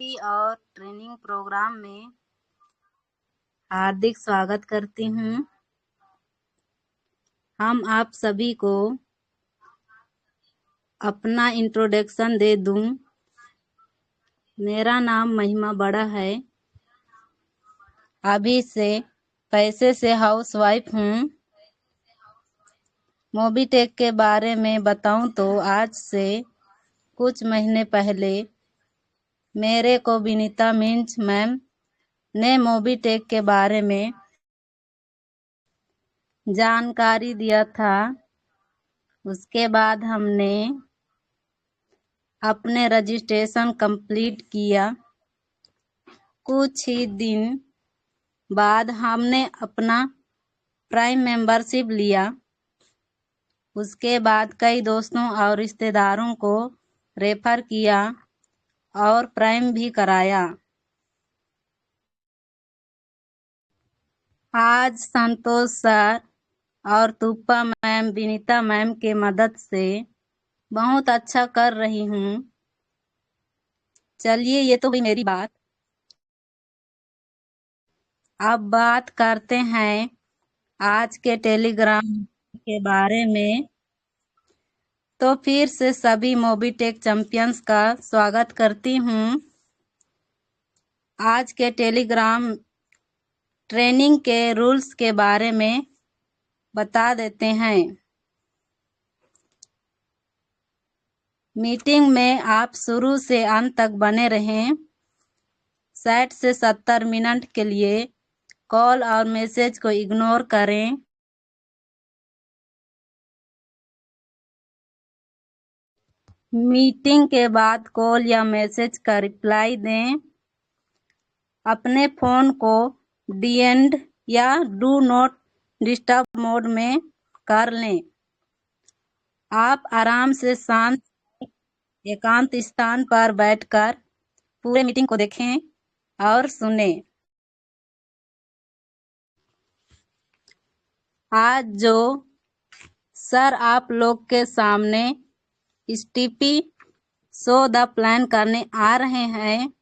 और training programme में हार्दिक स्वागत करती हूँ। हम आप सभी को अपना इंट्रोडक्शन दे दूँ। मेरा नाम महिमा बड़ा है। अभी से पैसे से हाउसवाइफ हूँ। मोबीटेक के बारे में बताऊँ तो आज से कुछ महीने पहले मेरे को विनीता मिंच मैम ने मोबीटेक के बारे में जानकारी दिया था। उसके बाद हमने अपने रजिस्ट्रेशन कंप्लीट किया। कुछ ही दिन बाद हमने अपना प्राइम मेंबरशिप लिया। उसके बाद कई दोस्तों और रिश्तेदारों को रेफर किया और प्राइम भी कराया। आज संतोष सर और तुप्पा मैम, विनीता मैम के मदद से बहुत अच्छा कर रही हूँ। चलिए, ये तो हुई मेरी बात। अब बात करते हैं आज के टेलीग्राम के बारे में। तो फिर से सभी मोबीटेक चैंपियंस का स्वागत करती हूँ। आज के टेलीग्राम ट्रेनिंग के रूल्स के बारे में बता देते हैं। मीटिंग में आप शुरू से अंत तक बने रहें। 60 से 70 मिनट के लिए कॉल और मैसेज को इग्नोर करें। मीटिंग के बाद कॉल या मैसेज का रिप्लाई दें। अपने फ़ोन को डीएनडी या डू नॉट डिस्टर्ब मोड में कर लें। आप आराम से शांत एकांत स्थान पर बैठकर पूरे मीटिंग को देखें और सुनें। आज जो सर आप लोग के सामने स्टीपी शो द प्लान करने आ रहे हैं,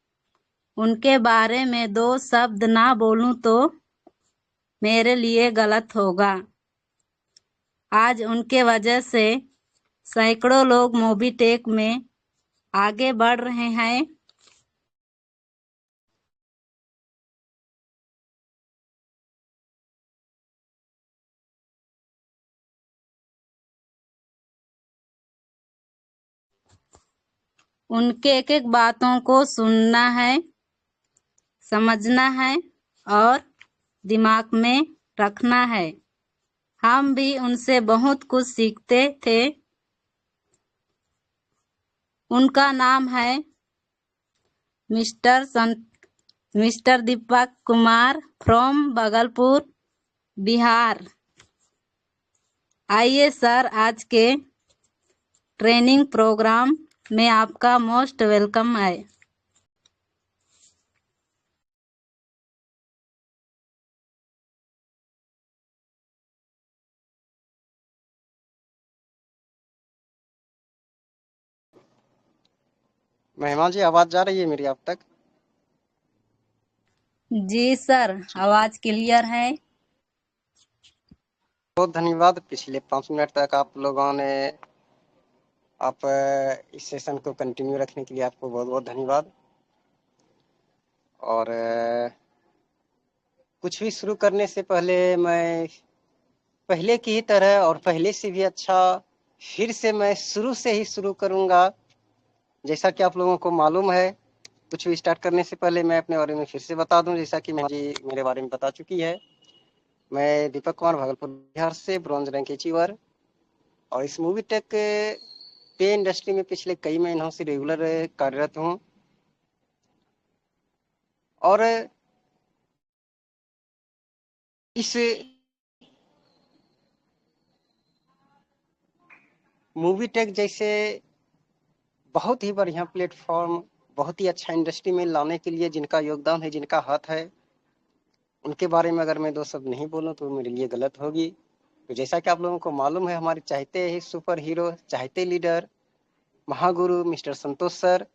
उनके बारे में 2 शब्द ना बोलूं तो मेरे लिए गलत होगा। आज उनके वजह से सैकड़ों लोग मोबीटेक में आगे बढ़ रहे हैं। उनके एक एक बातों को सुनना है, समझना है और दिमाग में रखना है। हम भी उनसे बहुत कुछ सीखते थे। उनका नाम है मिस्टर दीपक कुमार फ्रॉम भागलपुर, बिहार। आइए सर, आज के ट्रेनिंग प्रोग्राम में आपका मोस्ट वेलकम है। महिमा जी, आवाज जा रही है मेरी आप तक? जी सर, आवाज क्लियर है। बहुत धन्यवाद। पिछले 5 मिनट तक आप लोगों ने इस सेशन को कंटिन्यू रखने के लिए आपको बहुत बहुत धन्यवाद। और कुछ भी शुरू करने से पहले मैं पहले की ही तरह और पहले से भी अच्छा फिर से मैं शुरू से ही शुरू करूंगा। जैसा कि आप लोगों को मालूम है, कुछ भी स्टार्ट करने से पहले मैं अपने बारे में फिर से बता दूं, जैसा कि महिमा जी मेरे बारे में बता चुकी है। मैं दीपक कुमार, भागलपुर बिहार से, ब्रॉन्ज रैंक अचीवर। और इस मोबीटेक पे इंडस्ट्री में पिछले कई महीनों से रेगुलर कार्यरत हूँ। और इस मोबीटेक जैसे बहुत ही बढ़िया प्लेटफॉर्म, बहुत ही अच्छा इंडस्ट्री में लाने के लिए जिनका योगदान है, जिनका हाथ है, उनके बारे में अगर मैं 2 शब्द नहीं बोलूं तो मेरे लिए गलत होगी। तो जैसा कि आप लोगों को मालूम है, हमारे चाहते ही सुपर हीरो, चाहते लीडर, महागुरु मिस्टर संतोष सर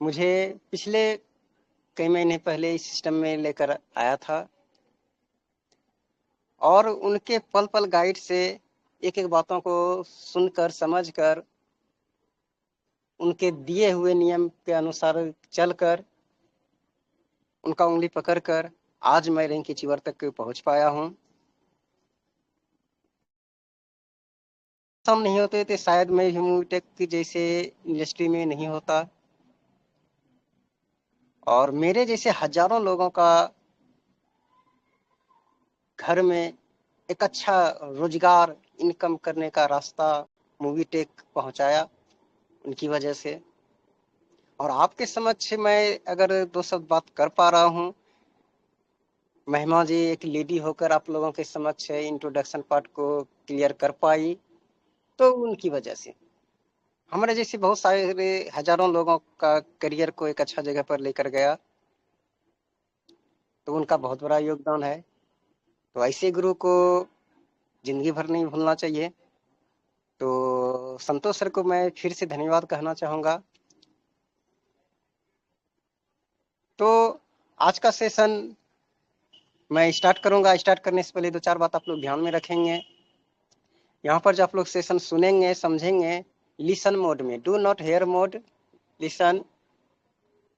मुझे पिछले कई महीने पहले इस सिस्टम में लेकर आया था और उनके पल पल गाइड से एक एक बातों को सुनकर समझकर उनके दिए हुए नियम के अनुसार चलकर उनका उंगली पकड़कर आज मैं रैंक अचीवर तक पहुंच पाया हूं। हम नहीं होते तो शायद मैं ह्यूमटेक की जैसे इंडस्ट्री में नहीं होता और मेरे जैसे हजारों लोगों का घर में एक अच्छा रोजगार इनकम करने का रास्ता मूवी टेक पहुंचाया उनकी वजह से। और आपके समक्ष मैं अगर दो शब्द बात कर पा रहा हूं, महिमा जी एक लेडी होकर आप लोगों के समक्ष इंट्रोडक्शन पार्ट को क्लियर कर पाई, तो उनकी वजह से हमारे जैसे बहुत सारे हजारों लोगों का करियर को एक अच्छा जगह पर लेकर गया, तो उनका बहुत बड़ा योगदान है। तो ऐसे गुरु को जिंदगी भर नहीं भूलना चाहिए। तो संतोष सर को मैं फिर से धन्यवाद कहना चाहूंगा। तो आज का सेशन मैं स्टार्ट करूंगा। स्टार्ट करने से पहले दो चार बात आप लोग ध्यान में रखेंगे। यहाँ पर जब आप लोग सेशन सुनेंगे समझेंगे, लिसन मोड में, do not here mode, listen.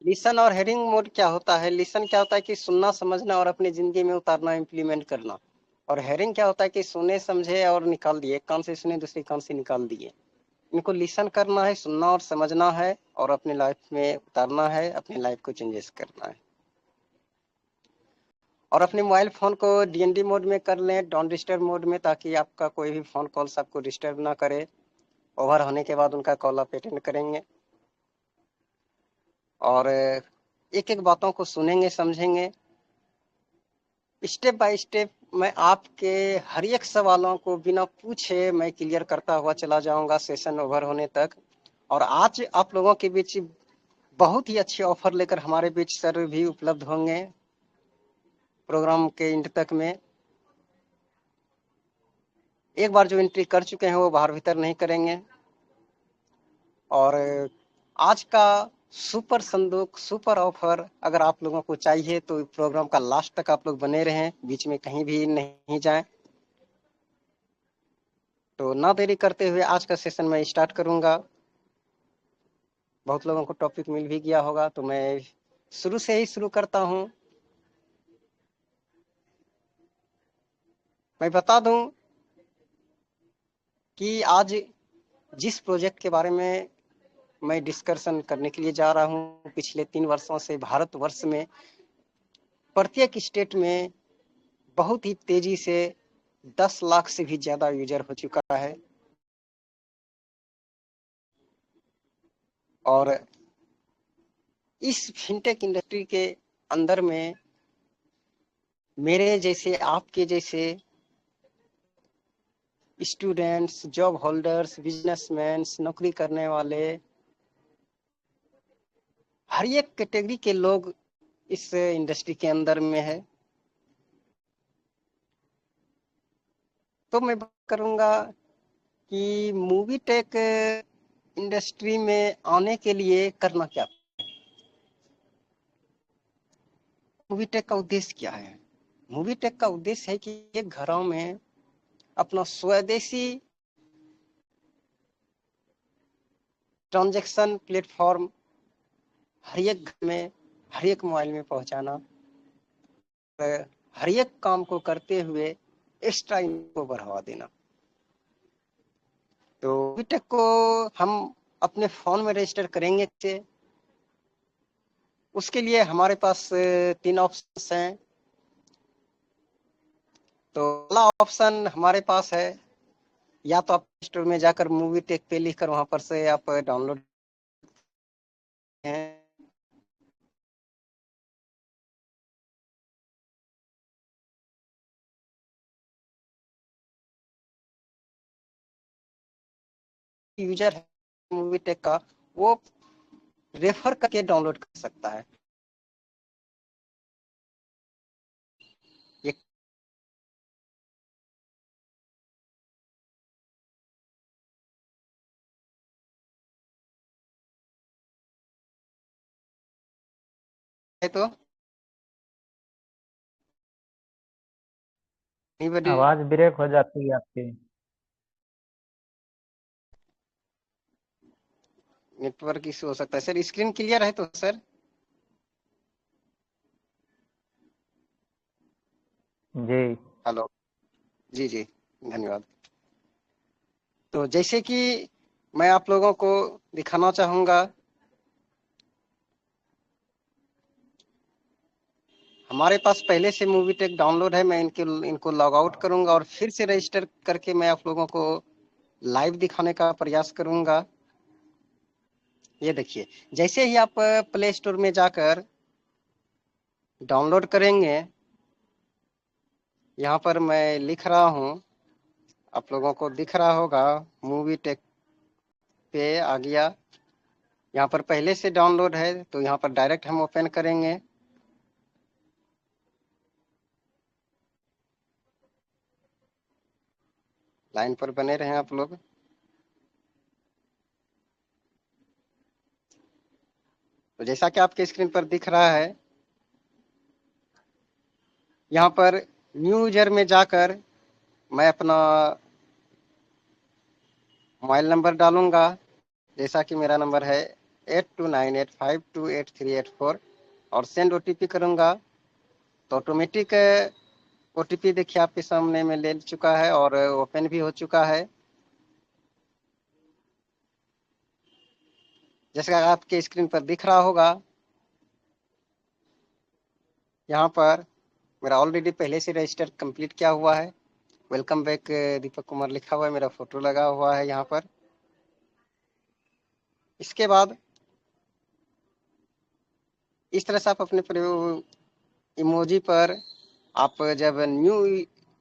Listen और हेयरिंग मोड क्या होता है? लिसन क्या होता है कि सुनना समझना और अपनी जिंदगी में उतारना, इम्प्लीमेंट करना। और हेयरिंग क्या होता है कि सुने समझे और निकाल दिए, एक कान से सुने दूसरे कान से निकाल दिए। इनको लिसन करना है, सुनना और समझना है और अपनी लाइफ में उतारना है, अपनी लाइफ को चेंजेस करना है। और अपने मोबाइल फोन को डीएनडी मोड में कर लें, डोंट डिस्टर्ब मोड में, ताकि आपका कोई भी फोन कॉल्स आपको डिस्टर्ब ना करे। ओवर होने के बाद उनका कॉल आप अटेंड करेंगे और एक एक बातों को सुनेंगे समझेंगे। स्टेप बाय स्टेप मैं आपके हर एक सवालों को बिना पूछे मैं क्लियर करता हुआ चला जाऊंगा सेशन ओवर होने तक। और आज आप लोगों के बीच बहुत ही अच्छे ऑफर लेकर हमारे बीच सर भी उपलब्ध होंगे प्रोग्राम के एंड तक में। एक बार जो एंट्री कर चुके हैं वो बाहर भीतर नहीं करेंगे। और आज का सुपर संदूक, सुपर ऑफर अगर आप लोगों को चाहिए तो प्रोग्राम का लास्ट तक आप लोग बने रहें, बीच में कहीं भी नहीं जाएं। तो ना देरी करते हुए आज का सेशन मैं स्टार्ट करूंगा। बहुत लोगों को टॉपिक मिल भी गया होगा, तो मैं शुरू से ही शुरू करता हूं। मैं बता दूं कि आज जिस प्रोजेक्ट के बारे में मैं डिस्कशन करने के लिए जा रहा हूं, पिछले 3 वर्षों से भारतवर्ष में प्रत्येक स्टेट में बहुत ही तेजी से 10 लाख से भी ज्यादा यूजर हो चुका है। और इस फिनटेक इंडस्ट्री के अंदर में मेरे जैसे, आपके जैसे स्टूडेंट्स, जॉब होल्डर्स, बिजनेसमैन, नौकरी करने वाले, हर एक कैटेगरी के लोग इस इंडस्ट्री के अंदर में है। तो मैं बात करूंगा कि मूवी टेक इंडस्ट्री में आने के लिए करना क्या। मूवी टेक का उद्देश्य क्या है? मूवी टेक का उद्देश्य है कि एक घरों में अपना स्वदेशी ट्रांजैक्शन प्लेटफॉर्म हर एक घर में, हर एक मोबाइल में पहुंचाना, हर एक काम को करते हुए एक्स्ट्रा इनकम को बढ़ावा देना। तो मूवी टेक को हम अपने फोन में रजिस्टर करेंगे कैसे? उसके लिए हमारे पास 3 ऑप्शन हैं। तो पहला ऑप्शन हमारे पास है, या तो आप स्टोर में जाकर मूवी टेक पे लिखकर वहां पर से आप डाउनलोड हैं। यूजर है मूवी टेक का, वो रेफर करके डाउनलोड कर सकता है। ये तो Anybody? आवाज ब्रेक हो जाती है आपकी। नेटवर्क इशू हो सकता है सर। स्क्रीन क्लियर है तो सर? जी हेलो। जी जी, धन्यवाद। तो जैसे कि मैं आप लोगों को दिखाना चाहूंगा, हमारे पास पहले से मूवी टेक डाउनलोड है। मैं इनको लॉग आउट करूंगा और फिर से रजिस्टर करके मैं आप लोगों को लाइव दिखाने का प्रयास करूंगा। ये देखिए, जैसे ही आप प्ले स्टोर में जाकर डाउनलोड करेंगे, यहाँ पर मैं लिख रहा हूँ, आप लोगों को दिख रहा होगा, मूवी टेक पे आ गया। यहाँ पर पहले से डाउनलोड है तो यहाँ पर डायरेक्ट हम ओपन करेंगे। लाइन पर बने रहें आप लोग। तो जैसा कि आपके स्क्रीन पर दिख रहा है, यहाँ पर न्यू यूजर में जाकर मैं अपना मोबाइल नंबर डालूंगा। जैसा कि मेरा नंबर है 8298528384 और सेंड ओटीपी करूंगा। तो ऑटोमेटिक ओटीपी देखिए आपके सामने में ले चुका है और ओपन भी हो चुका है। जैसा आपके स्क्रीन पर दिख रहा होगा, यहाँ पर मेरा ऑलरेडी पहले से रजिस्टर कंप्लीट किया हुआ है। वेलकम बैक दीपक कुमार लिखा हुआ है, मेरा फोटो लगा हुआ है यहाँ पर। इसके बाद इस तरह से आप अपने इमोजी पर, आप जब न्यू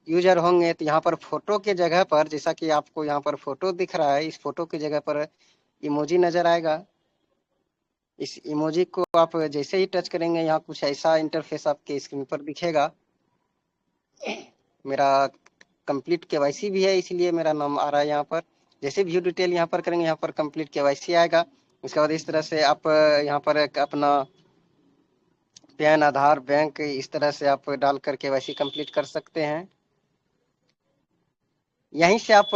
यूजर होंगे तो यहाँ पर फोटो के जगह पर, जैसा कि आपको यहाँ पर फोटो दिख रहा है, इस फोटो की जगह पर इमोजी नजर आएगा। इस इमोजी को आप जैसे ही टच करेंगे, यहाँ कुछ ऐसा इंटरफेस आपके स्क्रीन पर दिखेगा। मेरा कंप्लीट केवाईसी भी है, इसलिए मेरा नाम आ रहा है यहाँ पर। जैसे व्यू डिटेल यहाँ पर करेंगे, यहाँ पर कंप्लीट केवाईसी आएगा। उसके बाद इस तरह से आप यहाँ पर अपना पैन, आधार, बैंक, इस तरह से आप डाल कर केवाईसी कंप्लीट कर सकते हैं। यहीं से आप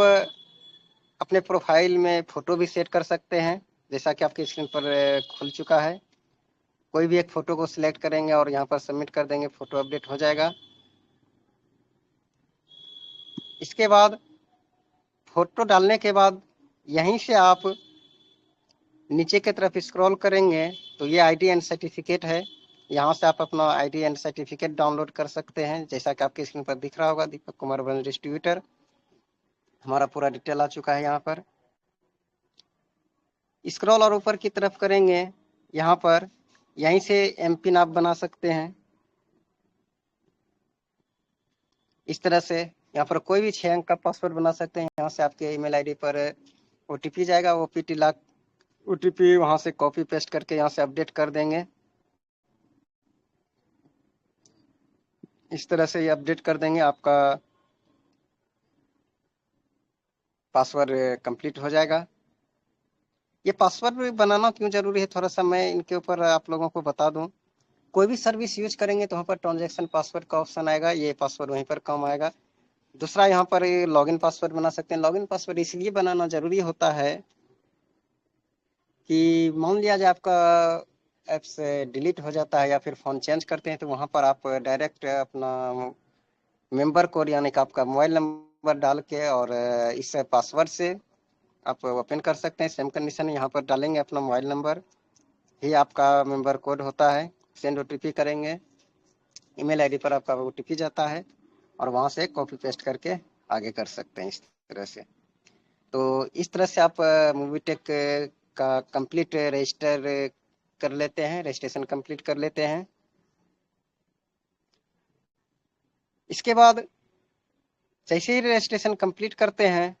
अपने प्रोफाइल में फोटो भी सेट कर सकते हैं, जैसा कि आपके स्क्रीन पर खुल चुका है। कोई भी एक फोटो को सिलेक्ट करेंगे और यहाँ पर सबमिट कर देंगे, फोटो अपडेट हो जाएगा। इसके बाद फोटो डालने के बाद यहीं से आप नीचे की तरफ स्क्रॉल करेंगे तो ये आईडी एंड सर्टिफिकेट है। यहाँ से आप अपना आईडी एंड सर्टिफिकेट डाउनलोड कर सकते हैं। जैसा कि आपके स्क्रीन पर दिख रहा होगा, दीपक कुमार वन डिस्ट्रीब्यूटर, हमारा पूरा डिटेल आ चुका है यहाँ पर। स्क्रॉल और ऊपर की तरफ करेंगे, यहाँ पर यहीं से एमपिन आप बना सकते हैं। इस तरह से यहाँ पर कोई भी 6 अंक का पासवर्ड बना सकते हैं। यहाँ से आपके ईमेल आईडी पर ओटीपी जाएगा, ओपीटी लाख ओटीपी वहां से कॉपी पेस्ट करके यहाँ से अपडेट कर देंगे। इस तरह से ये अपडेट कर देंगे, आपका पासवर्ड कंप्लीट हो जाएगा। ये पासवर्ड बनाना क्यों जरूरी है, थोड़ा सा मैं इनके ऊपर आप लोगों को बता दूं। कोई भी सर्विस यूज करेंगे तो वहाँ पर ट्रांजैक्शन पासवर्ड का ऑप्शन आएगा, ये पासवर्ड वहीं पर काम आएगा। दूसरा, यहाँ पर लॉगिन पासवर्ड बना सकते हैं। लॉगिन पासवर्ड इसलिए बनाना जरूरी होता है कि मान लिया जाए आपका ऐप्स डिलीट हो जाता है या फिर फ़ोन चेंज करते हैं, तो वहाँ पर आप डायरेक्ट अपना मेंबर कोड यानी कि आपका मोबाइल नंबर डाल के और इस पासवर्ड से आप ओपन कर सकते हैं। सेम कंडीशन यहाँ पर डालेंगे अपना मोबाइल नंबर ही आपका मेंबर कोड होता है। सेंड ओटीपी करेंगे, ईमेल आईडी पर आपका ओटीपी जाता है और वहाँ से कॉपी पेस्ट करके आगे कर सकते हैं इस तरह से। तो इस तरह से आप मूवीटेक का कंप्लीट रजिस्टर कर लेते हैं, रजिस्ट्रेशन कंप्लीट कर लेते हैं। इसके बाद जैसे ही रजिस्ट्रेशन कंप्लीट करते हैं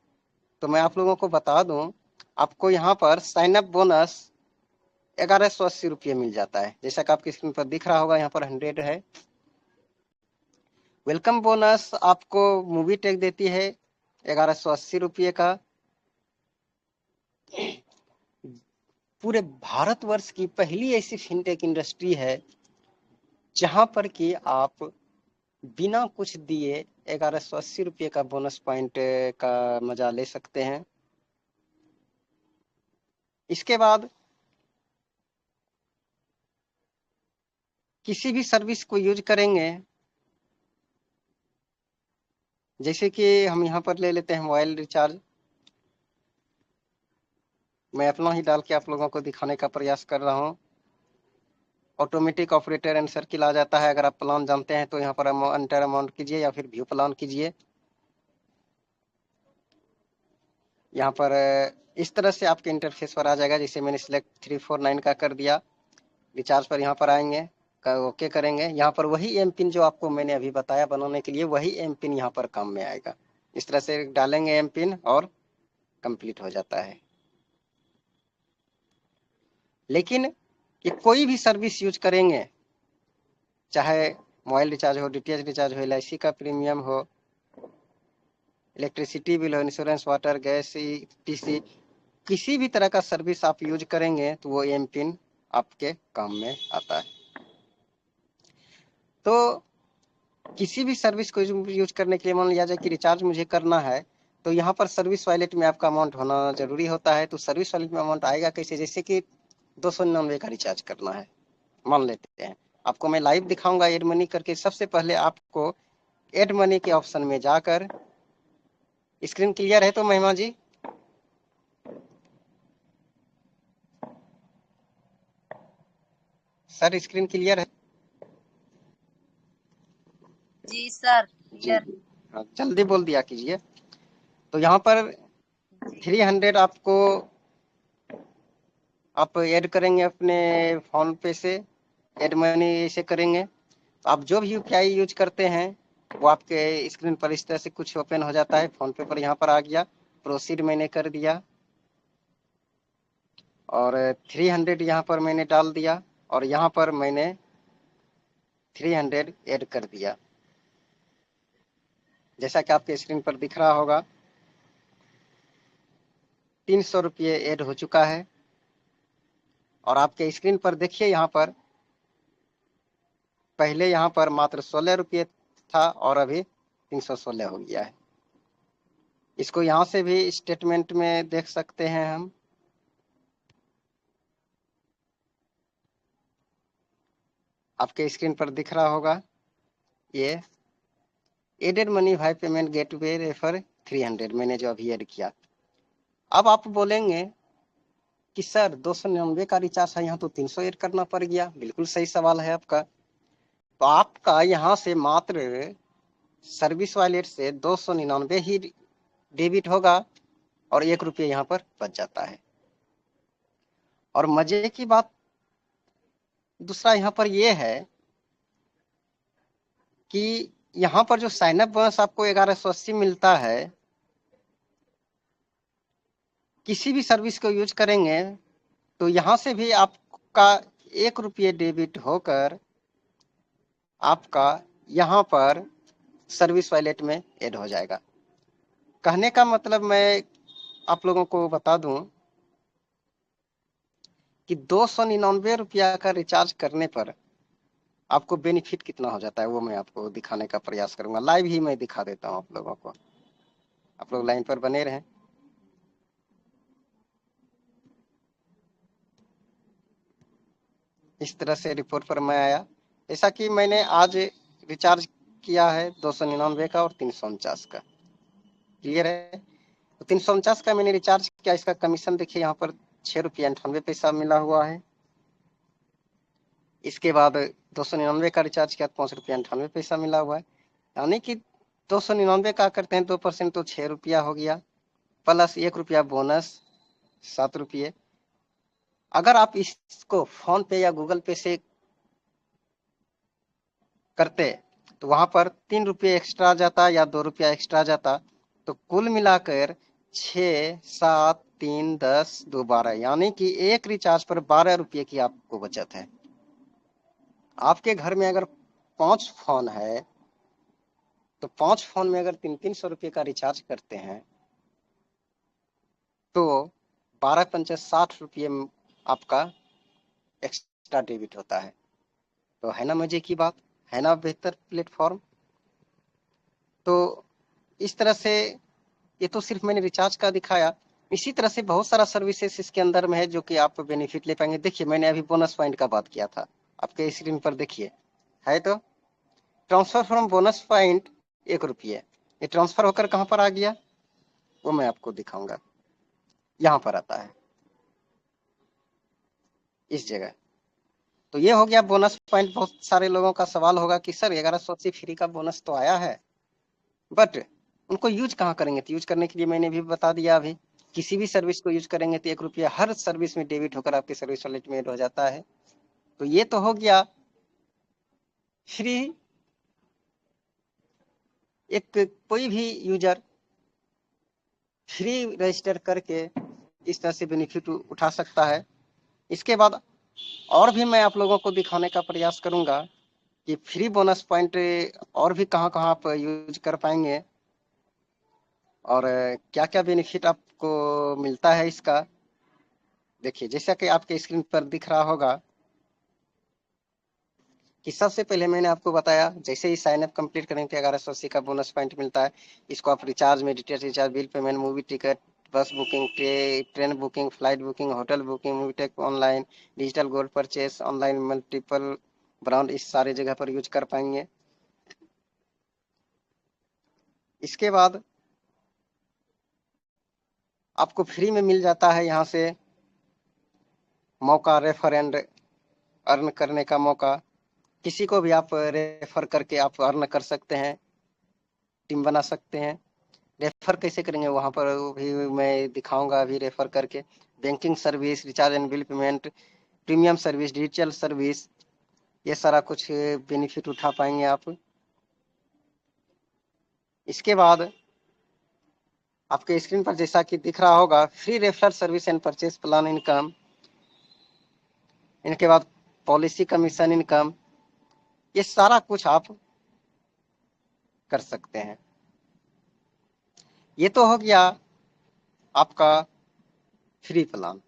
तो मैं आप लोगों को बता दूं, आपको यहाँ पर साइन अप बोनस 1180 रुपये मिल जाता है। जैसा कि आपकी स्क्रीन पर दिख रहा होगा, यहाँ पर 100 है। वेलकम बोनस आपको मूवी टेक देती है 1180 रुपये का। पूरे भारतवर्ष की पहली ऐसी फिनटेक इंडस्ट्री है जहां पर कि आप बिना कुछ दिए 1180 रुपये का बोनस पॉइंट का मजा ले सकते हैं। इसके बाद किसी भी सर्विस को यूज करेंगे, जैसे कि हम यहाँ पर ले लेते हैं मोबाइल रिचार्ज। मैं अपना ही डाल के आप लोगों को दिखाने का प्रयास कर रहा हूँ। ऑटोमेटिक ऑपरेटर एंड सर्किल आ जाता है। अगर आप प्लान जानते हैं तो यहाँ पर एंटर अमाउंट कीजिए या फिर व्यू प्लान कीजिए। यहाँ पर इस तरह से आपके इंटरफेस पर आ जाएगा। जैसे मैंने सिलेक्ट 349 का कर दिया, रिचार्ज पर यहाँ पर आएंगे, ओके करेंगे। यहाँ पर वही एम पिन जो आपको मैंने अभी बताया बनाने के लिए, वही एम पिन यहाँ पर काम में आएगा। इस तरह से डालेंगे एम पिन और कंप्लीट हो जाता है। लेकिन ये कोई भी सर्विस यूज करेंगे, चाहे मोबाइल रिचार्ज हो, डीटीएच रिचार्ज हो, एलआईसी का प्रीमियम हो, इलेक्ट्रिसिटी बिल हो, इंश्योरेंस, वाटर, गैस, टीसी, किसी भी तरह का सर्विस आप यूज करेंगे तो वो एम पिन आपके काम में आता है। तो किसी भी सर्विस को यूज करने के लिए मान लिया जाए कि रिचार्ज मुझे करना है, तो यहाँ पर सर्विस वॉलेट में आपका अमाउंट होना जरूरी होता है। तो सर्विस वॉलेट में अमाउंट आएगा कैसे? जैसे कि 299 का रिचार्ज करना है, मान लेते हैं। आपको मैं लाइव दिखाऊंगा एड मनी करके। सबसे पहले आपको एड मनी के ऑप्शन में जाकर, स्क्रीन क्लियर है तो महिमा जी? सर स्क्रीन क्लियर है? जी सर, जी, क्लियर। हाँ, जल्दी बोल दिया कीजिए। तो यहाँ पर 300 आपको आप ऐड करेंगे अपने फोन पे से, एड मनी से करेंगे। तो आप जो भी यूपीआई यूज करते हैं वो आपके स्क्रीन पर इस तरह से कुछ ओपन हो जाता है। फोन पे पर यहाँ पर आ गया, प्रोसीड मैंने कर दिया और 300 यहाँ पर मैंने डाल दिया और यहाँ पर मैंने 300 ऐड कर दिया। जैसा कि आपके स्क्रीन पर दिख रहा होगा, 300 रुपये ऐड हो चुका है। और आपके स्क्रीन पर देखिए, यहाँ पर पहले यहाँ पर मात्र 16 रुपये था और अभी 316 हो गया है। इसको यहाँ से भी स्टेटमेंट में देख सकते हैं हम। आपके स्क्रीन पर दिख रहा होगा ये एडेड मनी भाई पेमेंट गेटवे रेफर 300 मैंने जो अभी ऐड किया। अब आप बोलेंगे कि सर 299 का रिचार्ज है, यहाँ तो 300 ऐड करना पड़ गया। बिल्कुल सही सवाल है आपका। तो आपका यहाँ से मात्र सर्विस वॉलेट से 299 ही डेबिट होगा और 1 रुपये यहाँ पर बच जाता है। और मजे की बात दूसरा यहाँ पर यह है कि यहाँ पर जो साइन अप बोनस आपको 1180 मिलता है, किसी भी सर्विस को यूज करेंगे तो यहाँ से भी आपका 1 रुपये डेबिट होकर आपका यहाँ पर सर्विस वॉलेट में ऐड हो जाएगा। कहने का मतलब मैं आप लोगों को बता दूं कि 299 रुपया का रिचार्ज करने पर आपको बेनिफिट कितना हो जाता है, वो मैं आपको दिखाने का प्रयास करूंगा। लाइव ही मैं दिखा देता हूं आप लोगों को। आप लोग लाइन पर बने रहें। इस तरह से रिपोर्ट पर मैं आया। ऐसा कि मैंने आज रिचार्ज किया है 299 का और 349 का। क्लियर है? तो 349 का मैंने रिचार्ज किया। इसका कमीशन देखिए, यहाँ पर 6 रुपये 98 पैसा मिला हुआ है। इसके बाद 299 का रिचार्ज किया, 5 रुपये 98 पैसा मिला हुआ है। यानी कि 299 का करते हैं 2% तो 6 रुपया हो गया, प्लस 1 रुपया बोनस 7 रुपये। अगर आप इसको फोन पे या गूगल पे से करते तो वहां पर 3 रुपये एक्स्ट्रा जाता या 2 रुपया एक्स्ट्रा जाता। तो कुल मिलाकर 6, 7, 3, 10, 2, 12, यानी कि एक रिचार्ज पर 12 रुपये की आपको बचत है। आपके घर में अगर 5 फोन है तो 5 फोन में अगर 300 रुपये का रिचार्ज करते हैं तो 12 पंचे 60 रुपये आपका एक्स्ट्रा डेबिट होता है। तो है ना मजे की बात, है ना बेहतर प्लेटफॉर्म। तो इस तरह से, ये तो सिर्फ मैंने रिचार्ज का दिखाया, इसी तरह से बहुत सारा सर्विसेज इसके अंदर में है जो कि आप बेनिफिट ले पाएंगे। देखिए मैंने अभी बोनस पॉइंट का बात किया था, आपके स्क्रीन पर देखिए है। तो ट्रांसफर फ्रॉम बोनस पॉइंट 1 रुपये, ये ट्रांसफर होकर कहाँ पर आ गया वो मैं आपको दिखाऊंगा। यहाँ पर आता है इस जगह। तो ये हो गया बोनस पॉइंट। बहुत सारे लोगों का सवाल होगा कि सर 1180 फ्री का बोनस तो आया है, बट उनको यूज कहाँ करेंगे। तो यूज करने के लिए मैंने भी बता दिया, अभी किसी भी सर्विस को यूज करेंगे तो 1 रुपया हर सर्विस में डेबिट होकर आपके सर्विस वॉलेट में ऐड हो जाता है। तो ये तो हो गया फ्री। एक कोई भी यूजर फ्री रजिस्टर करके इस तरह से बेनिफिट उठा सकता है। इसके बाद और भी मैं आप लोगों को दिखाने का प्रयास करूंगा कि फ्री बोनस पॉइंट और भी कहाँ कहाँ आप यूज कर पाएंगे और क्या क्या बेनिफिट आपको मिलता है इसका। देखिए जैसा कि आपके स्क्रीन पर दिख रहा होगा कि सबसे पहले मैंने आपको बताया, जैसे ही साइन अप कंप्लीट करेंगे तो 1180 का बोनस पॉइंट मिलता है। इसको आप रिचार्ज में DTH recharge, bill payment, movie ticket, bus booking, train booking, flight booking, hotel booking, movie take online, digital gold purchase, online multiple brand, इस सारे जगह पर यूज कर पाएंगे। इसके बाद आपको फ्री में मिल जाता है यहाँ से मौका, रेफर एंड अर्न करने का मौका। किसी को भी आप रेफर करके आप अर्न कर सकते हैं, टीम बना सकते हैं। रेफर कैसे करेंगे वहां पर भी मैं दिखाऊंगा अभी रेफर करके। Banking service, recharge and bill payment, premium service, digital service, ये सारा कुछ बेनिफिट उठा पाएंगे आप। इसके बाद आपके स्क्रीन पर जैसा कि दिख रहा होगा free referral service and purchase plan income, इनके बाद पॉलिसी कमीशन इनकम, ये सारा कुछ आप कर सकते हैं। ये तो हो गया आपका फ्री प्लान।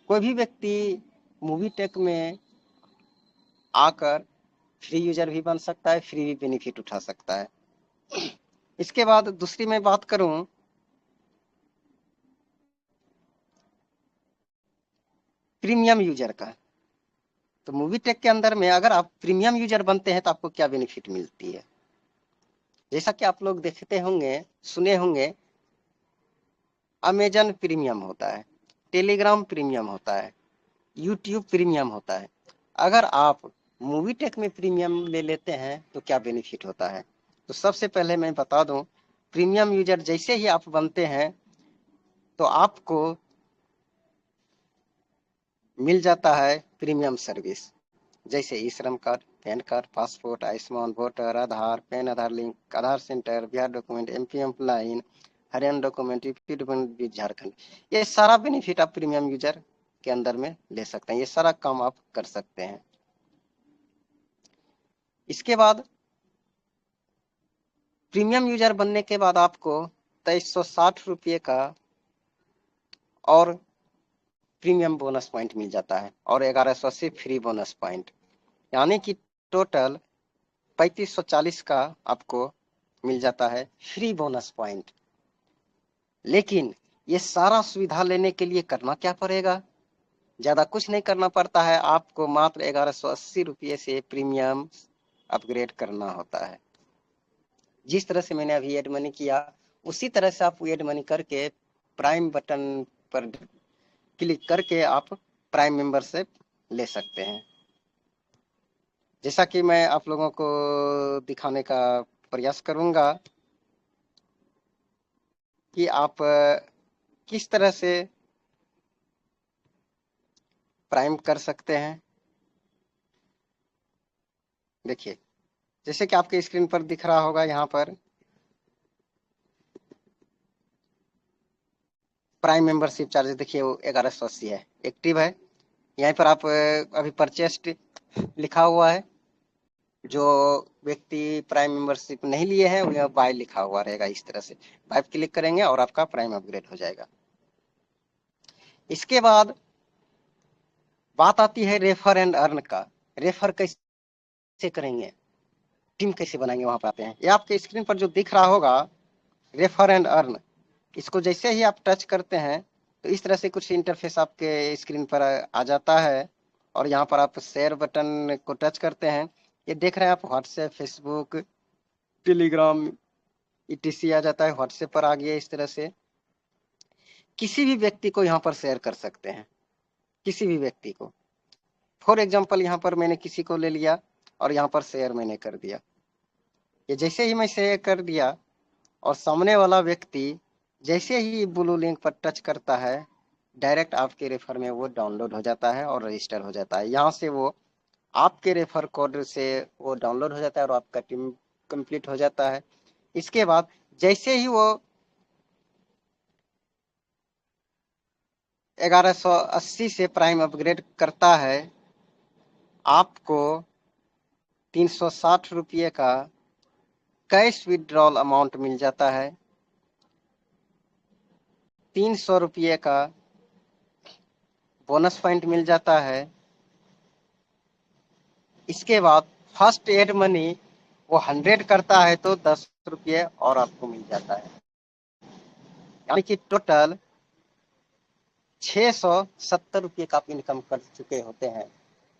कोई भी व्यक्ति मूवी टेक में आकर फ्री यूजर भी बन सकता है, फ्री भी बेनिफिट उठा सकता है। इसके बाद दूसरी मैं बात करूं प्रीमियम यूजर का, तो मूवी टेक के अंदर में अगर आप प्रीमियम यूजर बनते हैं तो आपको क्या बेनिफिट मिलती है। जैसा कि आप लोग देखते होंगे, सुने होंगे, अमेजन प्रीमियम होता है, टेलीग्राम प्रीमियम होता है, यूट्यूब प्रीमियम होता है। अगर आप मूवी टेक में प्रीमियम ले लेते हैं तो क्या बेनिफिट होता है। तो सबसे पहले मैं बता दूं, प्रीमियम यूजर जैसे ही आप बनते हैं तो आपको मिल जाता है प्रीमियम सर्विस, जैसे e Shram card, PAN card, passport, Ayushman, voter, Aadhaar, PAN Aadhaar link, Aadhaar centre, Bihar document, MP एम्प्लाइन, Haryana document, UP document, Jharkhand, ये सारा बेनिफिट आप प्रीमियम यूजर के अंदर में ले सकते हैं। ये सारा काम आप कर सकते हैं। इसके बाद प्रीमियम यूजर बनने के बाद आपको 2360 का और प्रीमियम बोनस पॉइंट मिल जाता है और 1180 फ्री बोनस पॉइंट, यानी कि टोटल 3540 का आपको मिल जाता है फ्री बोनस पॉइंट। लेकिन ये सारा सुविधा लेने के लिए करना क्या पड़ेगा, ज्यादा कुछ नहीं करना पड़ता है। आपको मात्र 1180 रुपये से प्रीमियम अपग्रेड करना होता है। जिस तरह से मैंने अभी एड मनी किया उसी तरह से आप एड मनी करके प्राइम बटन पर क्लिक करके आप प्राइम मेंबरशिप ले सकते हैं। जैसा कि मैं आप लोगों को दिखाने का प्रयास करूंगा कि आप किस तरह से प्राइम कर सकते हैं। देखिए जैसे कि आपके स्क्रीन पर दिख रहा होगा, यहाँ पर प्राइम मेंबरशिप चार्ज देखिए वो 1180 है, एक्टिव है। यहाँ पर आप अभी परचेस्ड लिखा हुआ है, जो व्यक्ति प्राइम मेंबरशिप नहीं लिए हैं वह बाय लिखा हुआ रहेगा। इस तरह से बाय क्लिक करेंगे और आपका प्राइम अपग्रेड हो जाएगा। इसके बाद बात आती है रेफर एंड अर्न का। रेफर कैसे कैसे करेंगे, टीम कैसे बनाएंगे, वहां पर आते हैं। ये आपके स्क्रीन पर जो दिख रहा होगा रेफर एंड अर्न, इसको जैसे ही आप टच करते हैं तो इस तरह से कुछ इंटरफेस आपके स्क्रीन पर आ जाता है। और यहाँ पर आप शेयर बटन को टच करते हैं, ये देख रहे हैं आप व्हाट्सएप, फेसबुक, टेलीग्राम etc आ जाता है। व्हाट्सएप पर आ गया। इस तरह से किसी भी व्यक्ति को यहाँ पर शेयर कर सकते हैं, किसी भी व्यक्ति को। फॉर एग्जाम्पल यहाँ पर मैंने किसी को ले लिया और यहाँ पर शेयर मैंने कर दिया। ये जैसे ही मैं शेयर कर दिया और सामने वाला व्यक्ति जैसे ही ब्लू लिंक पर टच करता है, डायरेक्ट आपके रेफर में वो डाउनलोड हो जाता है और रजिस्टर हो जाता है। यहाँ से वो आपके रेफर कोड से वो डाउनलोड हो जाता है और आपका टीम कंप्लीट हो जाता है। इसके बाद जैसे ही वो 1180 से प्राइम अपग्रेड करता है, आपको 360 रुपये का कैश विड्रॉल अमाउंट मिल जाता है, 300 रुपये का बोनस पॉइंट मिल जाता है। इसके बाद फर्स्ट एड मनी वो 100 करता है तो 10 रुपये और आपको मिल जाता है, यानी कि टोटल 670 रुपये का आप इनकम कर चुके होते हैं।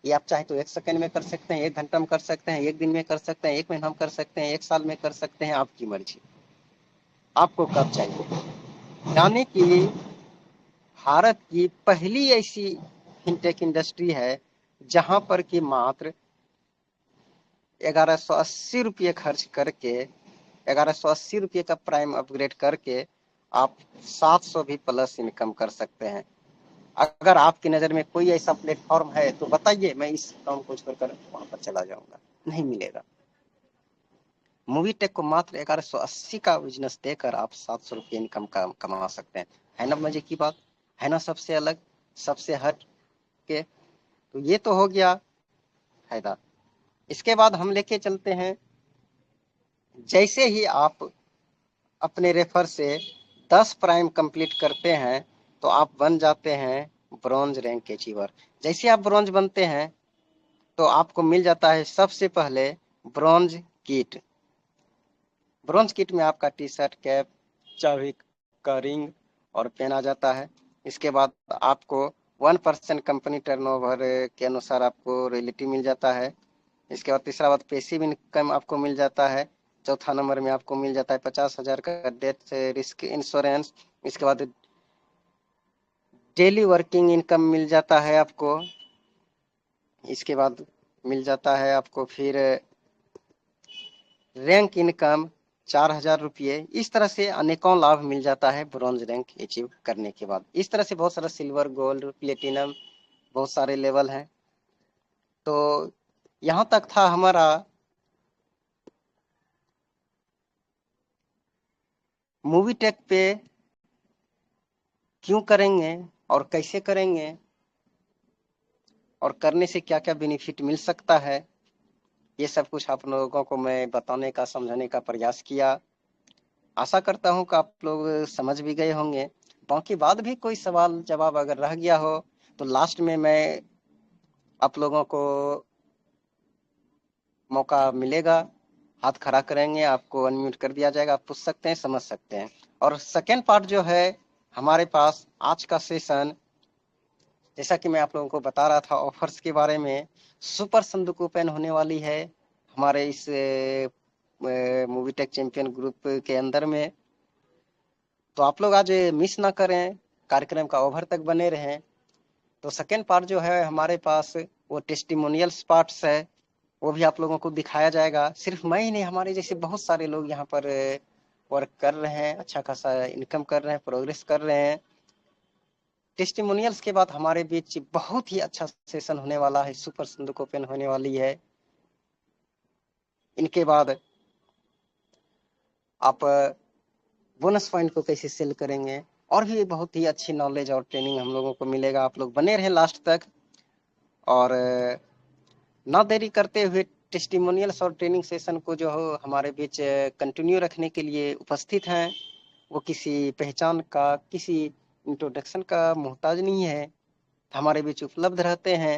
ये आप चाहे तो 1 सेकंड में कर सकते हैं, 1 घंटा में कर सकते हैं, 1 दिन में कर सकते हैं, 1 महीना में कर सकते हैं, 1 साल में कर सकते हैं, आपकी मर्जी, आपको कब चाहिए। यानी कि भारत की पहली ऐसी फिनटेक इंडस्ट्री है जहां पर कि मात्र 1180 रुपये खर्च करके, 1180 रुपये का प्राइम अपग्रेड करके आप 700 भी प्लस इनकम कर सकते हैं। अगर आपकी नज़र में कोई ऐसा प्लेटफॉर्म है तो बताइए, मैं इस काम को छोड़कर वहां पर चला जाऊंगा। नहीं मिलेगा। मूवी टेक को मात्र 1180 का बिजनेस देकर आप 700 रुपये इनकम कमा सकते हैं। है ना मजे की बात, है ना, सबसे अलग, सबसे हट के। तो ये तो हो गया फायदा। इसके बाद हम लेके चलते हैं, जैसे ही आप अपने रेफर से 10 प्राइम कंप्लीट करते हैं तो आप बन जाते हैं ब्रॉन्ज रैंक अचीवर। जैसे आप ब्रॉन्ज बनते हैं तो आपको मिल जाता है सबसे पहले ब्रॉन्ज किट। ब्रॉन्ज किट में आपका टी शर्ट, कैप, चाबी का रिंग और पेन आ जाता है। इसके बाद आपको 1% कंपनी टर्नओवर के अनुसार आपको रॉयल्टी मिल जाता है। इसके बाद तीसरा बात पैसिव इनकम आपको मिल जाता है। चौथा नंबर में आपको मिल जाता है 50,000 का डेथ रिस्क इंश्योरेंस। इसके बाद डेली वर्किंग इनकम मिल जाता है आपको। इसके बाद मिल जाता है आपको फिर रैंक इनकम 4,000 रुपये। इस तरह से अनेकों लाभ मिल जाता है ब्रॉन्ज रैंक अचीव करने के बाद। इस तरह से बहुत सारा सिल्वर, गोल्ड, प्लेटिनम, बहुत सारे लेवल हैं। तो यहाँ तक था हमारा मूवी टेक पे क्यों करेंगे और कैसे करेंगे और करने से क्या क्या बेनिफिट मिल सकता है, ये सब कुछ आप लोगों को मैं बताने का, समझाने का प्रयास किया। आशा करता हूँ कि आप लोग समझ भी गए होंगे। बाकी बाद भी कोई सवाल जवाब अगर रह गया हो तो लास्ट में मैं आप लोगों को मौका मिलेगा, हाथ खड़ा करेंगे, आपको अनम्यूट कर दिया जाएगा, आप पूछ सकते हैं, समझ सकते हैं। और सेकेंड पार्ट जो है हमारे पास आज का सेशन, जैसा कि मैं आप लोगों को बता रहा था ऑफर्स के बारे में, सुपर संदूक ओपन होने वाली है हमारे इस मूवी टेक चैंपियन ग्रुप के अंदर में। तो आप लोग आज मिस ना करें, कार्यक्रम का ओवर तक बने रहें। तो सेकेंड पार्ट जो है हमारे पास वो टेस्टिमोनियल्स पार्ट्स है, वो भी आप लोगों को दिखाया जाएगा। सिर्फ मैं ही नहीं, हमारे जैसे बहुत सारे लोग यहाँ पर वर्क कर रहे हैं, अच्छा खासा इनकम कर रहे हैं, प्रोग्रेस कर रहे हैं। टेस्टिमोनियल्स के बाद हमारे बीच बहुत ही अच्छा सेशन होने वाला है, सुपर संदूक ओपन होने वाली है। इनके बाद आप बोनस पॉइंट को कैसे सेल करेंगे और भी बहुत ही अच्छी नॉलेज और ट्रेनिंग हम लोगों को मिलेगा। आप लोग बने रहें लास्ट तक। और ना देरी करते हुए टेस्टिमोनियल्स और ट्रेनिंग सेशन को जो हो हमारे बीच कंटिन्यू रखने के लिए उपस्थित हैं। वो किसी पहचान का, किसी इंट्रोडक्शन का मोहताज नहीं है, हमारे बीच उपलब्ध रहते हैं।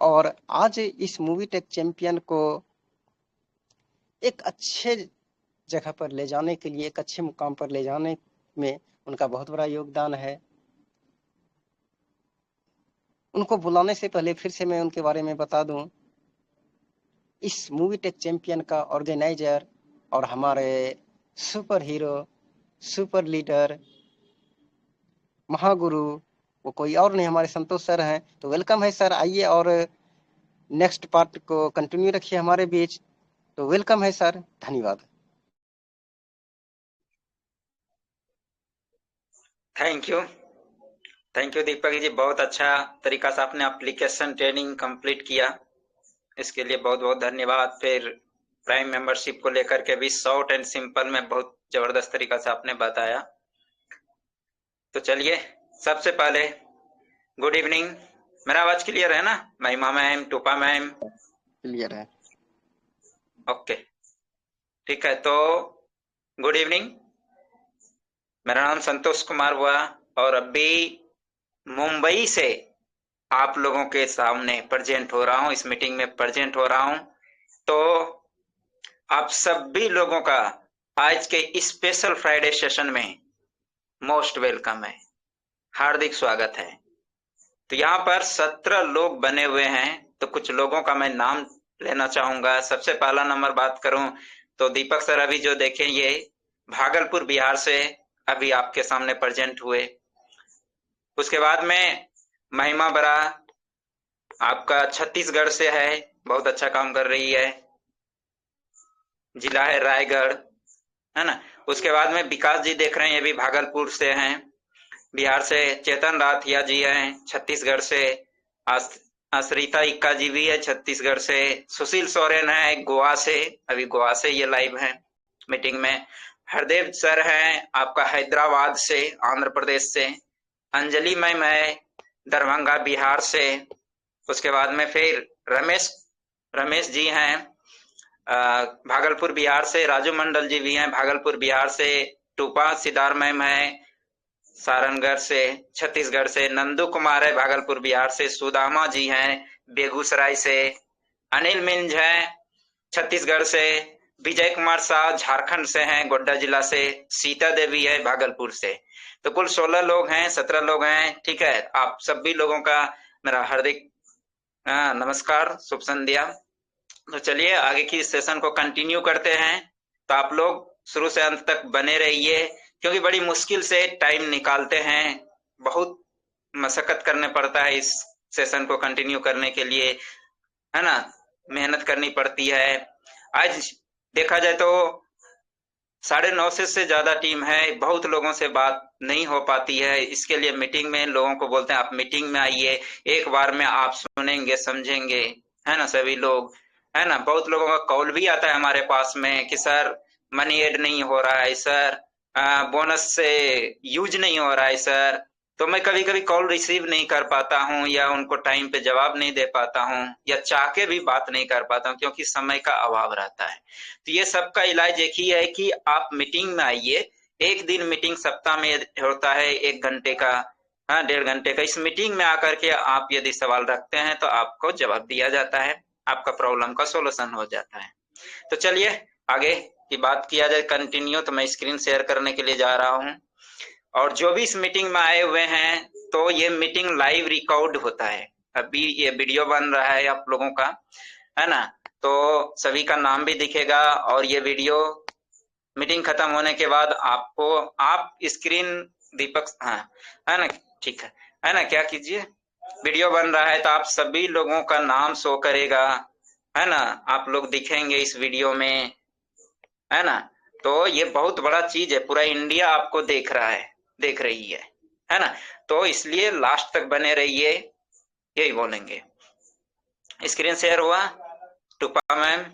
और आज इस मूवी टेक चैंपियन को एक अच्छे जगह पर ले जाने के लिए, एक अच्छे मुकाम पर ले जाने में उनका बहुत बड़ा योगदान है। उनको बुलाने से पहले फिर से मैं उनके बारे में बता दूं, इस मूवी टेक चैंपियन का ऑर्गेनाइजर और हमारे super hero, super leader, Mahaguru वो कोई और नहीं, हमारे संतोष सर हैं। तो वेलकम है सर, आइए और नेक्स्ट पार्ट को कंटिन्यू रखिए हमारे बीच। तो वेलकम है सर, धन्यवाद। थैंक यू दीपक जी, बहुत अच्छा तरीका से आपने एप्लीकेशन ट्रेनिंग कंप्लीट किया, इसके लिए बहुत बहुत धन्यवाद। फिर प्राइम मेंबरशिप को लेकर के भी शॉर्ट एंड सिंपल में बहुत जबरदस्त तरीका से आपने बताया। तो चलिए, सबसे पहले गुड इवनिंग। मेरा आवाज क्लियर है ना? महिमा मैम, टूपा मैम? क्लियर है। ओके, ठीक है। तो गुड इवनिंग, मेरा नाम संतोष कुमार हुआ और अभी मुंबई से आप लोगों के सामने प्रेजेंट हो रहा हूं, इस मीटिंग में प्रेजेंट हो रहा हूं। तो आप सभी लोगों का आज के स्पेशल फ्राइडे सेशन में मोस्ट वेलकम है, हार्दिक स्वागत है। तो यहाँ पर 17 लोग बने हुए हैं, तो कुछ लोगों का मैं नाम लेना चाहूंगा। सबसे पहला नंबर बात करूं तो दीपक सर अभी जो देखें ये भागलपुर बिहार से अभी आपके सामने प्रेजेंट हुए। उसके बाद में महिमा बरा आपका छत्तीसगढ़ से है, बहुत अच्छा काम कर रही है, जिला है रायगढ़, है ना। उसके बाद में विकास जी देख रहे हैं, ये भी भागलपुर से हैं। बिहार से चेतन राथिया जी हैं, छत्तीसगढ़ से आश्रिता इक्का जी भी है छत्तीसगढ़ से। सुशील सोरेन है गोवा से, अभी गोवा से ये लाइव है मीटिंग में। हरदेव सर हैं आपका हैदराबाद से, आंध्र प्रदेश से। अंजलि मैम है दरभंगा बिहार से। उसके बाद में फिर रमेश जी हैं भागलपुर बिहार से। राजू मंडल जी भी हैं भागलपुर बिहार से। टूपा सिदार मैम है सारंगढ़ से, छत्तीसगढ़ से। नंदू कुमार है भागलपुर बिहार से। सुदामा जी हैं बेगूसराय से। अनिल मिंज हैं छत्तीसगढ़ से। विजय कुमार शाह झारखंड से हैं, गोड्डा जिला से। सीता देवी है भागलपुर से। तो कुल 16 लोग हैं, 17 लोग हैं, ठीक है। आप सभी लोगों का मेरा हार्दिक नमस्कार, शुभ संध्या। तो चलिए आगे की सेशन को कंटिन्यू करते हैं। तो आप लोग शुरू से अंत तक बने रहिए, क्योंकि बड़ी मुश्किल से टाइम निकालते हैं, बहुत मशक्कत करने पड़ता है इस सेशन को कंटिन्यू करने के लिए, है ना, मेहनत करनी पड़ती है। आज देखा जाए तो 9:30 से ज्यादा टीम है, बहुत लोगों से बात नहीं हो पाती है। इसके लिए मीटिंग में लोगों को बोलते हैं आप मीटिंग में आइए, एक बार में आप सुनेंगे समझेंगे, है ना सभी लोग, है ना। बहुत लोगों का कॉल भी आता है हमारे पास में कि सर मनी ऐड नहीं हो रहा है सर, बोनस से यूज नहीं हो रहा है सर। तो मैं कभी कभी कॉल रिसीव नहीं कर पाता हूँ, या उनको टाइम पे जवाब नहीं दे पाता हूँ, या चाह के भी बात नहीं कर पाता हूँ, क्योंकि समय का अभाव रहता है। तो ये सबका इलाज एक ही है कि आप मीटिंग में आइए। एक दिन मीटिंग सप्ताह में होता है, 1 घंटे का, हाँ 1.5 घंटे का। इस मीटिंग में आकर के आप यदि सवाल रखते हैं तो आपको जवाब दिया जाता है, आपका प्रॉब्लम का सोल्यूशन हो जाता है। तो चलिए आगे की बात किया जाए कंटिन्यू। तो मैं स्क्रीन शेयर करने के लिए जा रहा हूँ, और जो भी इस मीटिंग में आए हुए हैं, तो ये मीटिंग लाइव रिकॉर्ड होता है। अभी ये वीडियो बन रहा है आप लोगों का, है ना। तो सभी का नाम भी दिखेगा, और ये वीडियो मीटिंग खत्म होने के बाद आपको, आप स्क्रीन दीपक, हाँ है ना, ठीक है ना। क्या कीजिए, वीडियो बन रहा है तो आप सभी लोगों का नाम शो करेगा, है ना, आप लोग दिखेंगे इस वीडियो में, है ना। तो ये बहुत बड़ा चीज है, पूरा इंडिया आपको देख रहा है, देख रही है ना। तो इसलिए लास्ट तक बने रहिए, यही बोलेंगे। स्क्रीन शेयर हुआ टूपा मैम?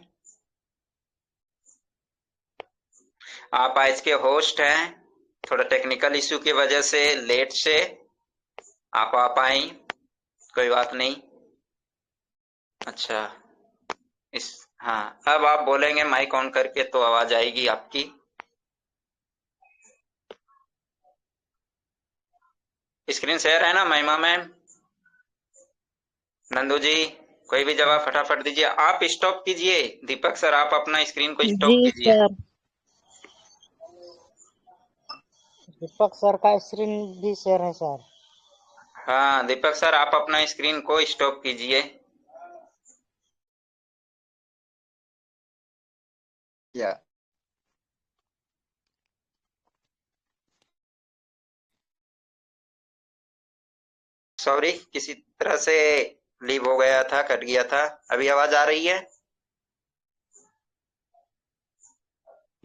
आप आज के होस्ट हैं, थोड़ा टेक्निकल इश्यू की वजह से लेट से आप आ पाई, कोई बात नहीं। अच्छा, हाँ अब आप बोलेंगे माइक ऑन करके तो आवाज आएगी आपकी। स्क्रीन शेयर है ना महिमा मैम, नंदू जी? कोई भी जवाब फटाफट दीजिए। आप स्टॉप कीजिए दीपक सर, आप अपना स्क्रीन को स्टॉप जी कीजिए। सर। दीपक सर का स्क्रीन भी शेयर है सर। हाँ दीपक सर, आप अपना स्क्रीन को स्टॉप कीजिए। या सॉरी, किसी तरह से लीव हो गया था, कट गया था। अभी आवाज आ रही है?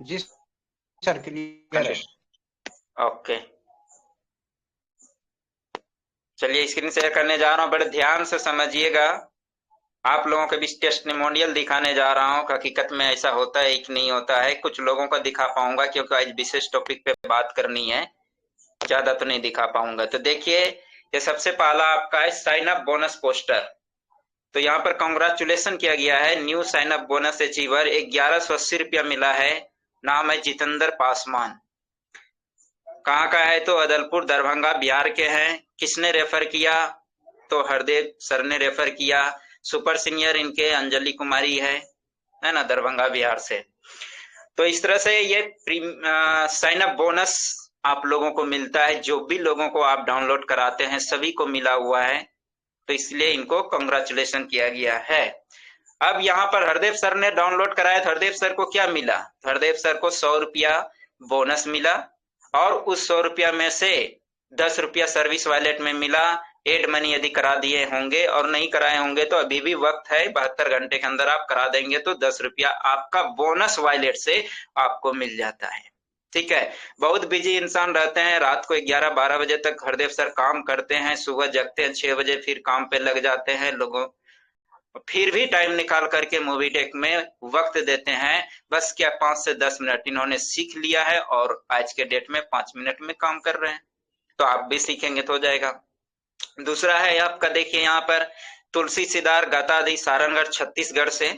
जी सर, क्लियर है। ओके, चलिए स्क्रीन शेयर करने जा रहा हूँ, बड़े ध्यान से समझिएगा। आप लोगों के बीच टेस्टिमोनियल दिखाने जा रहा हूँ, हकीकत में ऐसा होता है कि नहीं होता है। कुछ लोगों को दिखा पाऊंगा क्योंकि आज विशेष टॉपिक पे बात करनी है, ज्यादा तो नहीं दिखा पाऊंगा। तो देखिए, ये सबसे पहला आपका है साइन अप बोनस पोस्टर। तो यहाँ पर कांग्रेचुलेशन किया गया है, new sign up bonus achiever 1180 रुपया मिला है। नाम है जितेंद्र पासवान। कहाँ का है? तो अदलपुर दरभंगा बिहार के हैं। किसने रेफर किया? तो हरदेव सर ने रेफर किया। सुपर सीनियर इनके अंजलि कुमारी है ना, दरभंगा बिहार से। तो इस तरह से ये साइन अप बोनस आप लोगों को मिलता है, जो भी लोगों को आप डाउनलोड कराते हैं सभी को मिला हुआ है। तो इसलिए इनको कांग्रेचुलेशन किया गया है। अब यहाँ पर हरदेव सर ने डाउनलोड कराया, तो हरदेव सर को क्या मिला? हरदेव सर को 100 रुपया बोनस मिला, और उस 100 रुपया में से 10 रुपया सर्विस वॉलेट में मिला। एड मनी यदि करा दिए होंगे और नहीं कराए होंगे तो अभी भी वक्त है, 72 घंटे के अंदर आप करा देंगे तो 10 रुपया आपका बोनस वॉलेट से आपको मिल जाता है। ठीक है, बहुत बिजी इंसान रहते हैं, रात को 11-12 बजे तक हरदेव सर काम करते हैं, सुबह जगते हैं 6 बजे, फिर काम पे लग जाते हैं लोगों, फिर भी टाइम निकाल करके मूवी टेक में वक्त देते हैं। बस क्या 5 से 10 मिनट इन्होंने सीख लिया है और आज के डेट में 5 मिनट में काम कर रहे हैं। तो आप भी सीखेंगे तो हो जाएगा। दूसरा है आपका, देखिए यहाँ पर तुलसी सिदार गातादी सारंगगढ़ छत्तीसगढ़ से।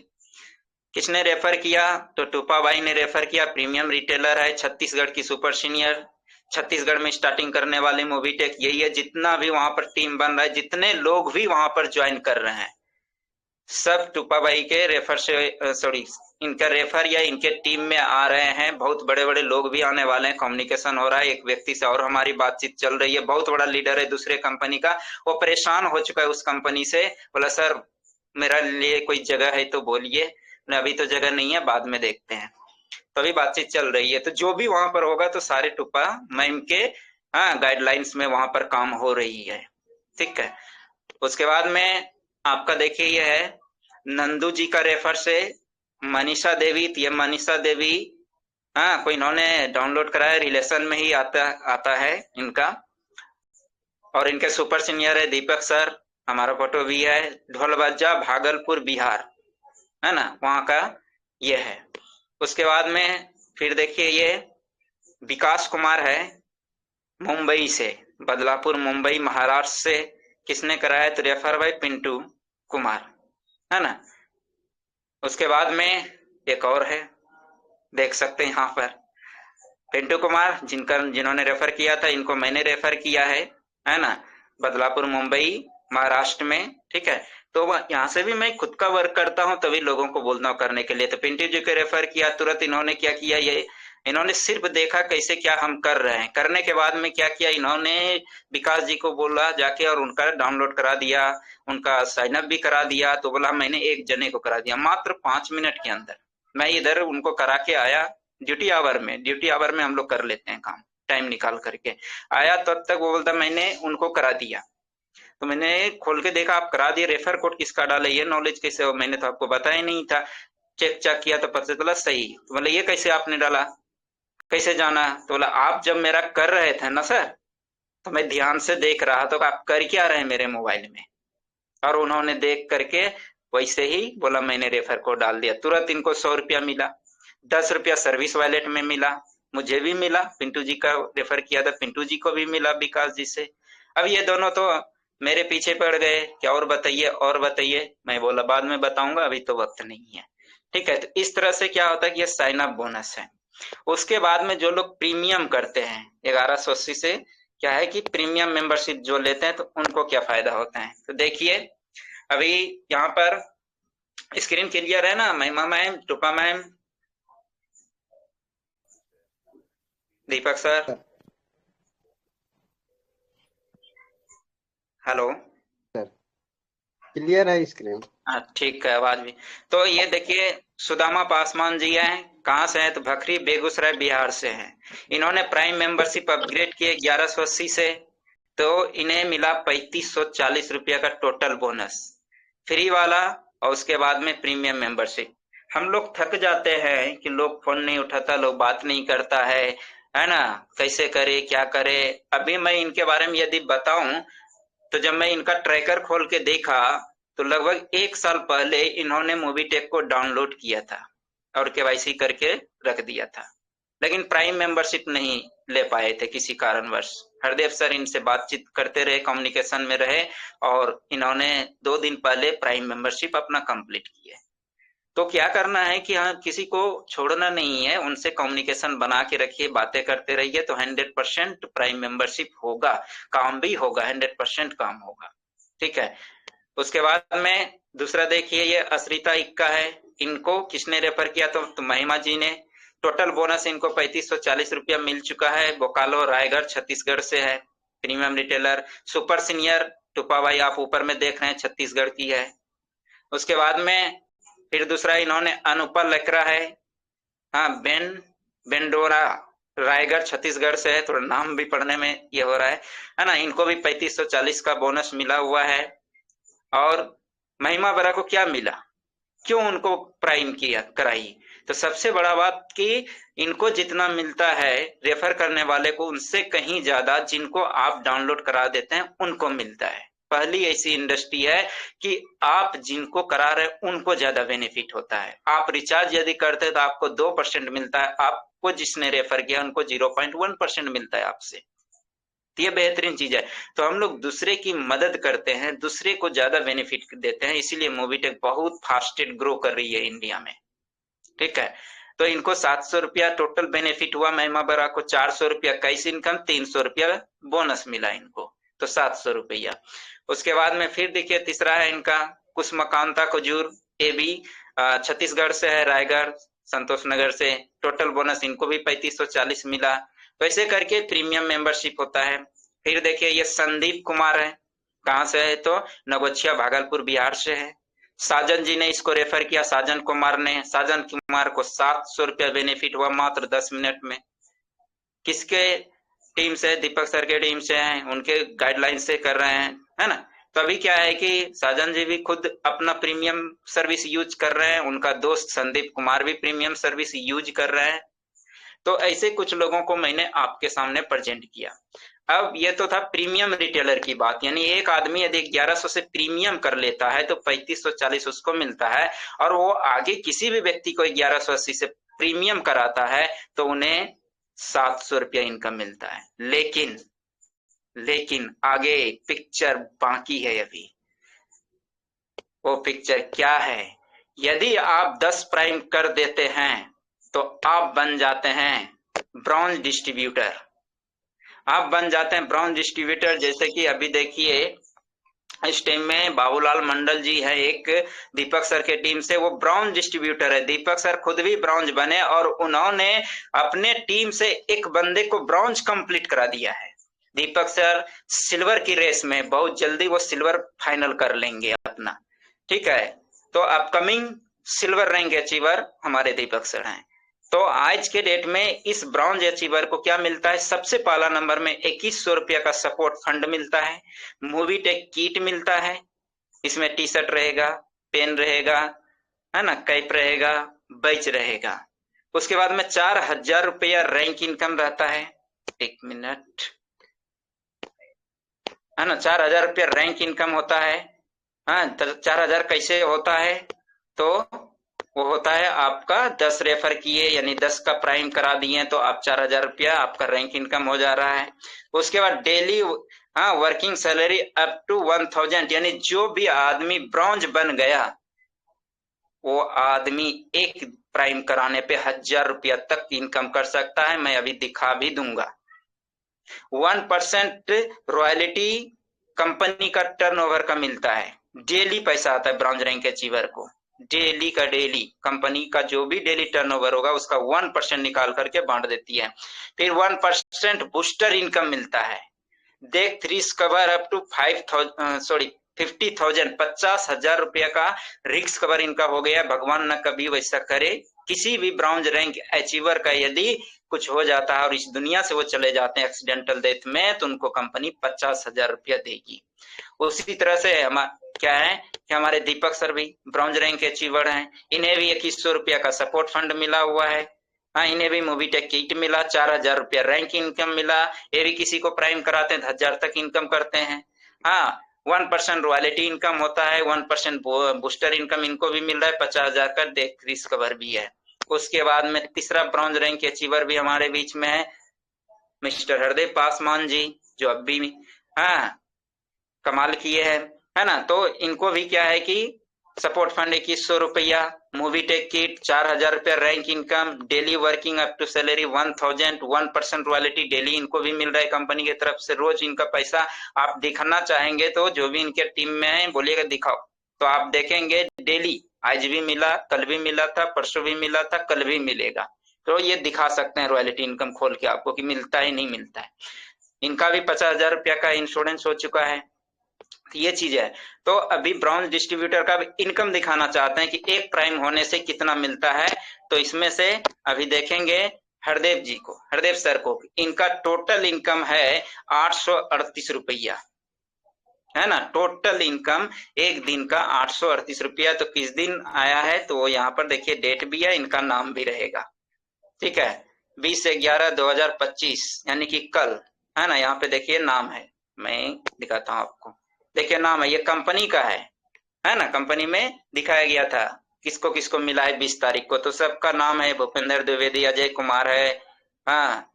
किसने रेफर किया? तो टूपा बाई ने रेफर किया। प्रीमियम रिटेलर है, छत्तीसगढ़ की सुपर सीनियर। छत्तीसगढ़ में स्टार्टिंग करने वाली मूवी टेक यही है। जितना भी वहां पर टीम बन रहा है, जितने लोग भी वहां पर ज्वाइन कर रहे हैं, सब टूपा बाई के रेफर से, सॉरी, इनका रेफर या इनके टीम में आ रहे हैं। बहुत बड़े बड़े लोग भी आने वाले हैं, कम्युनिकेशन हो रहा है। एक व्यक्ति से और हमारी बातचीत चल रही है, बहुत बड़ा लीडर है दूसरे कंपनी का, वो परेशान हो चुका है उस कंपनी से। बोला सर मेरा लिए कोई जगह है तो बोलिए। अभी तो जगह नहीं है, बाद में देखते हैं। तो अभी बातचीत चल रही है। तो जो भी वहां पर होगा तो सारे टुप्पा मैम के गाइडलाइंस में वहां पर काम हो रही है। ठीक है, उसके बाद में आपका देखिए ये है नंदू जी का रेफर से मनीषा देवी। ये मनीषा देवी कोई इन्होंने डाउनलोड कराया, रिलेशन में ही आता है इनका। और इनके सुपर सीनियर है दीपक सर, हमारा फोटो भी है। ढोलबज्जा भागलपुर बिहार है ना, वहां का ये है। उसके बाद में फिर देखिए ये विकास कुमार है मुंबई से, बदलापुर मुंबई महाराष्ट्र से। किसने कराया? तो रेफर भाई पिंटू कुमार है ना। उसके बाद में एक और है, देख सकते हैं यहाँ पर पिंटू कुमार, जिन्होंने रेफर किया था, इनको मैंने रेफर किया है ना, बदलापुर मुंबई महाराष्ट्र में। ठीक है, तो यहाँ से भी मैं खुद का वर्क करता हूँ, तभी लोगों को बोलता हूँ करने के लिए। तो पिंटू जी को रेफर किया, तुरंत इन्होंने क्या किया, ये इन्होंने सिर्फ देखा कैसे क्या हम कर रहे हैं। करने के बाद में क्या किया, इन्होंने विकास जी को बोला जाके और उनका डाउनलोड करा दिया, उनका साइन अप भी करा दिया। तो बोला मैंने एक जने को करा दिया, मात्र 5 मिनट के अंदर। मैं इधर उनको करा के आया, ड्यूटी आवर में हम लोग कर लेते हैं काम, टाइम निकाल करके आया। तब तक वो बोलता मैंने उनको करा दिया। तो मैंने खोल के देखा आप करा दिए, रेफर कोड किसका डाला, ये नॉलेज कैसे हो, मैंने तो आपको बताया नहीं था। चेक किया तो पता चला सही। तो बोला ये कैसे आपने डाला, कैसे जाना? तो बोला आप जब मेरा कर रहे थे ना सर, तो मैं ध्यान से देख रहा था आप कर क्या रहे मेरे मोबाइल में। और उन्होंने देख करके वैसे ही बोला मैंने रेफर कोड डाल दिया। तुरंत इनको 100 रुपया मिला, 10 रुपया सर्विस वॉलेट में मिला, मुझे भी मिला। पिंटू जी का रेफर किया था, पिंटू जी को भी मिला विकास जी से। अब ये दोनों तो मेरे पीछे पड़ गए, क्या और बताइए और बताइए। मैं बोला बाद में बताऊंगा, अभी तो वक्त नहीं है। ठीक है, तो इस तरह से क्या होता है कि ये साइन अप बोनस है। उसके बाद में जो लोग प्रीमियम करते हैं 1180 से, क्या है कि प्रीमियम मेंबरशिप जो लेते हैं तो उनको क्या फायदा होता है। तो देखिए अभी यहाँ पर स्क्रीन क्लियर है ना? महिमा मैम, टूपा मैम, दीपक सर, हेलो, क्लियर है स्क्रीन? हाँ ठीक है, आवाज भी। तो ये देखिए, सुदामा पासवान जी हैं, कहाँ से हैं? तो भखरी बेगूसराय बिहार से हैं। इन्होंने प्राइम मेंबरशिप अपग्रेड किए 1180 से, तो इन्हें मिला 3540 रुपया का टोटल बोनस, फ्री वाला और उसके बाद में प्रीमियम मेंबरशिप। हम लोग थक जाते हैं कि लोग फोन नहीं उठाता, लोग बात नहीं करता है ना, कैसे करे क्या करे। अभी मैं इनके बारे में यदि बताऊं तो जब मैं इनका ट्रैकर खोल के देखा तो लगभग 1 साल पहले इन्होंने मूवीटेक को डाउनलोड किया था और केवाईसी करके रख दिया था, लेकिन प्राइम मेंबरशिप नहीं ले पाए थे किसी कारणवश। हरदेव सर इनसे बातचीत करते रहे, कम्युनिकेशन में रहे, और इन्होंने 2 दिन पहले प्राइम मेंबरशिप अपना कंप्लीट किया। तो क्या करना है कि हाँ, किसी को छोड़ना नहीं है, उनसे कम्युनिकेशन बना के रखिए, बातें करते रहिए, तो 100% प्राइम मेंबरशिप होगा, काम भी होगा, 100% काम होगा। ठीक है। उसके बाद में दूसरा देखिए, ये असरिता इक्का है, इनको किसने रेफर किया? तो महिमा जी ने। टोटल बोनस इनको 3540 रुपया मिल चुका है। बोकालो रायगढ़ छत्तीसगढ़ से है, प्रीमियम रिटेलर। सुपर सीनियर टुपा भाई आप ऊपर में देख रहे हैं, छत्तीसगढ़ की है। उसके बाद में फिर दूसरा इन्होंने अनुपा लकरा है, हाँ, बेंडोरा रायगढ़ छत्तीसगढ़ से है, थोड़ा नाम भी पढ़ने में ये हो रहा है ना। इनको भी 3540 का बोनस मिला हुआ है। और महिमा बरा को क्या मिला, क्यों उनको प्राइम किया कराई? तो सबसे बड़ा बात कि इनको जितना मिलता है रेफर करने वाले को, उनसे कहीं ज्यादा जिनको आप डाउनलोड करा देते हैं उनको मिलता है। पहली ऐसी इंडस्ट्री है कि आप जिनको करा रहे हैं उनको ज्यादा बेनिफिट होता है। आप रिचार्ज यदि करते हैं तो आपको 2% मिलता है, आपको जिसने रेफर किया उनको 0.1% मिलता है आपसे। ये बेहतरीन चीज है। तो हम लोग दूसरे की मदद करते हैं, दूसरे को ज्यादा बेनिफिट देते हैं, इसीलिए मूवीटेक बहुत फास्टेड ग्रो कर रही है इंडिया में। ठीक है। तो इनको 700 रुपया टोटल बेनिफिट हुआ, महिमा बरा को 400 रुपया कैश इनकम, 300 रुपया बोनस मिला इनको, तो 700 रुपया। उसके बाद में फिर देखिए तीसरा है इनका कुसमकांता कुजूर, ये भी छत्तीसगढ़ से है, रायगढ़ संतोष नगर से। टोटल बोनस इनको भी 3540 मिला। तो ऐसे करके प्रीमियम मेंबरशिप होता है। फिर देखिए ये संदीप कुमार है, कहाँ से है? तो नगोछिया भागलपुर बिहार से है। साजन जी ने इसको रेफर किया, साजन कुमार को 700 रुपया बेनिफिट हुआ मात्र 10 मिनट में। किसके टीम से? दीपक सर के टीम से हैं, उनके गाइडलाइन से कर रहे हैं, है ना। तो अभी क्या है कि साजन जी भी खुद अपना प्रीमियम सर्विस यूज कर रहे हैं, उनका दोस्त संदीप कुमार भी प्रीमियम सर्विस यूज कर रहे हैं। तो ऐसे कुछ लोगों को मैंने आपके सामने प्रेजेंट किया। अब ये तो था प्रीमियम रिटेलर की बात, यानी एक आदमी यदि 1100 से प्रीमियम कर लेता है तो 3540 उसको मिलता है, और वो आगे किसी भी व्यक्ति को 1180 से प्रीमियम कराता है तो उन्हें 700 रुपया इनकम मिलता है। लेकिन आगे पिक्चर बाकी है अभी। वो पिक्चर क्या है? यदि आप 10 प्राइम कर देते हैं तो आप बन जाते हैं ब्रॉन्ज डिस्ट्रीब्यूटर। आप बन जाते हैं ब्रॉन्ज डिस्ट्रीब्यूटर। जैसे कि अभी देखिए इस टीम में बाबूलाल मंडल जी है एक, दीपक सर के टीम से, वो ब्रॉन्ज डिस्ट्रीब्यूटर है। दीपक सर खुद भी ब्रॉन्ज बने और उन्होंने अपने टीम से एक बंदे को ब्रॉन्ज कंप्लीट करा दिया है। दीपक सर सिल्वर की रेस में बहुत जल्दी वो सिल्वर फाइनल कर लेंगे अपना। ठीक है। तो अपकमिंग सिल्वर रैंक अचीवर हमारे दीपक सर हैं। तो आज के डेट में इस ब्रॉन्ज अचीवर को क्या मिलता है? सबसे पहला नंबर में 2100 रुपया का सपोर्ट फंड मिलता है, मूवीटेक किट मिलता है, इसमें टी शर्ट रहेगा, पेन रहेगा, है ना, कैप रहेगा, बैच रहेगा। उसके बाद में 4000 रुपया रैंक इनकम रहता है। एक मिनट, है ना, 4000 रुपया रैंक इनकम होता है। हाँ, 4000 कैसे होता है? तो वो होता है आपका 10 रेफर किए, यानी 10 का प्राइम करा दिए तो आप 4000 रुपया आपका रैंक इनकम हो जा रहा है। उसके बाद daily working salary up to 1000, यानी जो भी आदमी ब्रॉन्ज बन गया वो आदमी एक प्राइम कराने पे 1000 रुपया तक इनकम कर सकता है। मैं अभी दिखा भी दूंगा। 1% रॉयल्टी कंपनी का टर्नओवर का मिलता है। डेली पैसा आता है ब्रॉन्ज रैंक अचीवर को, डेली का डेली। कंपनी का जो भी डेली टर्नओवर होगा उसका 1% निकाल करके बांट देती है। फिर 1% बूस्टर इनकम मिलता है। देख रिस्क कवर अप टू 50,000 50,000 रुपया का रिस्क कवर इनका हो गया। भगवान न कभी वैसा करे, किसी भी ब्रॉन्ज रैंक अचीवर का यदि कुछ हो जाता है और इस दुनिया से वो चले जाते हैं एक्सीडेंटल डेथ में, तो उनको कंपनी 50,000 रुपया देगी। उसी तरह से हम क्या है कि हमारे दीपक सर भी ब्रॉन्ज रैंक अचीवर हैं, इन्हें भी 2100 रुपया का सपोर्ट फंड मिला हुआ है। हाँ, इन्हें भी मोबीटेक किट मिला, 4,000 रुपया रैंक इनकम मिला। ये भी किसी को प्राइम कराते हैं 10,000 तक इनकम करते हैं। हाँ, 1% रॉयल्टी इनकम होता है, 1% बूस्टर इनकम इनको भी मिल रहा है, 50,000 का डेथ रिस्क कवर भी है। उसके बाद में तीसरा ब्रॉन्ज रैंक अचीवर भी हमारे बीच में है, मिस्टर हरदेव पासवान जी, जो अब भी हाँ कमाल किए हैं, है ना। तो इनको भी क्या है कि सपोर्ट फंड 2100 रुपया, मोबीटेक किट 4,000 रुपया, rank income, daily working up to salary 1,000, 1% royalty daily इनको भी मिल रहा है कंपनी की तरफ से। रोज इनका पैसा आप दिखाना चाहेंगे तो जो भी इनके टीम में है बोलिएगा दिखाओ, तो आप देखेंगे डेली, आज भी मिला, कल भी मिला था, परसों भी मिला था, कल भी मिलेगा। तो ये दिखा सकते हैं रॉयल्टी इनकम खोल के आपको कि मिलता है नहीं मिलता है। इनका भी 50,000 रुपया का इंश्योरेंस हो चुका है। ये चीज है। तो अभी ब्रॉन्ज डिस्ट्रीब्यूटर का भी इनकम दिखाना चाहते हैं कि एक प्राइम होने से कितना मिलता है। तो इसमें से अभी देखेंगे हरदेव जी को, हरदेव सर को, इनका टोटल इनकम है 838 रुपया, है ना। टोटल इनकम एक दिन का 838 रुपया। तो किस दिन आया है तो यहाँ पर देखिए डेट भी है, इनका नाम भी रहेगा, ठीक है, 20/11/2025 यानी कि कल, है ना। यहाँ पे देखिए नाम है, मैं दिखाता हूँ आपको, देखिए नाम है, ये कंपनी का है ना। कंपनी में दिखाया गया था किसको किसको मिला है 20 तारीख को, तो सबका नाम है, भूपेंद्र द्विवेदी, अजय कुमार है, हाँ,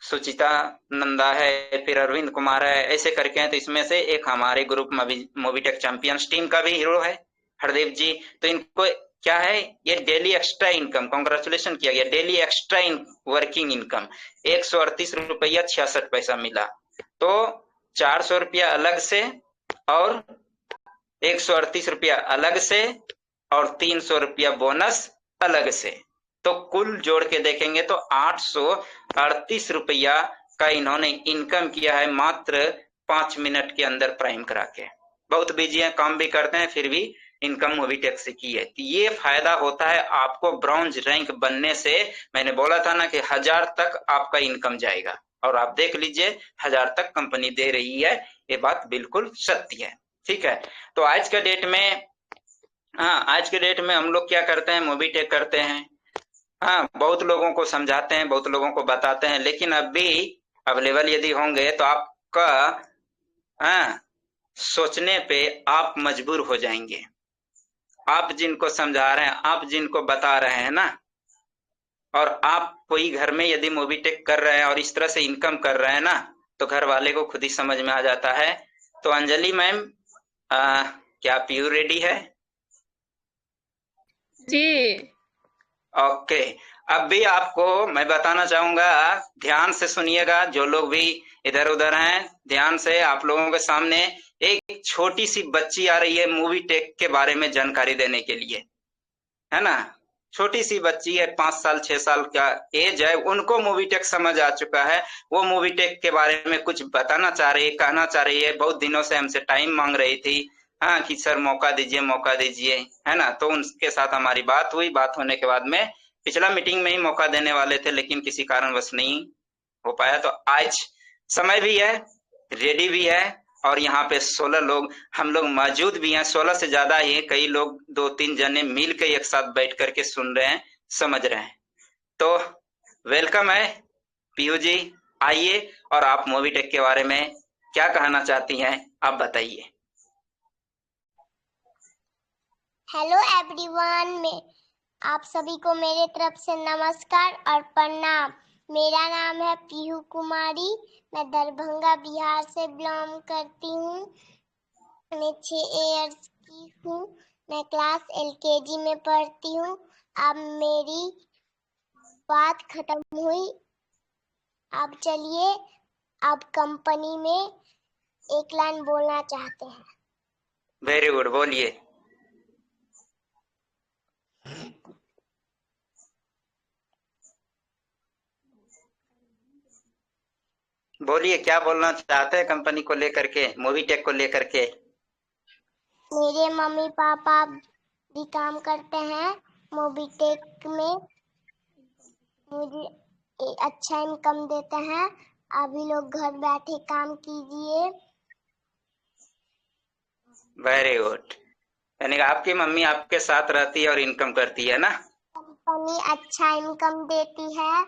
सुचिता नंदा है, फिर अरविंद कुमार है, ऐसे करके हैं। तो इसमें से एक हमारे ग्रुप मोबीटेक चैंपियंस टीम का भी हीरो है हरदेव जी। तो इनको क्या है, ये डेली एक्स्ट्रा इनकम, कॉन्ग्रेचुलेशन किया गया, डेली एक्स्ट्रा वर्किंग इनकम 138 रुपया 66 पैसा मिला। तो 400 रुपया अलग से और 138 रुपया अलग से और 300 रुपया बोनस अलग से, तो कुल जोड़ के देखेंगे तो 838 रुपया का इन्होंने इनकम किया है मात्र 5 मिनट के अंदर प्राइम करा के। बहुत बिजी है, काम भी करते हैं, फिर भी इनकम मोबीटेक से की है। ये फायदा होता है आपको ब्रॉन्ज रैंक बनने से। मैंने बोला था ना कि 1000 तक आपका इनकम जाएगा, और आप देख लीजिए 1000 तक कंपनी दे रही है, ये बात बिल्कुल सत्य है, ठीक है। तो आज के डेट में, हाँ, आज के डेट में हम लोग क्या करते हैं, मोबीटेक करते हैं, हाँ, बहुत लोगों को समझाते हैं, बहुत लोगों को बताते हैं, लेकिन अब भी अवेलेबल यदि होंगे तो आपका हाँ सोचने पे आप मजबूर हो जाएंगे। आप जिनको समझा रहे हैं, आप जिनको बता रहे हैं ना, और आप कोई घर में यदि मोबीटेक कर रहे हैं और इस तरह से इनकम कर रहे हैं ना, तो घर वाले को खुद ही समझ में आ जाता है। तो अंजलि मैम, क्या पीयू रेडी है? जी। ओके, अब भी आपको मैं बताना चाहूंगा, ध्यान से सुनिएगा, जो लोग भी इधर उधर हैं ध्यान से। आप लोगों के सामने एक छोटी सी बच्ची आ रही है मोबीटेक के बारे में जानकारी देने के लिए, है ना। छोटी सी बच्ची है, 5 साल 6 साल का एज है, उनको मोबीटेक समझ आ चुका है। वो मोबीटेक के बारे में कुछ बताना चाह रही है, कहना चाह रही है, बहुत दिनों से हमसे टाइम मांग रही थी, हाँ, कि सर मौका दीजिए, है ना। तो उनके साथ हमारी बात हुई, बात होने के बाद में पिछला मीटिंग में ही मौका देने वाले थे, लेकिन किसी कारणवश नहीं हो पाया। तो आज समय भी है, रेडी भी है, और यहाँ पे 16 लोग हम लोग मौजूद भी हैं, 16 से ज्यादा ही, कई लोग 2-3 जने मिल के एक साथ बैठ करके सुन रहे हैं, समझ रहे हैं। तो वेलकम है पीयू जी, आइए, और आप मोबीटेक के बारे में क्या कहना चाहती हैं, आप बताइए। हेलो एवरीवन, मैं आप सभी को मेरे तरफ से नमस्कार और प्रणाम। मेरा नाम है पीहू कुमारी, मैं दरभंगा बिहार से बिलोंग करती हूँ। मैं 6 इयर्स की हूँ, मैं क्लास LKG में पढ़ती हूँ। अब मेरी बात खत्म हुई, अब चलिए अब कंपनी में एक लाइन बोलना चाहते हैं। वेरी गुड, बोलिए। बोलिए क्या बोलना चाहते हैं कंपनी को लेकर के, मूवीटेक को लेकर के। मेरे मम्मी पापा भी काम करते हैं मूवीटेक में, मुझे अच्छा इनकम देते हैं। अभी लोग घर बैठे काम कीजिए। वेरी गुड, यानी कि आपकी मम्मी आपके साथ रहती है और इनकम करती है ना। कंपनी अच्छा इनकम देती है,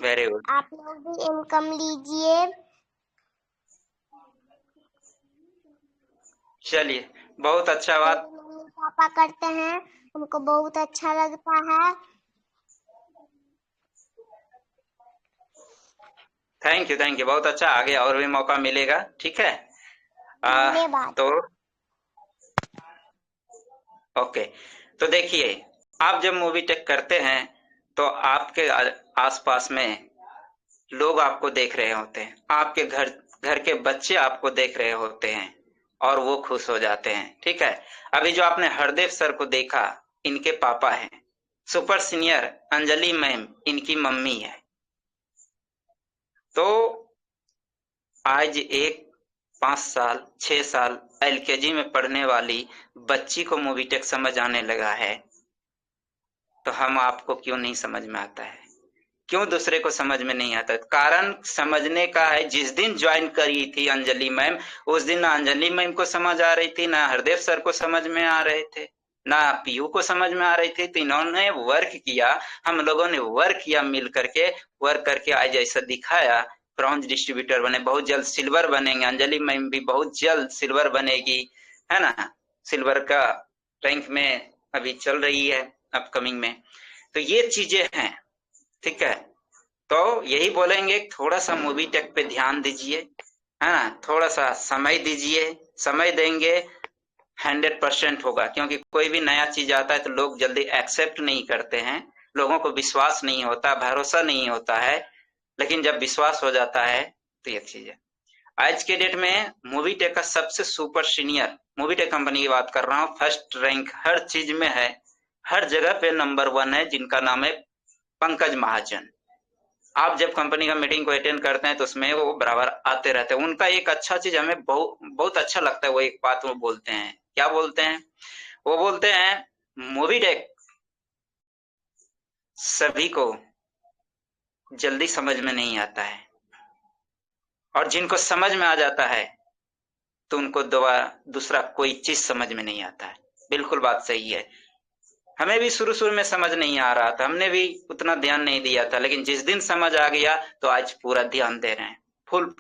वेरी गुड, आप लोग भी इनकम लीजिए। चलिए बहुत अच्छा बात। मेरे मम्मी पापा करते हैं, हमको बहुत अच्छा लगता है। थैंक यू, बहुत अच्छा, आगे और भी मौका मिलेगा, ठीक है। धन्यवाद। तो ओके, तो देखिए, आप जब मूवीटेक करते हैं तो आपके आसपास में लोग आपको देख रहे होते हैं, आपके घर के बच्चे आपको देख रहे होते हैं और वो खुश हो जाते हैं, ठीक है। अभी जो आपने हरदेव सर को देखा, इनके पापा हैं, सुपर सीनियर अंजलि मैम इनकी मम्मी है। तो आज एक 5 साल 6 साल एलकेजी में पढ़ने वाली बच्ची को मूवीटेक समझ आने लगा है, तो हम आपको क्यों नहीं समझ में आता है, क्यों दूसरे को समझ में नहीं आता? कारण समझने का है, जिस दिन ज्वाइन करी थी अंजलि मैम, उस दिन ना अंजलि मैम को समझ आ रही थी, ना हरदेव सर को समझ में आ रहे थे, ना पीयू को समझ में आ रही थी। तो इन्होंने वर्क किया, हम लोगों ने वर्क किया, मिल करके वर्क करके आज ऐसा दिखाया, ब्रॉन्ज डिस्ट्रीब्यूटर बने, बहुत जल्द सिल्वर बनेंगे, अंजलि मैम भी बहुत जल्द सिल्वर बनेगी, है ना। सिल्वर का रैंक में अभी चल रही है, अपकमिंग में। तो ये चीजें हैं, ठीक है। तो यही बोलेंगे, थोड़ा सा मूवीटेक पे ध्यान दीजिए, है ना, थोड़ा सा समय दीजिए, समय देंगे 100% होगा, क्योंकि कोई भी नया चीज आता है तो लोग जल्दी एक्सेप्ट नहीं करते हैं, लोगों को विश्वास नहीं होता, भरोसा नहीं होता है, लेकिन जब विश्वास हो जाता है तो ये चीज है। आज के डेट में मूवीटेक का सबसे सुपर सीनियर, मूवीटेक कंपनी की बात कर रहा हूँ, फर्स्ट रैंक हर चीज में है, हर जगह पे नंबर 1 है, जिनका नाम है पंकज महाजन। आप जब कंपनी का मीटिंग को अटेंड करते हैं तो उसमें वो बराबर आते रहते हैं। उनका एक अच्छा चीज हमें बहुत अच्छा लगता है, वो एक बात वो बोलते हैं, क्या बोलते हैं? वो बोलते हैं, मूवीटेक सभी को जल्दी समझ में नहीं आता है, और जिनको समझ में आ जाता है तो उनको दूसरा कोई चीज समझ में नहीं आता है। बिल्कुल बात सही है, हमें भी शुरू में समझ नहीं आ रहा था, हमने भी उतना ध्यान नहीं दिया था, लेकिन जिस दिन समझ आ गया तो आज पूरा ध्यान दे रहे हैं, फुल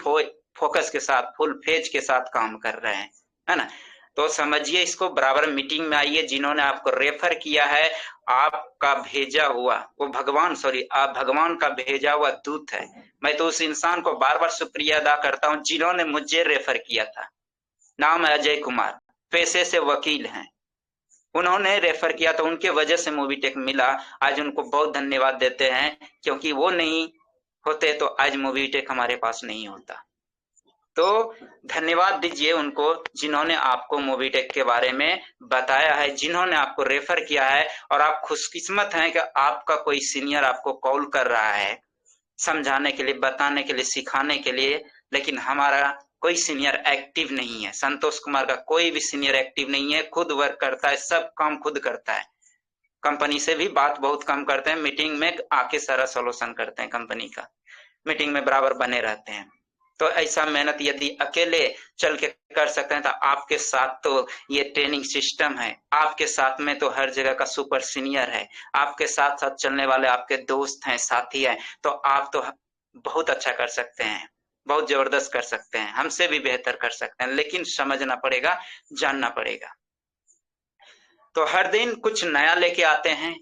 फोकस के साथ, फुल फेज के साथ काम कर रहे हैं, है ना। तो समझिए इसको, बराबर मीटिंग में आइए, जिन्होंने आपको रेफर किया है, आपका भेजा हुआ वो भगवान, आप भगवान का भेजा हुआ दूत है। मैं तो उस इंसान को बार बार शुक्रिया अदा करता हूँ जिन्होंने मुझे रेफर किया था। नाम है अजय कुमार, पेशे से वकील हैं, उन्होंने रेफर किया तो उनके वजह से मूवीटेक मिला। आज उनको बहुत धन्यवाद देते हैं, क्योंकि वो नहीं होते तो आज मूवीटेक हमारे पास नहीं होता। तो धन्यवाद दीजिए उनको जिन्होंने आपको मूवीटेक के बारे में बताया है, जिन्होंने आपको रेफर किया है, और आप खुशकिस्मत हैं कि आपका कोई सीनियर आपको कॉल कर रहा है समझाने के लिए, बताने के लिए, सिखाने के लिए, लेकिन हमारा कोई सीनियर एक्टिव नहीं है। संतोष कुमार का कोई भी सीनियर एक्टिव नहीं है, खुद वर्क करता है, सब काम खुद करता है, कंपनी से भी बात बहुत कम करते हैं, मीटिंग में आके सारा सोल्यूशन करते हैं, कंपनी का मीटिंग में बराबर बने रहते हैं। तो ऐसा मेहनत यदि अकेले चल के कर सकते हैं तो आपके साथ तो ये ट्रेनिंग सिस्टम है, आपके साथ में तो हर जगह का सुपर सीनियर है, आपके साथ साथ चलने वाले आपके दोस्त हैं, साथी हैं, तो आप तो बहुत अच्छा कर सकते हैं, बहुत जबरदस्त कर सकते हैं, हमसे भी बेहतर कर सकते हैं, लेकिन समझना पड़ेगा, जानना पड़ेगा। तो हर दिन कुछ नया लेके आते हैं,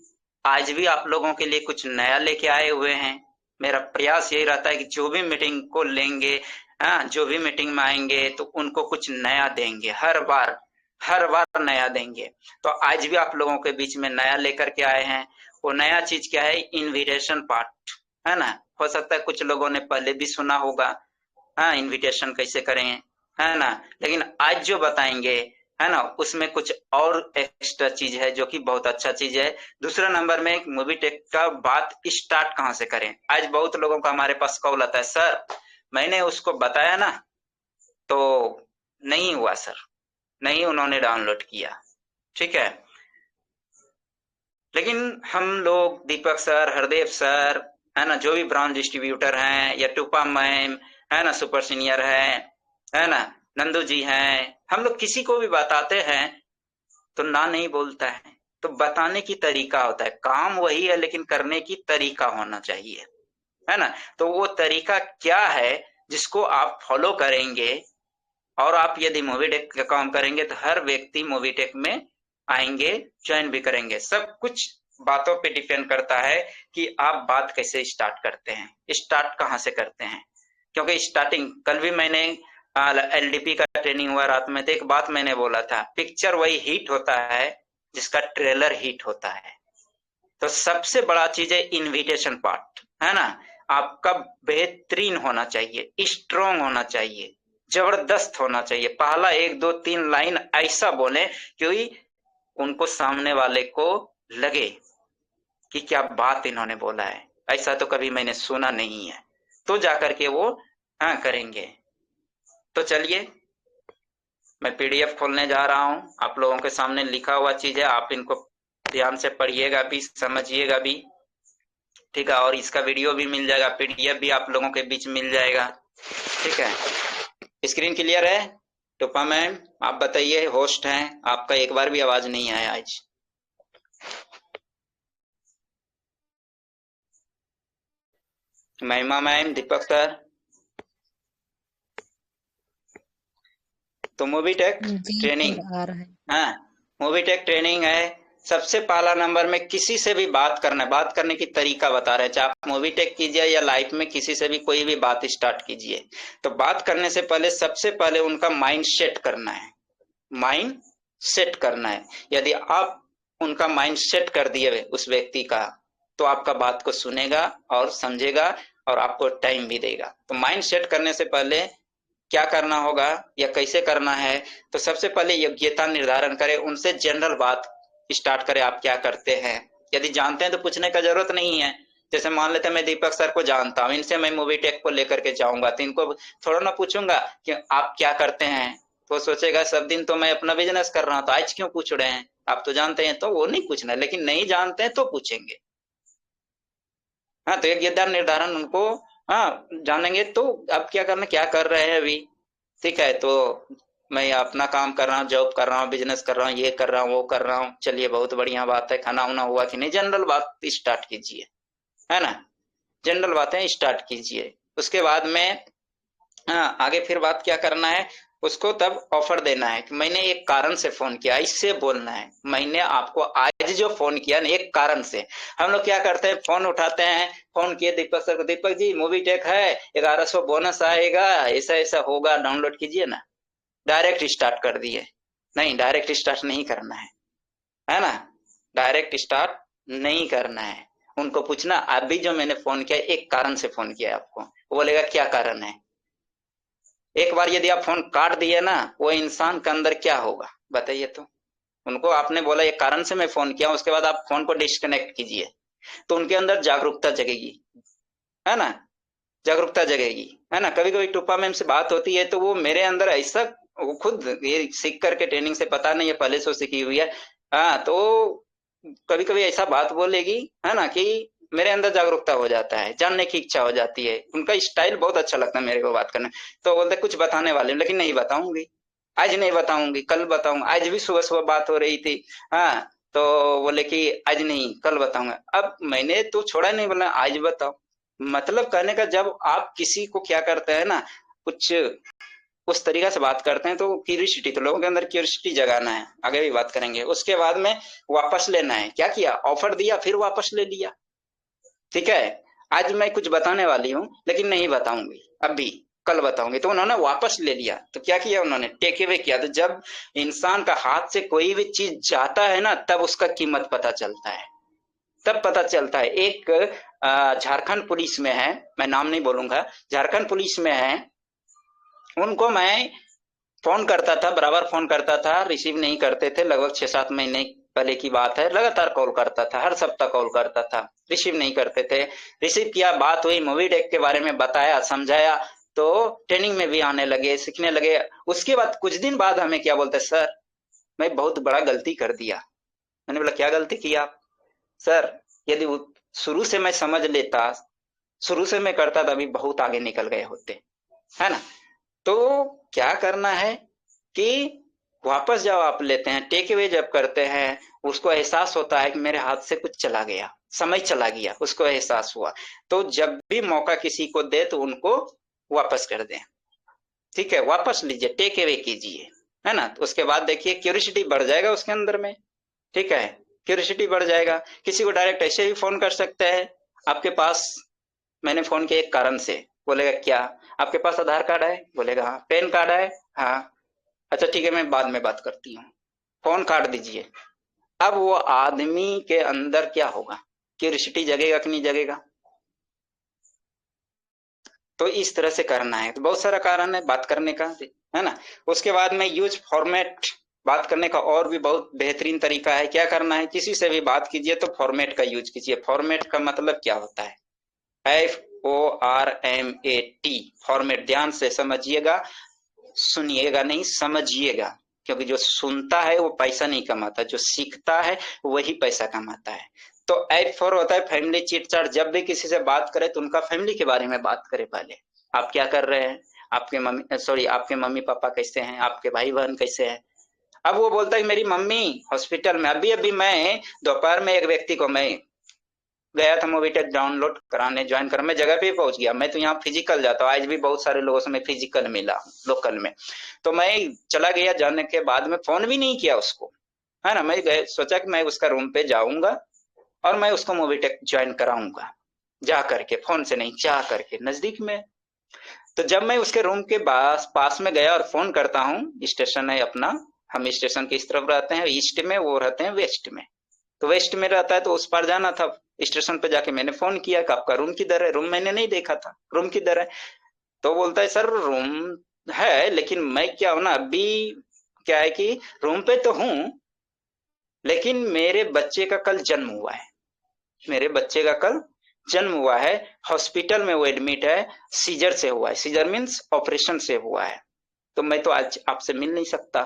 आज भी आप लोगों के लिए कुछ नया लेके आए हुए हैं। मेरा प्रयास यही रहता है कि जो भी मीटिंग को लेंगे, जो भी मीटिंग में आएंगे तो उनको कुछ नया देंगे, हर बार नया देंगे। तो आज भी आप लोगों के बीच में नया लेकर के आए हैं। वो नया चीज क्या है? इनविटेशन पार्ट, है ना। हो सकता है कुछ लोगों ने पहले भी सुना होगा, इनविटेशन कैसे करें, है ना। लेकिन आज जो बताएंगे, है ना, उसमें कुछ और एक्स्ट्रा चीज है जो कि बहुत अच्छा चीज है। दूसरा नंबर में मूवी टेक का बात स्टार्ट कहाँ से करें। आज बहुत लोगों का हमारे पास कॉल आता है, सर मैंने उसको बताया ना तो नहीं हुआ सर, नहीं उन्होंने डाउनलोड किया, ठीक है। लेकिन हम लोग दीपक सर, हरदेव सर, है ना, जो भी ब्राउन डिस्ट्रीब्यूटर हैं, या टूपा मैम, है ना, सुपर सीनियर है ना, नंदू जी हैं, हम लोग किसी को भी बताते हैं तो ना नहीं बोलता है। तो बताने की तरीका होता है, काम वही है लेकिन करने की तरीका होना चाहिए, है ना। तो वो तरीका क्या है जिसको आप फॉलो करेंगे, और आप यदि मूवी टेक का काम करेंगे तो हर व्यक्ति मूवी टेक में आएंगे, ज्वाइन भी करेंगे। सब कुछ बातों पे डिपेंड करता है कि आप बात कैसे स्टार्ट करते हैं, स्टार्ट कहाँ से करते हैं। क्योंकि स्टार्टिंग, कल भी मैंने एलडीपी का ट्रेनिंग हुआ रात में, तो एक बात मैंने बोला था, पिक्चर वही हिट होता है जिसका ट्रेलर हिट होता है। तो सबसे बड़ा चीज है इनविटेशन पार्ट, है ना। आपका बेहतरीन होना चाहिए, स्ट्रॉन्ग होना चाहिए, जबरदस्त होना चाहिए। पहला 1 2 3 लाइन ऐसा बोले कि उनको सामने वाले को लगे कि क्या बात इन्होंने बोला है, ऐसा तो कभी मैंने सुना नहीं है, तो जाकर के वो हाँ करेंगे। तो चलिए मैं पीडीएफ खोलने जा रहा हूं, आप लोगों के सामने लिखा हुआ चीज है, आप इनको ध्यान से पढ़िएगा भी, समझिएगा भी, ठीक है। और इसका वीडियो भी मिल जाएगा, पीडीएफ भी आप लोगों के बीच मिल जाएगा, ठीक है। स्क्रीन क्लियर है? टोपा मैम आप बताइए, होस्ट हैं, आपका एक बार भी आवाज नहीं आया आज। महिमा मैम, दीपक सर। तो मूवी टेक जी ट्रेनिंग, सर आ रहा है। हाँ मूवी टेक ट्रेनिंग है। सबसे पहला नंबर में किसी से भी बात करना है, बात करने की तरीका बता रहे हैं, चाहे आप मूवी टेक कीजिए या लाइफ में किसी से भी कोई भी बात स्टार्ट कीजिए। तो बात करने से पहले सबसे पहले उनका माइंड सेट करना है, माइंड सेट करना है। यदि आप उनका माइंड सेट कर दिए उस व्यक्ति का, तो आपका बात को सुनेगा और समझेगा और आपको टाइम भी देगा। तो माइंड सेट करने से पहले क्या करना होगा या कैसे करना है, तो सबसे पहले योग्यता निर्धारण करें, उनसे जनरल बात स्टार्ट करें, आप क्या करते हैं। यदि जानते हैं तो पूछने का जरूरत नहीं है। जैसे मान लेते हैं मैं दीपक सर को जानता हूं, इनसे मैं मूवी टेक को लेकर के जाऊंगा, तो इनको थोड़ा ना पूछूंगा कि आप क्या करते हैं, तो सोचेगा सब दिन तो मैं अपना बिजनेस कर रहा हूं, तो आज क्यों पूछ रहे हैं, आप तो जानते हैं। तो वो नहीं पूछना, लेकिन नहीं जानते हैं तो पूछेंगे। हाँ, तो योग्यता निर्धारण उनको, हाँ जानेंगे तो अब क्या करना, क्या कर रहे हैं अभी, ठीक है। तो मैं अपना काम कर रहा हूँ, जॉब कर रहा हूँ, बिजनेस कर रहा हूँ, ये कर रहा हूँ, वो कर रहा हूँ, चलिए बहुत बढ़िया बात है। खाना वाना हुआ कि नहीं, जनरल बात स्टार्ट कीजिए, है ना, जनरल बातें स्टार्ट कीजिए। उसके बाद में हाँ आगे फिर बात क्या करना है, उसको तब ऑफर देना है कि मैंने एक कारण से फोन किया, इससे बोलना है मैंने आपको आज जो फोन किया ना एक कारण से। हम लोग क्या करते हैं, फोन उठाते हैं, फोन किए दीपक सर को, दीपक जी मूवी टेक है, 1100 बोनस आएगा, ऐसा ऐसा होगा, डाउनलोड कीजिए ना। डायरेक्ट स्टार्ट कर दिए, नहीं डायरेक्ट स्टार्ट नहीं करना है ना, डायरेक्ट स्टार्ट नहीं करना है। उनको पूछना अभी जो मैंने फोन किया एक कारण से फोन किया आपको, वो बोलेगा क्या कारण है। एक बार यदि आप फोन काट दिए ना, वो इंसान के अंदर क्या होगा बताइए। तो उनको आपने बोला एक कारण से मैं फोन किया, उसके बाद आप फोन को डिस्कनेक्ट कीजिए, तो उनके अंदर जागरूकता जगेगी, है ना, जागरूकता जगेगी, है ना। कभी कभी टूपा मैम से बात होती है तो वो मेरे अंदर ऐसा, वो खुद ये सीख करके ट्रेनिंग से पता नहीं है, पहले से सीखी हुई है, हाँ तो कभी कभी ऐसा बात बोलेगी, है ना, कि मेरे अंदर जागरूकता हो जाता है, जानने की इच्छा हो जाती है। उनका स्टाइल बहुत अच्छा लगता है मेरे को बात करने। तो बोलते कुछ बताने वाले, लेकिन नहीं बताऊंगी, आज नहीं बताऊंगी, कल बताऊंगा। आज भी सुबह सुबह बात हो रही थी, हाँ तो बोले कि आज नहीं कल बताऊंगा। अब मैंने तो छोड़ा नहीं, बोला आज बताओ। मतलब कहने का, जब आप किसी को क्या करते हैं ना, कुछ उस तरीका से बात करते हैं तो क्यूरियोसिटी, तो लोगों के अंदर क्यूरियोसिटी जगाना है, आगे भी बात करेंगे। उसके बाद में वापस लेना है, क्या किया, ऑफर दिया फिर वापस ले लिया, ठीक है। आज मैं कुछ बताने वाली हूं लेकिन नहीं बताऊंगी अभी, कल बताऊंगी, तो उन्होंने वापस ले लिया। तो क्या किया उन्होंने, टेक अवे किया। तो जब इंसान का हाथ से कोई भी चीज जाता है ना, तब उसका कीमत पता चलता है, तब पता चलता है। एक झारखंड पुलिस में है, मैं नाम नहीं बोलूंगा, झारखंड पुलिस में है, उनको मैं फोन करता था, बराबर फोन करता था, रिसीव नहीं करते थे। लगभग 6-7 महीने पहले की बात है। लगातार कॉल करता था, हर सप्ताह कॉल करता था, रिसीव नहीं करते थे। रिसीव किया, बात हुई, मूवी डेक के बारे में बताया, समझाया, तो ट्रेनिंग में भी आने लगे, सीखने लगे। उसके बाद कुछ दिन बाद हमें क्या बोलते, सर मैं बहुत बड़ा गलती कर दिया। मैंने बोला क्या गलती किया आप? सर यदि शुरू से मैं समझ लेता, शुरू से मैं करता तो अभी बहुत आगे निकल गए होते, है ना। तो क्या करना है कि वापस जब आप लेते हैं, टेक अवे जब करते हैं, उसको एहसास होता है कि मेरे हाथ से कुछ चला गया, समय चला गया, उसको एहसास हुआ। तो जब भी मौका किसी को दे तो उनको वापस कर दें, ठीक है, वापस लीजिए, टेक अवे कीजिए, है ना। तो उसके बाद देखिए क्यूरियोसिटी बढ़ जाएगा उसके अंदर में, ठीक है, क्यूरियोसिटी बढ़ जाएगा। किसी को डायरेक्ट ऐसे भी फोन कर सकते हैं आपके पास, मैंने फोन किया एक कारण से, बोलेगा क्या, आपके पास आधार कार्ड है, बोलेगा हाँ, पैन कार्ड है, हाँ, अच्छा ठीक है मैं बाद में बात करती हूँ, फोन काट दीजिए। अब वो आदमी के अंदर क्या होगा, क्यूरियोसिटी जगेगा कि नहीं जगेगा? तो इस तरह से करना है। तो बहुत सारा कारण है बात करने का, है ना। उसके बाद में यूज फॉर्मेट, बात करने का और भी बहुत बेहतरीन तरीका है। क्या करना है, किसी से भी बात कीजिए तो फॉर्मेट का यूज कीजिए। फॉर्मेट का मतलब क्या होता है, FORMAT, फॉर्मेट। ध्यान से समझिएगा, सुनिएगा नहीं, समझिएगा, क्योंकि जो सुनता है वो पैसा नहीं कमाता, जो सीखता है वही पैसा कमाता है। तो F4 होता है फैमिली चिट चैट। जब भी किसी से बात करे तो उनका फैमिली के बारे में बात करे। पहले आप क्या कर रहे हैं, आपके मम्मी पापा कैसे हैं, आपके भाई बहन कैसे हैं। अब वो बोलता है मेरी मम्मी हॉस्पिटल में, अभी अभी मैं दोपहर में एक व्यक्ति को मैं गया था मोवीटेक डाउनलोड कराने, ज्वाइन कर, मैं जगह पे पहुंच गया। मैं तो यहाँ फिजिकल जाता हूँ, आज भी बहुत सारे लोगों से मैं फिजिकल मिला हूँ लोकल में। तो मैं चला गया, जाने के बाद में फोन भी नहीं किया उसको, है ना। मैं गए, सोचा कि मैं उसका रूम पे जाऊंगा और मैं उसको मोवीटेक ज्वाइन कराऊंगा, जा करके, फोन से नहीं, जा करके, नजदीक में। तो जब मैं उसके रूम के पास में गया और फोन करता हूँ, स्टेशन है अपना, हम स्टेशन की इस तरफ रहते हैं ईस्ट में, वो रहते हैं वेस्ट में। तो वेस्ट में रहता है तो उस पार जाना था। स्टेशन पे जाके मैंने फोन किया कि आपका रूम किधर है। रूम मैंने नहीं देखा था, रूम किधर है। तो बोलता है सर रूम है, लेकिन मैं क्या हूं ना, अभी क्या है कि रूम पे तो हूं, लेकिन मेरे बच्चे का कल जन्म हुआ है, मेरे बच्चे का कल जन्म हुआ है, हॉस्पिटल में वो एडमिट है, सीजर से हुआ है, सीजर मीन्स ऑपरेशन से हुआ है। तो मैं तो आज आपसे मिल नहीं सकता,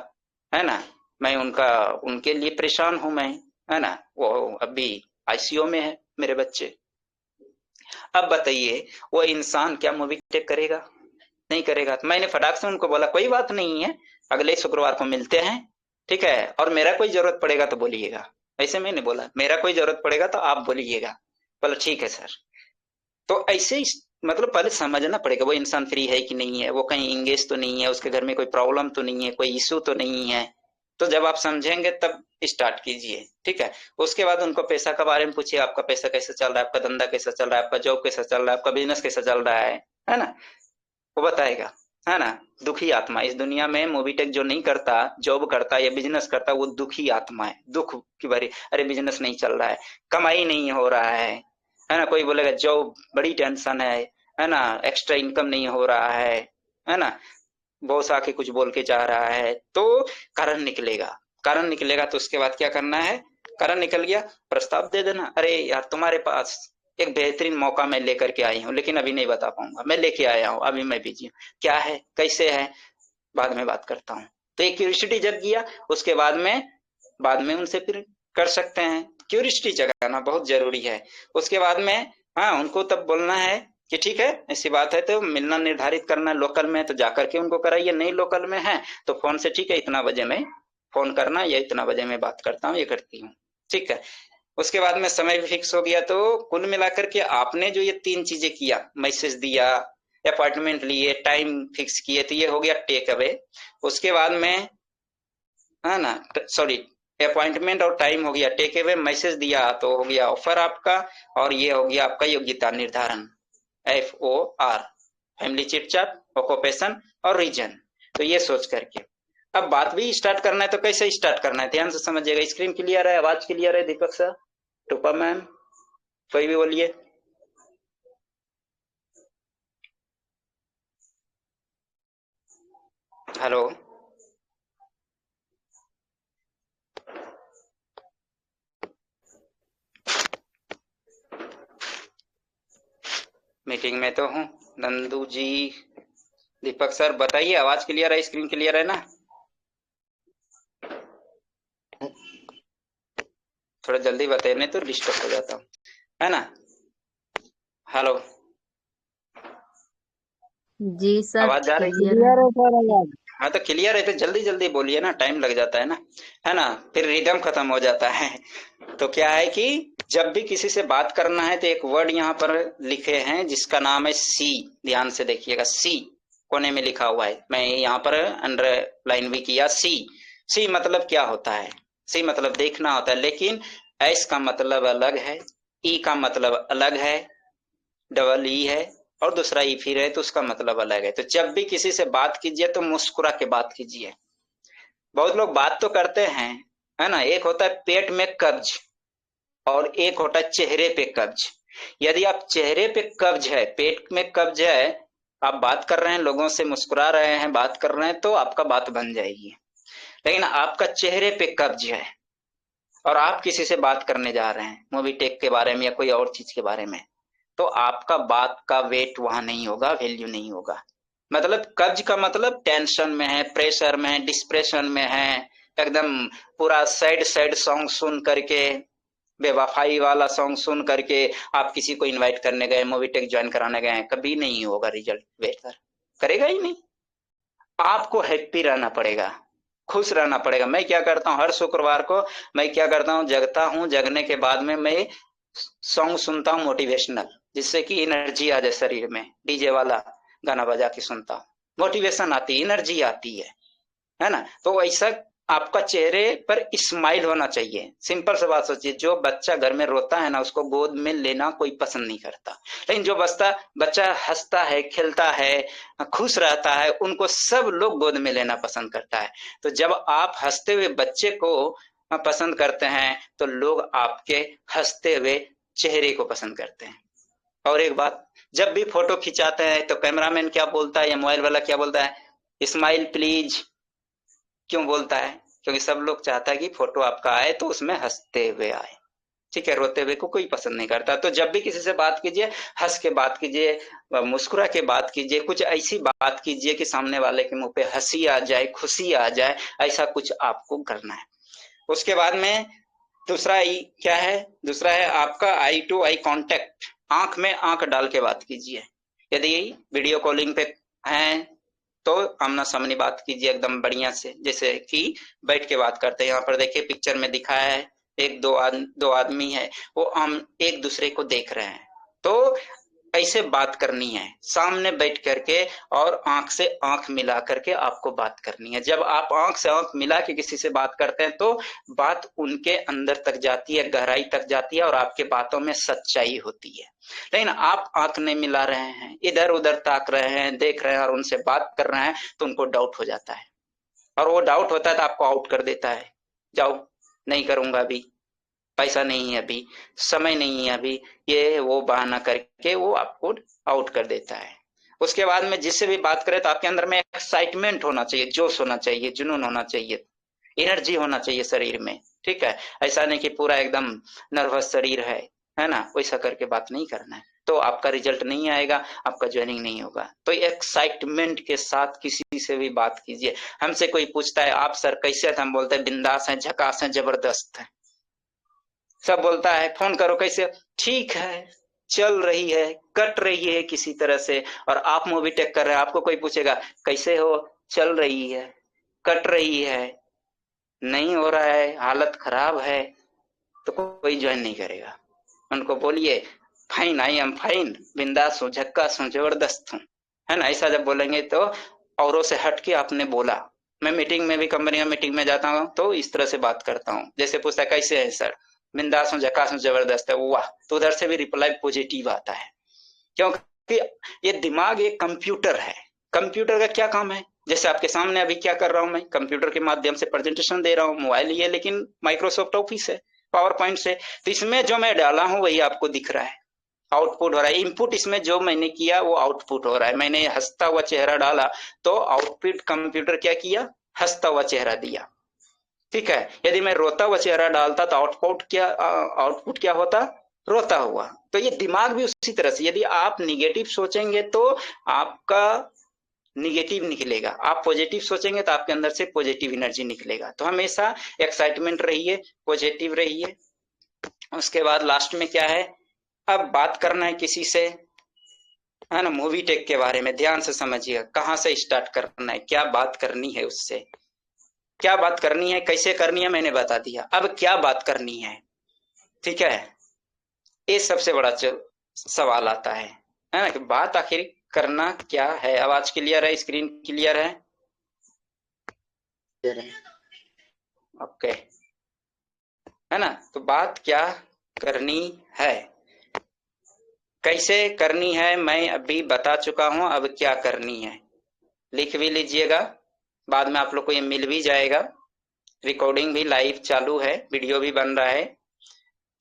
है ना। मैं उनके लिए परेशान हूं मैं, है ना। वो अभी आईसीयू में है मेरे बच्चे। अब बताइए वो इंसान क्या मूवी टेक करेगा? नहीं करेगा। तो मैंने फटाक से उनको बोला कोई बात नहीं है, अगले शुक्रवार को मिलते हैं, ठीक है, और मेरा कोई जरूरत पड़ेगा तो बोलिएगा। ऐसे मैंने बोला, मेरा कोई जरूरत पड़ेगा तो आप बोलिएगा। बोला ठीक है सर। तो ऐसे ही मतलब पहले समझना पड़ेगा वो इंसान फ्री है कि नहीं है, वो कहीं इंगेज तो नहीं है, उसके घर में कोई प्रॉब्लम तो नहीं है, कोई इशू तो नहीं है। तो जब आप समझेंगे तब स्टार्ट कीजिए, ठीक है। उसके बाद उनको पैसा के बारे में पूछिए, आपका पैसा कैसे चल रहा है, आपका धंधा कैसा चल रहा है, आपका जॉब कैसा चल रहा है, आपका बिजनेस कैसा चल रहा है ना, वो बताएगा, है ना। दुखी आत्मा इस दुनिया में, मोबीटेक जो नहीं करता, जॉब करता या बिजनेस करता, वो दुखी आत्मा है, दुख की भरी, अरे बिजनेस नहीं चल रहा है, कमाई नहीं हो रहा है ना। कोई बोलेगा जॉब बड़ी टेंशन है ना, एक्स्ट्रा इनकम नहीं हो रहा है ना, बॉस आके कुछ बोल के जा रहा है, तो कारण निकलेगा, कारण निकलेगा। तो उसके बाद क्या करना है, कारण निकल गया, प्रस्ताव दे देना, अरे यार तुम्हारे पास एक बेहतरीन मौका मैं लेकर के आई हूँ, लेकिन अभी नहीं बता पाऊंगा, मैं लेके आया हूँ, अभी मैं बिजी हूँ, क्या है कैसे है बाद में बात करता हूँ। तो एक क्यूरियोसिटी जग गया, उसके बाद में उनसे फिर कर सकते हैं। क्यूरियोसिटी जगाना बहुत जरूरी है। उसके बाद में हाँ उनको तब बोलना है कि ठीक है ऐसी बात है, तो मिलना निर्धारित करना, लोकल में तो जाकर के उनको कराइए, नहीं लोकल में है तो फोन से, ठीक है इतना बजे मैं फोन करना या इतना बजे मैं बात करता हूँ, ये करती हूँ, ठीक है। उसके बाद में समय भी फिक्स हो गया। तो कुल मिलाकर के आपने जो ये 3 चीजें किया, मैसेज दिया, अपॉइंटमेंट लिए, टाइम फिक्स किए, तो ये हो गया टेक अवे। उसके बाद में है ना, सॉरी, अपॉइंटमेंट और टाइम हो गया, टेक अवे, मैसेज दिया तो हो गया ऑफर आपका, और ये हो गया आपका योग्यता निर्धारण, FOR, family chit chat, occupation और रीजन। तो ये सोच करके अब बात भी स्टार्ट करना है। तो कैसे स्टार्ट करना है, ध्यान से समझिएगा। स्क्रीन क्लियर है, आवाज क्लियर है, दीपक सर, रूपा मैम, कोई भी बोलिए। हेलो। मीटिंग में तो हूँ। नंदू जी, दीपक सर बताइए, आवाज क्लियर है, स्क्रीन क्लियर है ना? थोड़ा जल्दी बताइए, नहीं तो डिस्टर्ब हो जाता हूँ, है ना? हेलो, जी सर, आवाज जा रही है? क्लियर है। क्लियर है सर आवाज। हाँ तो क्लियर है तो जल्दी जल्दी बोलिए ना, टाइम लग जाता है ना, फिर रिदम खत्म हो जाता है। तो क्या है कि जब भी किसी से बात करना है तो एक वर्ड यहाँ पर लिखे हैं जिसका नाम है सी। ध्यान से देखिएगा, सी कोने में लिखा हुआ है, मैं यहाँ पर अंडरलाइन भी किया। सी, सी मतलब क्या होता है? सी मतलब देखना होता है, लेकिन एस का मतलब अलग है, ई का मतलब अलग है, डबल ई है और दूसरा ई फिर है तो उसका मतलब अलग है। तो जब भी किसी से बात कीजिए तो मुस्कुरा के बात कीजिए। बहुत लोग बात तो करते हैं, है ना, एक होता है पेट में कब्ज और एक होता है चेहरे पे कब्ज। यदि आप चेहरे पे कब्ज है, पेट में कब्ज है, आप बात कर रहे हैं, लोगों से मुस्कुरा रहे हैं, बात कर रहे हैं, तो आपका बात बन जाएगी। लेकिन आपका चेहरे पे कब्ज है और आप किसी से बात करने जा रहे हैं मूवी टेक के बारे में या कोई और चीज के बारे में, तो आपका बात का वेट वहां नहीं होगा, वैल्यू नहीं होगा। मतलब कब्ज का मतलब टेंशन में है, प्रेशर में है, डिस्प्रेशन में है, एकदम पूरा सैड सैड सॉन्ग सुन करके, बेवफाई वाला सॉन्ग सुन करके आप किसी को इनवाइट करने गए, मूवी टेक ज्वाइन कराने गए, कभी नहीं होगा रिजल्ट बेहतर, करेगा ही नहीं। आपको हैप्पी रहना पड़ेगा, खुश रहना पड़ेगा। मैं क्या करता हूँ, हर शुक्रवार को मैं क्या करता हूँ, जगता हूँ, जगने के बाद में मैं सॉन्ग सुनता हूँ मोटिवेशनल, जिससे कि एनर्जी आ जाए शरीर में। डीजे वाला गाना बजा के सुनता हूँ, मोटिवेशन आती है, एनर्जी आती है ना। तो ऐसा आपका चेहरे पर स्माइल होना चाहिए। सिंपल सी बात सोचिए, जो बच्चा घर में रोता है ना, उसको गोद में लेना कोई पसंद नहीं करता, लेकिन जो बच्चा हंसता है, खेलता है, खुश रहता है, उनको सब लोग गोद में लेना पसंद करता है। तो जब आप हंसते हुए बच्चे को पसंद करते हैं तो लोग आपके हंसते हुए चेहरे को पसंद करते हैं। और एक बात, जब भी फोटो खिंचाते हैं तो कैमरामैन क्या बोलता है या मोबाइल वाला क्या बोलता है? Smile please. क्यों बोलता है? क्योंकि सब लोग चाहता है कि फोटो आपका आए तो उसमें हंसते हुए आए, ठीक है, रोते हुए को कोई पसंद नहीं करता। तो जब भी किसी से बात कीजिए, हंस के बात कीजिए, मुस्कुरा के बात कीजिए, कुछ ऐसी बात कीजिए कि सामने वाले के मुंह पे हंसी आ जाए, खुशी आ जाए, ऐसा कुछ आपको करना है। उसके बाद में दूसरा क्या है? दूसरा है आपका आई टू आई कांटेक्ट, आंख में आंख डाल के बात कीजिए। यदि वीडियो कॉलिंग पे हैं तो आमना सामने बात कीजिए एकदम बढ़िया से, जैसे कि बैठ के बात करते हैं। यहाँ पर देखिए पिक्चर में दिखाया है, एक दो आदमी है, वो हम एक दूसरे को देख रहे हैं, तो ऐसे बात करनी है सामने बैठ करके और आंख से आंख मिला करके आपको बात करनी है। जब आप आंख से आंख मिला के किसी से बात करते हैं तो बात उनके अंदर तक जाती है, गहराई तक जाती है और आपके बातों में सच्चाई होती है। लेकिन आप आंख नहीं मिला रहे हैं, इधर उधर ताक रहे हैं, देख रहे हैं और उनसे बात कर रहे हैं, तो उनको डाउट हो जाता है और वो डाउट होता है तो आपको आउट कर देता है, जाओ नहीं करूंगा अभी, पैसा नहीं है अभी, समय नहीं है अभी, ये वो बहाना करके वो आपको आउट कर देता है। उसके बाद में जिससे भी बात करें तो आपके अंदर में एक्साइटमेंट होना चाहिए, जोश होना चाहिए, जुनून होना चाहिए, एनर्जी होना चाहिए शरीर में, ठीक है। ऐसा नहीं कि पूरा एकदम नर्वस शरीर है ना, वैसा करके बात नहीं करना है, तो आपका रिजल्ट नहीं आएगा, आपका ज्वाइनिंग नहीं होगा। तो एक्साइटमेंट के साथ किसी से भी बात कीजिए। हमसे कोई पूछता है आप सर कैसे हैं, हम बोलते हैं बिंदास हैं, झकास हैं, जबरदस्त हैं। सब बोलता है फोन करो कैसे, ठीक है, चल रही है, कट रही है किसी तरह से। और आप मूवी टेक कर रहे हैं, आपको कोई पूछेगा कैसे हो, चल रही है, कट रही है, नहीं हो रहा है, हालत खराब है, तो कोई ज्वाइन नहीं करेगा। उनको बोलिए फाइन, आई एम फाइन, बिंदास हूँ, झक्कास हूँ, जबरदस्त हूँ, है ना। ऐसा जब बोलेंगे तो औरों से हट के आपने बोला। मैं मीटिंग में भी, कंपनी मीटिंग में जाता हूँ तो इस तरह से बात करता हूँ, जैसे पूछता है कैसे है सर, बिंदास हूँ, झक्कास हूँ, जबरदस्त है, वाह, तो उधर से भी रिप्लाई पॉजिटिव आता है। क्योंकि ये दिमाग एक कंप्यूटर है। कंप्यूटर का क्या काम है, जैसे आपके सामने अभी क्या कर रहा हूं, मैं कंप्यूटर के माध्यम से प्रेजेंटेशन दे रहा हूँ, मोबाइल ही है लेकिन माइक्रोसॉफ्ट ऑफिस है, पावर पॉइंट से, तो इसमें जो मैं डाला हूं वही आपको दिख रहा है, आउटपुट हो रहा है। इनपुट इसमें जो मैंने किया वो आउटपुट हो रहा है। मैंने हंसता हुआ चेहरा डाला तो आउटपुट कंप्यूटर क्या किया, हंसता हुआ चेहरा दिया, ठीक है। यदि मैं रोता हुआ चेहरा डालता तो आउटपुट क्या होता, रोता हुआ। तो ये दिमाग भी उसी तरह से, यदि आप निगेटिव सोचेंगे तो आपका निगेटिव निकलेगा, आप पॉजिटिव सोचेंगे तो आपके अंदर से पॉजिटिव एनर्जी निकलेगा। तो हमेशा एक्साइटमेंट रहिए, पॉजिटिव रहिए। उसके बाद लास्ट में क्या है, अब बात करना है किसी से, है ना, मूवी टेक के बारे में ध्यान से समझिएगा, कहाँ से स्टार्ट करना है, क्या बात करनी है उससे, क्या बात करनी है, कैसे करनी है मैंने बता दिया, अब क्या बात करनी है, ठीक है। ये सबसे बड़ा सवाल आता है ना, कि बात आखिर करना क्या है। आवाज क्लियर है, स्क्रीन क्लियर है, ओके, है ना। तो बात क्या करनी है, कैसे करनी है मैं अभी बता चुका हूं, अब क्या करनी है लिख भी लीजिएगा, बाद में आप लोग को ये मिल भी जाएगा, रिकॉर्डिंग भी लाइव चालू है, वीडियो भी बन रहा है।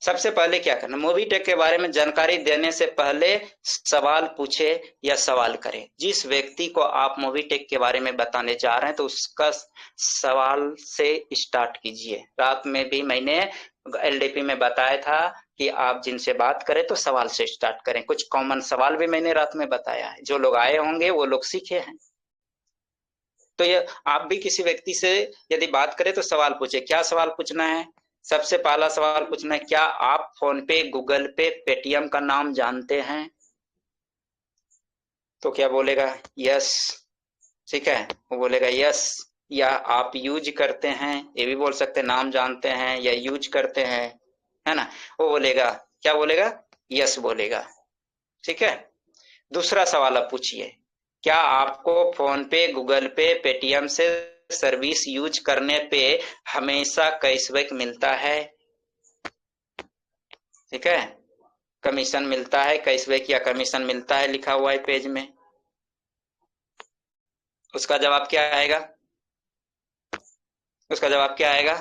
सबसे पहले क्या करना, मूवी टेक के बारे में जानकारी देने से पहले सवाल पूछे या सवाल करें। जिस व्यक्ति को आप मूवी टेक के बारे में बताने जा रहे हैं तो उसका सवाल से स्टार्ट कीजिए। रात में भी मैंने एलडीपी में बताया था कि आप जिनसे बात करें तो सवाल से स्टार्ट करें। कुछ कॉमन सवाल भी मैंने रात में बताया है, जो लोग आए होंगे वो लोग सीखे हैं। तो ये आप भी किसी व्यक्ति से यदि बात करें तो सवाल पूछे। क्या सवाल पूछना है, सबसे पहला सवाल पूछना है, क्या आप फोन पे, गूगल पे, पेटीएम का नाम जानते हैं? तो क्या बोलेगा, यस, ठीक है, वो बोलेगा यस। या आप यूज करते हैं, ये भी बोल सकते हैं, नाम जानते हैं या यूज करते हैं, है ना, वो बोलेगा, क्या बोलेगा, यस बोलेगा, ठीक है। दूसरा सवाल आप पूछिए, क्या आपको फोन पे, गूगल पे, पेटीएम से सर्विस यूज करने पे हमेशा कैशबैक मिलता है? ठीक है, कमीशन मिलता है, कैशबैक या कमीशन मिलता है लिखा हुआ है पेज में। उसका जवाब क्या आएगा, उसका जवाब क्या आएगा,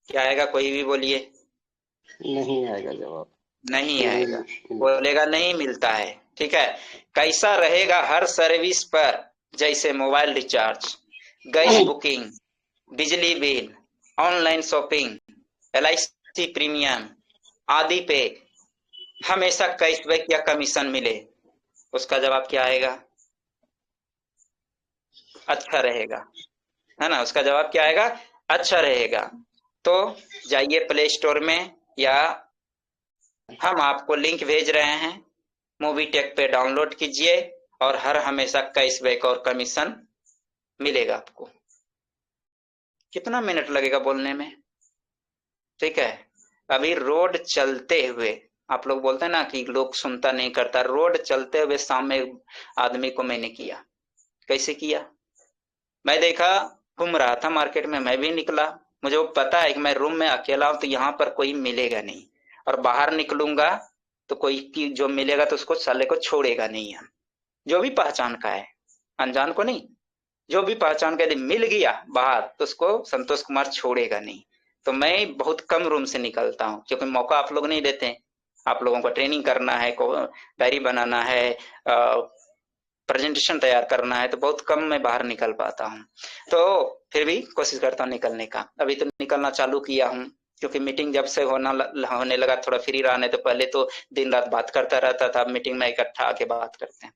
क्या आएगा, कोई भी बोलिए। नहीं आएगा जवाब, नहीं आएगा, बोलेगा नहीं मिलता है, ठीक है। कैसा रहेगा हर सर्विस पर, जैसे मोबाइल रिचार्ज, गैस बुकिंग, बिजली bill, online shopping, LIC premium आदि पे हमेशा कैशबैक या कमीशन मिले। उसका जवाब क्या आएगा, अच्छा रहेगा, है ना। उसका जवाब क्या आएगा, अच्छा रहेगा। तो जाइए प्ले स्टोर में, या हम आपको लिंक भेज रहे हैं, मूवी टेक पे डाउनलोड कीजिए और हर हमेशा कैशबैक और कमीशन मिलेगा आपको। कितना मिनट लगेगा बोलने में, ठीक है। अभी रोड चलते हुए, आप लोग बोलते हैं ना कि लोग सुनता नहीं करता, रोड चलते हुए सामने आदमी को मैंने किया। कैसे किया, मैं देखा, घूम रहा था मार्केट में, मैं भी निकला, मुझे वो पता है कि मैं रूम में अकेला हूं तो यहाँ पर कोई मिलेगा नहीं, और बाहर निकलूंगा तो कोई की जो मिलेगा तो उसको साले को छोड़ेगा नहीं। हम जो भी पहचान का है, अनजान को नहीं, जो भी पहचान का यदि मिल गया बाहर तो उसको संतोष कुमार छोड़ेगा नहीं। तो मैं बहुत कम रूम से निकलता हूँ, क्योंकि मौका आप लोग नहीं देते। आप लोगों को ट्रेनिंग करना है, डायरी बनाना है, प्रेजेंटेशन तैयार करना है, तो बहुत कम मैं बाहर निकल पाता हूँ। तो फिर भी कोशिश करता हूँ निकलने का। अभी तो निकलना चालू किया हूँ, क्योंकि मीटिंग जब से होने लगा, थोड़ा फ्री रहने तो पहले तो दिन रात बात करता रहता था, मीटिंग में इकट्ठा आके बात करते हैं।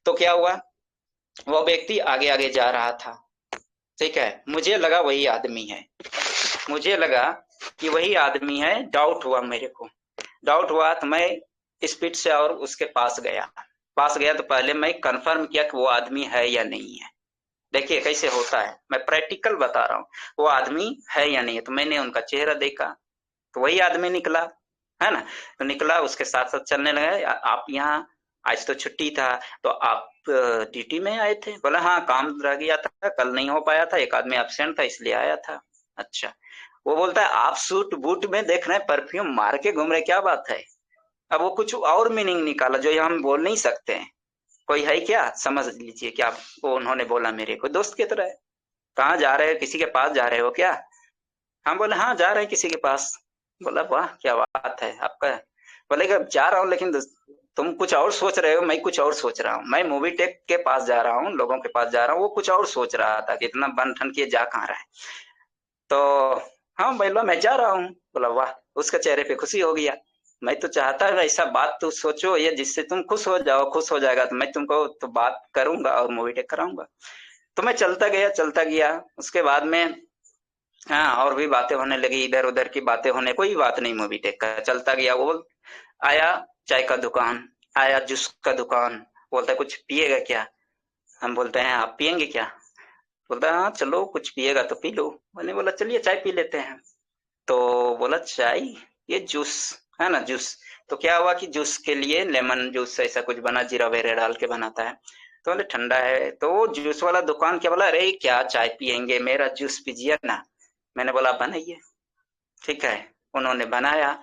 तो क्या हुआ, वो व्यक्ति आगे आगे जा रहा था, ठीक है, मुझे लगा वही आदमी है, मुझे लगा कि वही आदमी है, डाउट हुआ मेरे को, डाउट हुआ तो मैं स्पीड से और उसके पास गया तो पहले मैं कंफर्म किया कि वो आदमी है या नहीं है। देखिए कैसे होता है, मैं प्रैक्टिकल बता रहा हूँ, वो आदमी है या नहीं है। तो मैंने उनका चेहरा देखा तो वही आदमी निकला, है ना। तो निकला, उसके साथ साथ चलने लगा, आप यहाँ, आज तो छुट्टी था तो आप ड्यूटी में आए थे? बोला हाँ, काम रह गया था, कल नहीं हो पाया था, एक आदमी एब्सेंट था इसलिए आया था। अच्छा, वो बोलता है आप सूट बूट में देख रहे हैं, परफ्यूम मार के घूम रहे, क्या बात है? अब वो कुछ और मीनिंग निकाला जो हम बोल नहीं सकते हैं। कोई है क्या, समझ लीजिए क्या वो उन्होंने बोला मेरे को, दोस्त की तरह। कहाँ जा रहे हो, किसी के पास जा रहे हो क्या? हम बोले हाँ जा रहे हैं किसी के पास। बोला वाह क्या बात है आपका। बोले जा रहा हूँ, लेकिन तुम कुछ और सोच रहे हो, मैं कुछ और सोच रहा हूँ। मैं मूवी टेक के पास जा रहा हूँ, लोगों के पास जा रहा हूँ, वो कुछ और सोच रहा था कि इतना बन ठन के जा कहाँ रहा है। तो हाँ बोला मैं जा रहा हूँ। बोला वाह, उसके चेहरे पे खुशी हो गया। मैं तो चाहता है ऐसा बात तो सोचो ये जिससे तुम खुश हो जाओ, खुश हो जाएगा तो मैं तुमको तो बात करूंगा और मूवी टेक कराऊंगा। तो मैं चलता गया। उसके बाद में हाँ और भी बातें होने लगी, इधर उधर की बातें होने, कोई बात नहीं मूवी टेक का चलता गया। वो आया चाय का दुकान, आया जूस का दुकान, बोलता है कुछ पिएगा क्या? हम बोलते हैं आप पिएंगे क्या? बोलता है हाँ चलो कुछ पिएगा तो पी लो। मैंने बोला चलिए चाय पी लेते हैं। तो बोला चाय, ये जूस है ना जूस। तो क्या हुआ कि जूस के लिए लेमन जूस ऐसा कुछ बना, जीरा वेरा डाल के बनाता है। तो बोले ठंडा है। तो जूस वाला दुकान क्या बोला, अरे क्या चाय पियेंगे, मेरा जूस पीजिए ना। मैंने बोला बनाइए। ठीक है, उन्होंने बनाया।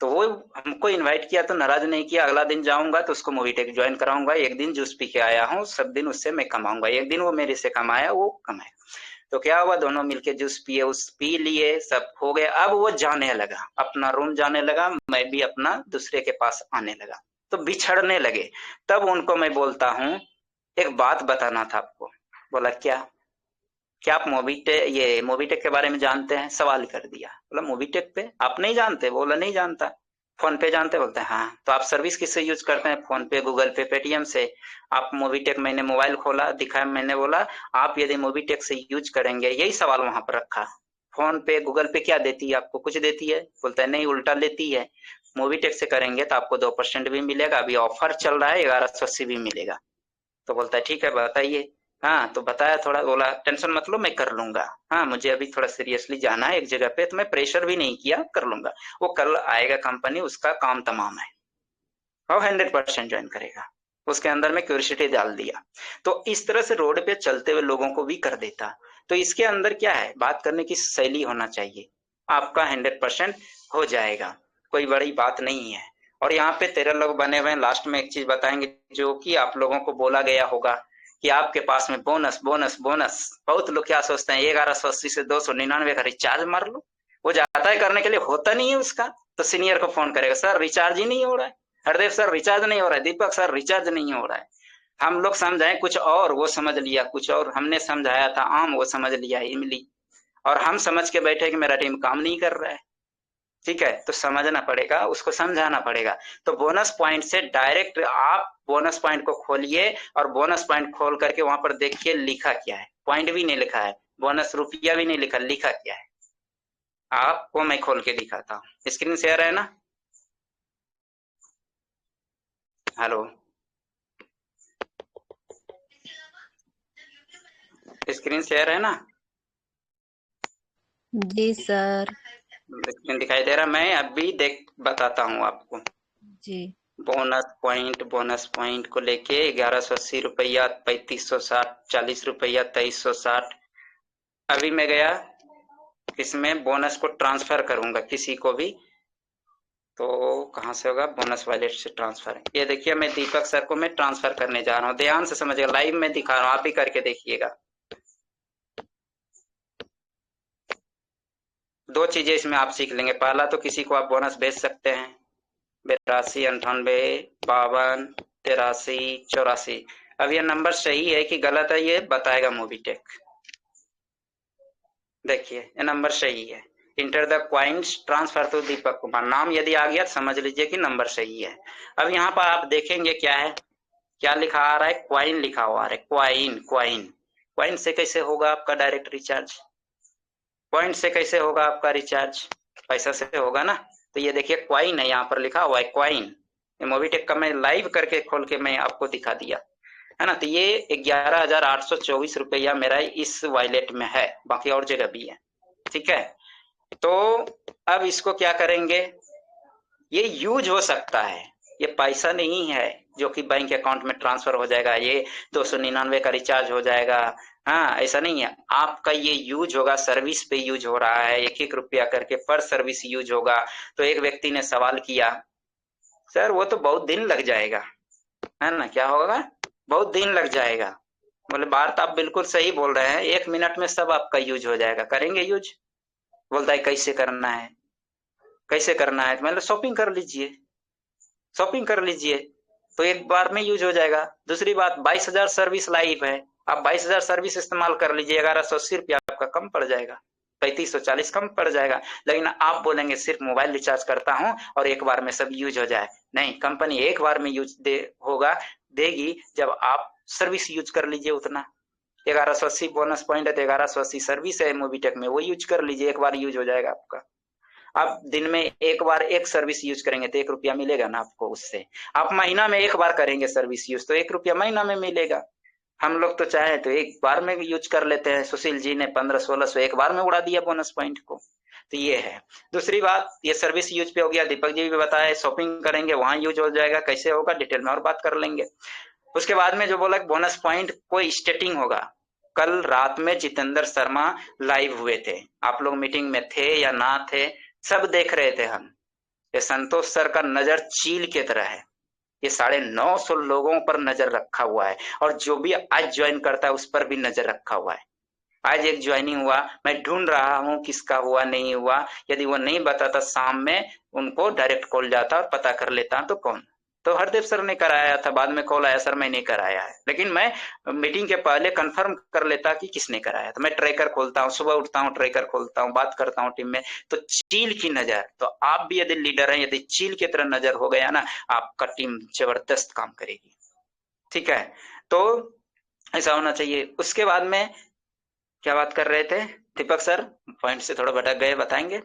तो वो हमको इनवाइट किया तो नाराज नहीं किया। अगला दिन जाऊंगा तो उसको मूवी टेक ज्वाइन कराऊंगा। एक दिन जूस पी के आया हूँ, सब दिन उससे मैं कमाऊंगा। एक दिन वो मेरे से कमाया, वो कमाया। तो क्या हुआ, दोनों मिलके जूस पिए, उस पी लिए, सब हो गए। अब वो जाने लगा, अपना रूम जाने लगा, मैं भी अपना दूसरे के पास आने लगा। तो बिछड़ने लगे। तब उनको मैं बोलता हूँ एक बात बताना था आपको। बोला क्या? क्या आप मूवी टेक के बारे में जानते हैं? सवाल कर दिया। बोला मूवी टेक पे आप नहीं जानते? बोला नहीं जानता। फोन पे जानते? बोलते हैं हाँ। तो आप सर्विस किससे यूज करते हैं? फोन पे, गूगल पे, पेटीएम से। आप मूवी टेक, मैंने मोबाइल खोला दिखाया, मैंने बोला आप यदि मूवी टेक से यूज करेंगे, यही सवाल वहां पर रखा। फोन पे गूगल पे क्या देती है आपको? कुछ देती है? बोलता है नहीं, उल्टा लेती है। मूवी टेक से करेंगे तो आपको 2% भी मिलेगा, अभी ऑफर चल रहा है, 1180 भी मिलेगा। तो बोलता है ठीक है बताइए। हाँ तो बताया थोड़ा, बोला टेंशन मत लो मैं कर लूंगा। हाँ मुझे अभी थोड़ा सीरियसली जाना है एक जगह पे, तो मैं प्रेशर भी नहीं किया, कर लूंगा। वो कल आएगा कंपनी, उसका काम तमाम है और 100% ज्वाइन करेगा। उसके अंदर में क्यूरियोसिटी डाल दिया। तो इस तरह से रोड पे चलते हुए लोगों को भी कर देता। तो इसके अंदर क्या है, बात करने की शैली होना चाहिए, आपका 100% हो जाएगा, कोई बड़ी बात नहीं है। और यहाँ पे 13 लोग बने हुए हैं। लास्ट में एक चीज बताएंगे जो कि आप लोगों को बोला गया होगा कि आपके पास में बोनस बोनस बोनस। बहुत लोग क्या सोचते हैं 1180 से 299 का रिचार्ज मार लो। वो जाता है करने के लिए, होता नहीं है उसका। तो सीनियर को फोन करेगा, सर रिचार्ज ही नहीं हो रहा है, हरदेव सर रिचार्ज नहीं हो रहा है, दीपक सर रिचार्ज नहीं हो रहा है। हम लोग समझाएं कुछ और, वो समझ लिया कुछ और। हमने समझाया था आम, वो समझ लिया इमली। और हम समझ के बैठे कि मेरा टीम काम नहीं कर रहा है। ठीक है, तो समझना पड़ेगा, उसको समझाना पड़ेगा। तो बोनस पॉइंट से डायरेक्ट आप बोनस पॉइंट को खोलिए और बोनस पॉइंट खोल करके वहां पर देखिए लिखा क्या है। पॉइंट भी नहीं लिखा है, बोनस रुपया भी नहीं लिखा, लिखा क्या है आपको मैं खोल के दिखाता हूँ। स्क्रीन शेयर है ना? हेलो, स्क्रीन शेयर है ना? जी सर। स्क्रीन दिखाई दे रहा? मैं अभी देख बताता हूँ आपको। जी। बोनस पॉइंट को लेके 1180 रुपया, 3560, 40 रुपया, 2360। अभी मैं गया इसमें बोनस को ट्रांसफर करूंगा किसी को भी, तो कहाँ से होगा? बोनस वॉलेट से ट्रांसफर। ये देखिए मैं दीपक सर को मैं ट्रांसफर करने जा रहा हूँ, ध्यान से समझिएगा, लाइव में दिखा रहा हूँ, आप भी करके देखिएगा। दो चीजें इसमें आप सीख लेंगे। पहला तो किसी को आप बोनस भेज सकते हैं, 82, 98, 52, 83, 84। अब ये नंबर सही है कि गलत है ये बताएगा मूवी टेक। देखिए ये नंबर सही है। Enter the coins transfer to Deepak Kumar, नाम यदि आ गया तो समझ लीजिए कि नंबर सही है। अब यहाँ पर आप देखेंगे क्या है, क्या लिखा आ रहा है? क्वाइन लिखा हुआ है, क्वाइन क्वाइन। क्वाइन से कैसे होगा आपका डायरेक्ट रिचार्ज? पॉइंट से कैसे होगा आपका रिचार्ज? पैसा से होगा ना। तो ये देखिए क्वाइन है, यहाँ पर लिखा हुआ है क्वाइन। ये मोबीटेक का मैं लाइव करके खोल के मैं आपको दिखा दिया है ना। तो ये 11,824 रुपया मेरा इस वॉलेट में है, बाकी और जगह भी है। ठीक है, तो अब इसको क्या करेंगे, ये यूज हो सकता है, ये पैसा नहीं है जो कि बैंक अकाउंट में ट्रांसफर हो जाएगा, ये 299 का रिचार्ज हो जाएगा। हाँ ऐसा नहीं है, आपका ये यूज होगा, सर्विस पे यूज हो रहा है, 1-1 रुपया करके पर सर्विस यूज होगा। तो एक व्यक्ति ने सवाल किया, सर वो तो बहुत दिन लग जाएगा, है ना? क्या होगा? बहुत दिन लग जाएगा। बोले बात आप बिल्कुल सही बोल रहे हैं, 1 मिनट में सब आपका यूज हो जाएगा, करेंगे यूज? बोलता है कैसे करना है, कैसे करना है? मतलब शॉपिंग कर लीजिए, शॉपिंग कर लीजिए तो एक बार में यूज हो जाएगा। दूसरी बात 22,000 सर्विस लाइव है, आप 22,000 सर्विस इस्तेमाल कर लीजिए, 1180 रुपया आपका कम पड़ जाएगा। 3540 कम पड़ जाएगा। लेकिन आप बोलेंगे सिर्फ मोबाइल रिचार्ज करता हूं और एक बार में सब यूज हो जाए, नहीं, कंपनी एक बार में यूज देगी जब आप सर्विस यूज कर लीजिए उतना। 1180 बोनस पॉइंट है तो 1180 सर्विस है मोबीटेक में, वो यूज कर लीजिए, एक बार यूज हो जाएगा आपका। आप दिन में एक बार एक सर्विस यूज करेंगे तो 1 रुपया मिलेगा ना आपको उससे। आप महीना में एक बार करेंगे सर्विस यूज तो 1 रुपया महीना में मिलेगा। हम लोग तो चाहे तो एक बार में यूज कर लेते हैं। सुशील जी ने 1500-1600 एक बार में उड़ा दिया बोनस पॉइंट को। तो ये है। दूसरी बात, ये सर्विस यूज पे हो गया। दीपक जी भी बताए शॉपिंग करेंगे वहां यूज हो जाएगा, कैसे होगा डिटेल में और बात कर लेंगे। उसके बाद में जो बोला बोनस पॉइंट कोई स्टेटिंग होगा, कल रात में जितेंद्र शर्मा लाइव हुए थे, आप लोग मीटिंग में थे या ना थे, सब देख रहे थे हम। ये संतोष सर का नजर चील की तरह है, ये 950 लोगों पर नजर रखा हुआ है और जो भी आज ज्वाइन करता है उस पर भी नजर रखा हुआ है। आज एक ज्वाइनिंग हुआ, मैं ढूंढ रहा हूं किसका हुआ नहीं हुआ, यदि वो नहीं बताता शाम में उनको डायरेक्ट कॉल जाता और पता कर लेता तो कौन, तो हरदेव सर ने कराया था, बाद में कॉल आया सर मैं नहीं कराया है, लेकिन मैं मीटिंग के पहले कंफर्म कर लेता कि किसने कराया। तो मैं ट्रैकर खोलता हूँ, सुबह उठता हूँ ट्रैकर खोलता हूँ, बात करता हूँ टीम में, तो चील की नजर, तो आप भी यदि लीडर हैं, यदि चील की तरह नजर हो गया ना, आपका टीम जबरदस्त काम करेगी। ठीक है, तो ऐसा होना चाहिए। उसके बाद में क्या बात कर रहे थे दीपक सर, पॉइंट से थोड़ा भटक गए, बताएंगे?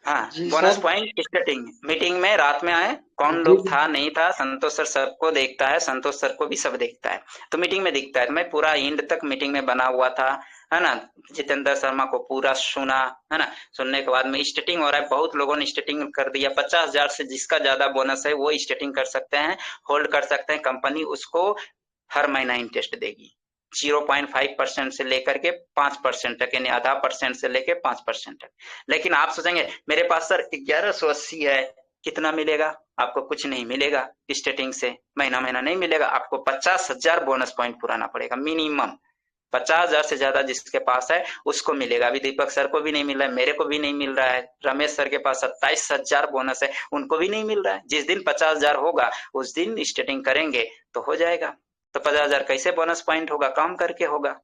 हाँ, बोनस पॉइंट स्टार्टिंग मीटिंग में रात में आए, कौन लोग था नहीं था, संतोष सर सबको देखता है, संतोष सर को भी सब देखता है, तो मीटिंग में दिखता है। मैं पूरा एंड तक मीटिंग में बना हुआ था, है ना, जितेंद्र शर्मा को पूरा सुना, है ना, सुनने के बाद में स्टार्टिंग हो रहा है, बहुत लोगों ने स्टार्टिंग कर दिया। 50,000 से जिसका ज्यादा बोनस है वो स्टार्टिंग कर सकते हैं, होल्ड कर सकते हैं, कंपनी उसको हर महीना इंटरेस्ट देगी 0.5% से लेकर के 5% तक, यानी आधा % से लेकर 5% तक। लेकिन आप सोचेंगे मेरे पास सर 1180 है, कितना मिलेगा? आपको कुछ नहीं मिलेगा स्टार्टिंग से, महीना महीना नहीं मिलेगा, आपको 50,000 बोनस पॉइंट पुराना पड़ेगा मिनिमम। 50,000 से ज्यादा जिसके पास है उसको मिलेगा। अभी दीपक सर को भी नहीं मिल रहा है, मेरे को भी नहीं मिल रहा है, रमेश सर के पास 27,000 बोनस है, उनको भी नहीं मिल रहा है। जिस दिन 50,000 होगा उस दिन स्टार्टिंग करेंगे तो हो जाएगा। तो 50,000 कैसे बोनस पॉइंट होगा? काम करके होगा।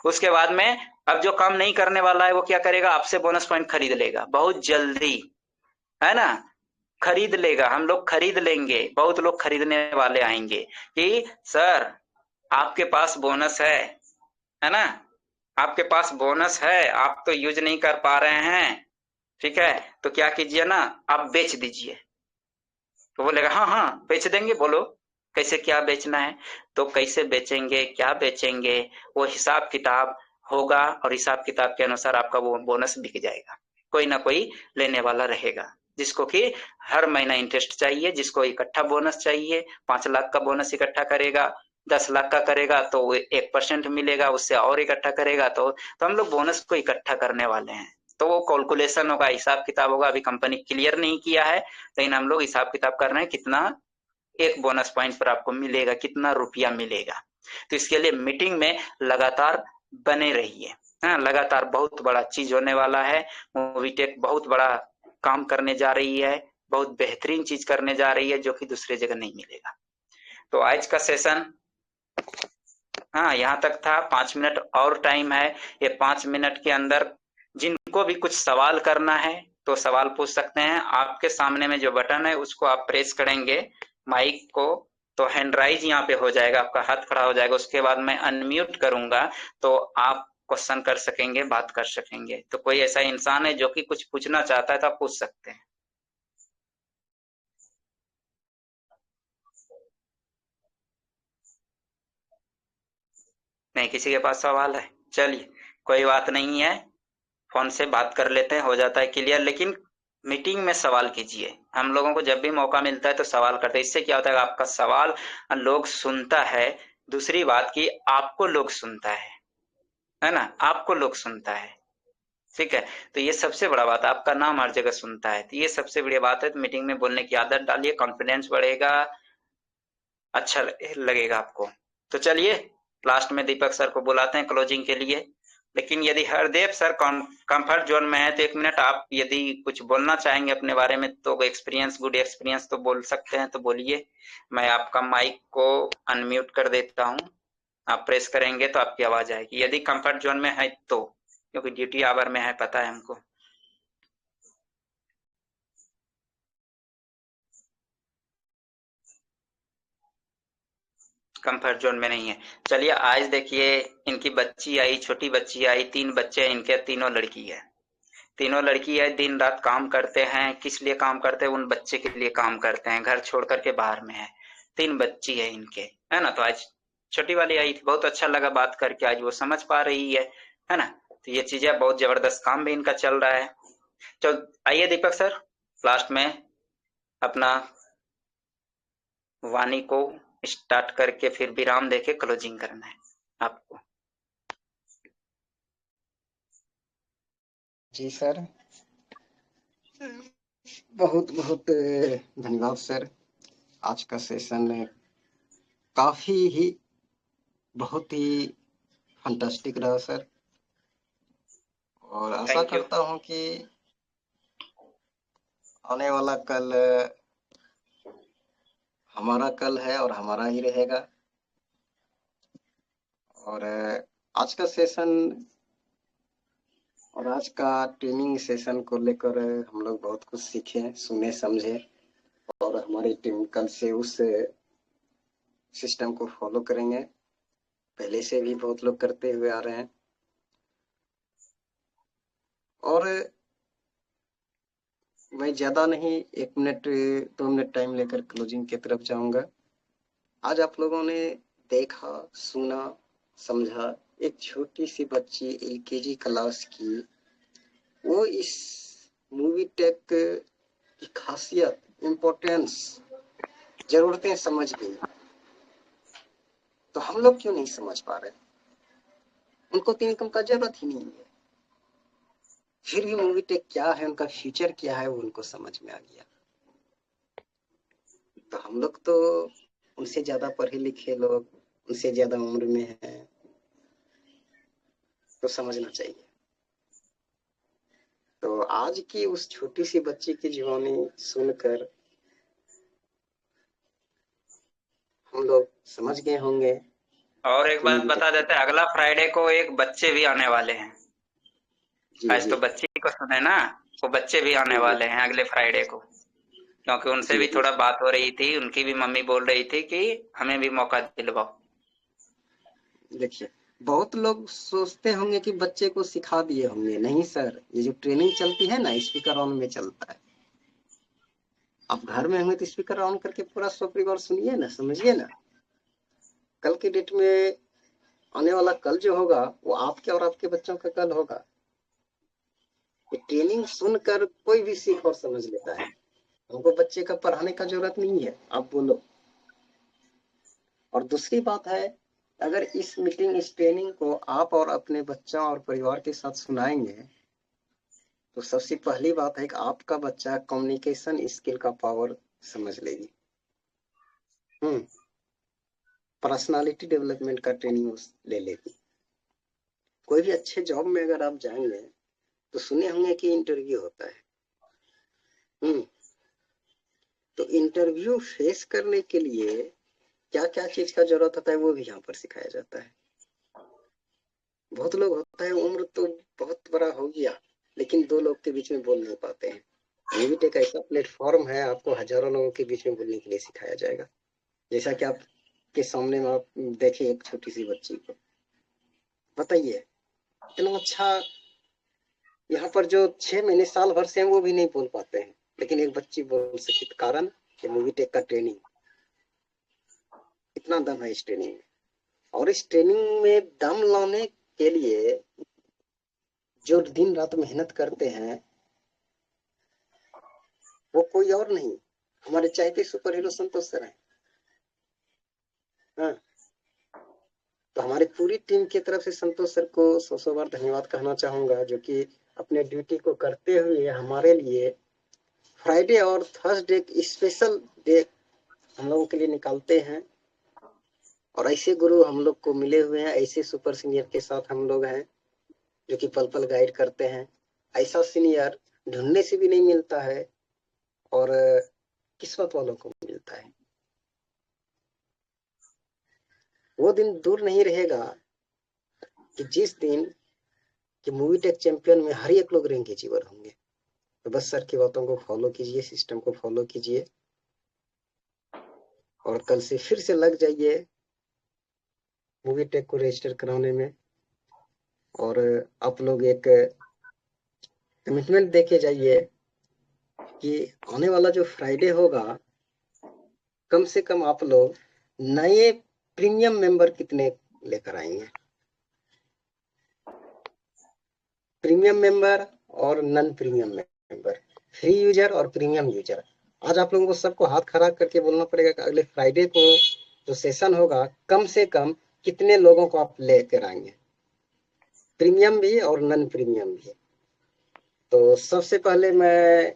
उसके बाद में अब जो काम नहीं करने वाला है वो क्या करेगा? आपसे बोनस पॉइंट खरीद लेगा बहुत जल्दी, है ना, खरीद लेगा, हम लोग खरीद लेंगे, बहुत लोग खरीदने वाले आएंगे कि सर आपके पास बोनस है ना, आपके पास बोनस है, आप तो यूज नहीं कर पा रहे हैं, ठीक है, तो क्या कीजिए ना, आप बेच दीजिए। तो बोलेगा हाँ हाँ बेच देंगे, बोलो कैसे क्या बेचना है? तो कैसे बेचेंगे, क्या बेचेंगे, वो हिसाब किताब होगा और हिसाब किताब के अनुसार आपका वो बोनस बिक जाएगा। कोई ना कोई लेने वाला रहेगा, जिसको कि हर महीना इंटरेस्ट चाहिए, जिसको इकट्ठा बोनस चाहिए, 5 लाख का बोनस इकट्ठा करेगा, 10 लाख का करेगा तो 1% मिलेगा, उससे और इकट्ठा करेगा तो हम लोग बोनस को इकट्ठा करने वाले हैं। तो वो कैलकुलेशन होगा, हिसाब किताब होगा, अभी कंपनी क्लियर नहीं किया है, लेकिन हम लोग हिसाब किताब कर रहे हैं कितना एक बोनस पॉइंट पर आपको मिलेगा, कितना रुपया मिलेगा। तो इसके लिए मीटिंग में लगातार बने रहिए, हाँ, लगातार बहुत बड़ा चीज होने वाला है। मोबीटेक बहुत बड़ा काम करने जा रही है, बहुत बेहतरीन चीज करने जा रही है जो कि दूसरे जगह नहीं मिलेगा। तो आज का सेशन हाँ यहाँ तक था, 5 मिनट और टाइम है। ये 5 मिनट के अंदर जिनको भी कुछ सवाल करना है तो सवाल पूछ सकते हैं। आपके सामने में जो बटन है उसको आप प्रेस करेंगे माइक को, तो हैंड राइज यहाँ पे हो जाएगा, आपका हाथ खड़ा हो जाएगा। उसके बाद मैं अनम्यूट करूंगा तो आप क्वेश्चन कर सकेंगे, बात कर सकेंगे। तो कोई ऐसा इंसान है जो कि कुछ पूछना चाहता है तो आप पूछ सकते हैं। नहीं, किसी के पास सवाल है? चलिए कोई बात नहीं है, फोन से बात कर लेते हैं, हो जाता है क्लियर। लेकिन मीटिंग में सवाल कीजिए, हम लोगों को जब भी मौका मिलता है तो सवाल करते हैं। इससे क्या होता है, आपका सवाल लोग सुनता है, दूसरी बात की आपको लोग सुनता है ना, आपको लोग सुनता है, ठीक है। तो ये सबसे बड़ा बात, आपका नाम हर जगह सुनता है, तो ये सबसे बड़ी बात है। तो मीटिंग में बोलने की आदत डालिए, कॉन्फिडेंस बढ़ेगा, अच्छा लगेगा आपको। तो चलिए लास्ट में दीपक सर को बुलाते हैं क्लोजिंग के लिए। लेकिन यदि हरदेव सर कंफर्ट जोन में है तो 1 मिनट आप यदि कुछ बोलना चाहेंगे अपने बारे में तो एक्सपीरियंस, गुड एक्सपीरियंस तो बोल सकते हैं, तो बोलिए। मैं आपका माइक को अनम्यूट कर देता हूँ, आप प्रेस करेंगे तो आपकी आवाज आएगी, यदि कंफर्ट जोन में है तो, क्योंकि ड्यूटी आवर में है, पता है हमको। कंफर्ट जोन में नहीं है। चलिए आज देखिए, इनकी बच्ची आई, छोटी बच्ची आई, 3 बच्चे इनके, तीनों लड़की है। तीनों लड़की है, दिन रात काम करते हैं। किस लिए काम करते हैं? उन बच्चे के लिए काम करते हैं, घर छोड़ करके बाहर में है। 3 बच्ची है इनके, है ना। तो आज छोटी वाली आई थी, बहुत अच्छा लगा बात करके, आज वो समझ पा रही है ना। तो ये चीजें, बहुत जबरदस्त काम भी इनका चल रहा है। तो आइए दीपक सर, लास्ट में अपना वाणी को स्टार्ट करके फिर विराम देके क्लोजिंग करना है आपको। जी सर, बहुत बहुत धन्यवाद सर। आज का सेशन काफी ही बहुत ही फंटास्टिक रहा सर, और आशा थैंक यू। करता हूं कि आने वाला कल हमारा कल है और हमारा ही रहेगा। और आज का सेशन और आज का ट्रेनिंग सेशन को लेकर हम लोग बहुत कुछ सीखे, सुने, समझे, और हमारी टीम कल से उस सिस्टम को फॉलो करेंगे। पहले से भी बहुत लोग करते हुए आ रहे हैं। और मैं ज्यादा नहीं, 1 मिनट 2 मिनट टाइम लेकर क्लोजिंग की तरफ जाऊंगा। आज आप लोगों ने देखा, सुना, समझा, एक छोटी सी बच्ची एलकेजी क्लास की, वो इस मूवी टेक की खासियत, इम्पोर्टेंस, जरूरतें समझ गई। तो हम लोग क्यों नहीं समझ पा रहे? उनको तो इनकम का जरूरत ही नहीं है, फिर भी मूवी टेक क्या है, उनका फ्यूचर क्या है, वो उनको समझ में आ गया। तो हम लोग तो उनसे ज्यादा पढ़े लिखे लोग, उनसे ज्यादा उम्र में हैं, तो समझना चाहिए। तो आज की उस छोटी सी बच्ची की जीवनी सुनकर हम लोग समझ गए होंगे। और एक बात बता देते हैं, अगला फ्राइडे को एक बच्चे भी आने वाले हैं। जी आज जी तो बच्चे को सुने ना, वो बच्चे भी आने जी वाले हैं अगले फ्राइडे को, क्योंकि उनसे जी भी जी। थोड़ा बात हो रही थी। उनकी भी मम्मी बोल रही थी कि हमें भी मौका दिलवाओ। देखिए, बहुत लोग सोचते होंगे कि बच्चे को सिखा दिए होंगे। नहीं सर, ये जो ट्रेनिंग चलती है ना, स्पीकर ऑन में चलता है। आप घर में होंगे तो स्पीकर ऑन करके पूरा सपरिवार सुनिए ना, समझिए ना। कल के डेट में आने वाला कल जो होगा, वो आपके और आपके बच्चों का कल होगा। ये ट्रेनिंग सुनकर कोई भी सीख और समझ लेता है। हमको बच्चे का पढ़ाने का जरूरत नहीं है, आप बोलो। और दूसरी बात है, अगर इस मीटिंग, इस ट्रेनिंग को आप और अपने बच्चों और परिवार के साथ सुनाएंगे, तो सबसे पहली बात है कि आपका बच्चा कम्युनिकेशन स्किल का पावर समझ लेगी। पर्सनालिटी डेवलपमेंट का ट्रेनिंग ले लेगी। कोई भी अच्छे जॉब में अगर आप जाएंगे तो सुने होंगे कि इंटरव्यू होता है। तो इंटरव्यू फेस करने के लिए क्या क्या चीज का जरूरत होता है, वो भी यहाँ पर सिखाया जाता है। बहुत लोग होता है, उम्र तो बहुत बड़ा हो गया, लेकिन 2 लोग के बीच में बोल नहीं पाते हैं। मूवी एक ऐसा प्लेटफॉर्म है, आपको हजारों लोगों के बीच में बोलने के लिए सिखाया जाएगा। जैसा कि आपके सामने में आप देखे एक छोटी सी बच्ची को, बताइए इतना अच्छा। यहाँ पर जो 6 महीने साल भर से हैं, वो भी नहीं बोल पाते हैं, लेकिन एक बच्ची बोल सकी। कारण मूवी टेक का ट्रेनिंग, इतना दम है इस ट्रेनिंग में। और इस ट्रेनिंग में दम लाने के लिए जो दिन रात मेहनत करते हैं, वो कोई और नहीं, हमारे चाहते सुपर हीरो संतोष सर हैं। हाँ, तो हमारी पूरी टीम की तरफ से संतोष सर को 100 बार धन्यवाद कहना चाहूंगा, जो कि अपने ड्यूटी को करते हुए हमारे लिए फ्राइडे और थर्सडे स्पेशल डे हम लोगों के लिए निकालते हैं। और ऐसे गुरु हम लोग को मिले हुए हैं, ऐसे सुपर सीनियर के साथ हम लोग हैं जो कि पल पल गाइड करते हैं। ऐसा सीनियर ढूंढने से भी नहीं मिलता है, और किस्मत वालों को मिलता है। वो दिन दूर नहीं रहेगा कि जिस दिन कि मूवी टेक चैंपियन में हर एक लोग रैंक अचीवर होंगे। तो बस सर की बातों को फॉलो कीजिए, सिस्टम को फॉलो कीजिए और कल से फिर से लग जाइए मूवी टेक को रजिस्टर कराने में। और आप लोग एक कमिटमेंट देके जाइए कि आने वाला जो फ्राइडे होगा, कम से कम आप लोग नए प्रीमियम मेंबर कितने लेकर आएंगे, प्रीमियम मेंबर और non premium member, free user और प्रीमियम यूजर। आज आप लोगों को सबको हाथ खड़ा करके बोलना पड़ेगा कि अगले फ्राइडे को जो सेशन होगा, कम से कम कितने लोगों को आप लेकर आएंगे, प्रीमियम भी और नॉन प्रीमियम भी। तो सबसे पहले मैं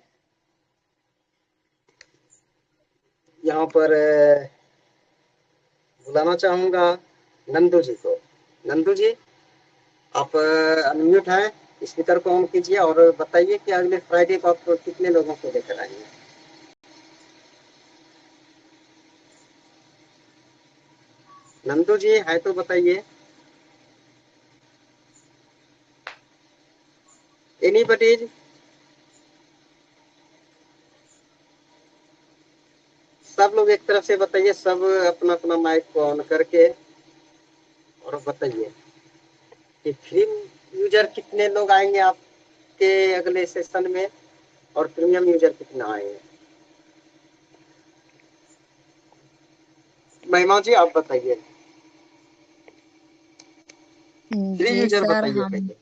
यहाँ पर बुलाना चाहूंगा नंदू जी को। नंदू जी, आप अनम्यूट हैं, स्पीकर को ऑन कीजिए और बताइए कि अगले फ्राइडे को आप कितने लोगों को लेकर आएंगे। नंदू जी है तो बताइए। एनीबडी? सब लोग एक तरफ से बताइए, सब अपना अपना माइक को ऑन करके और बताइए कि फ्री यूजर कितने लोग आएंगे आपके अगले सेशन में और प्रीमियम यूजर कितना आएंगे। महिमा जी आप बताइए, फ्री जी यूजर सर, बताइए हम पहले।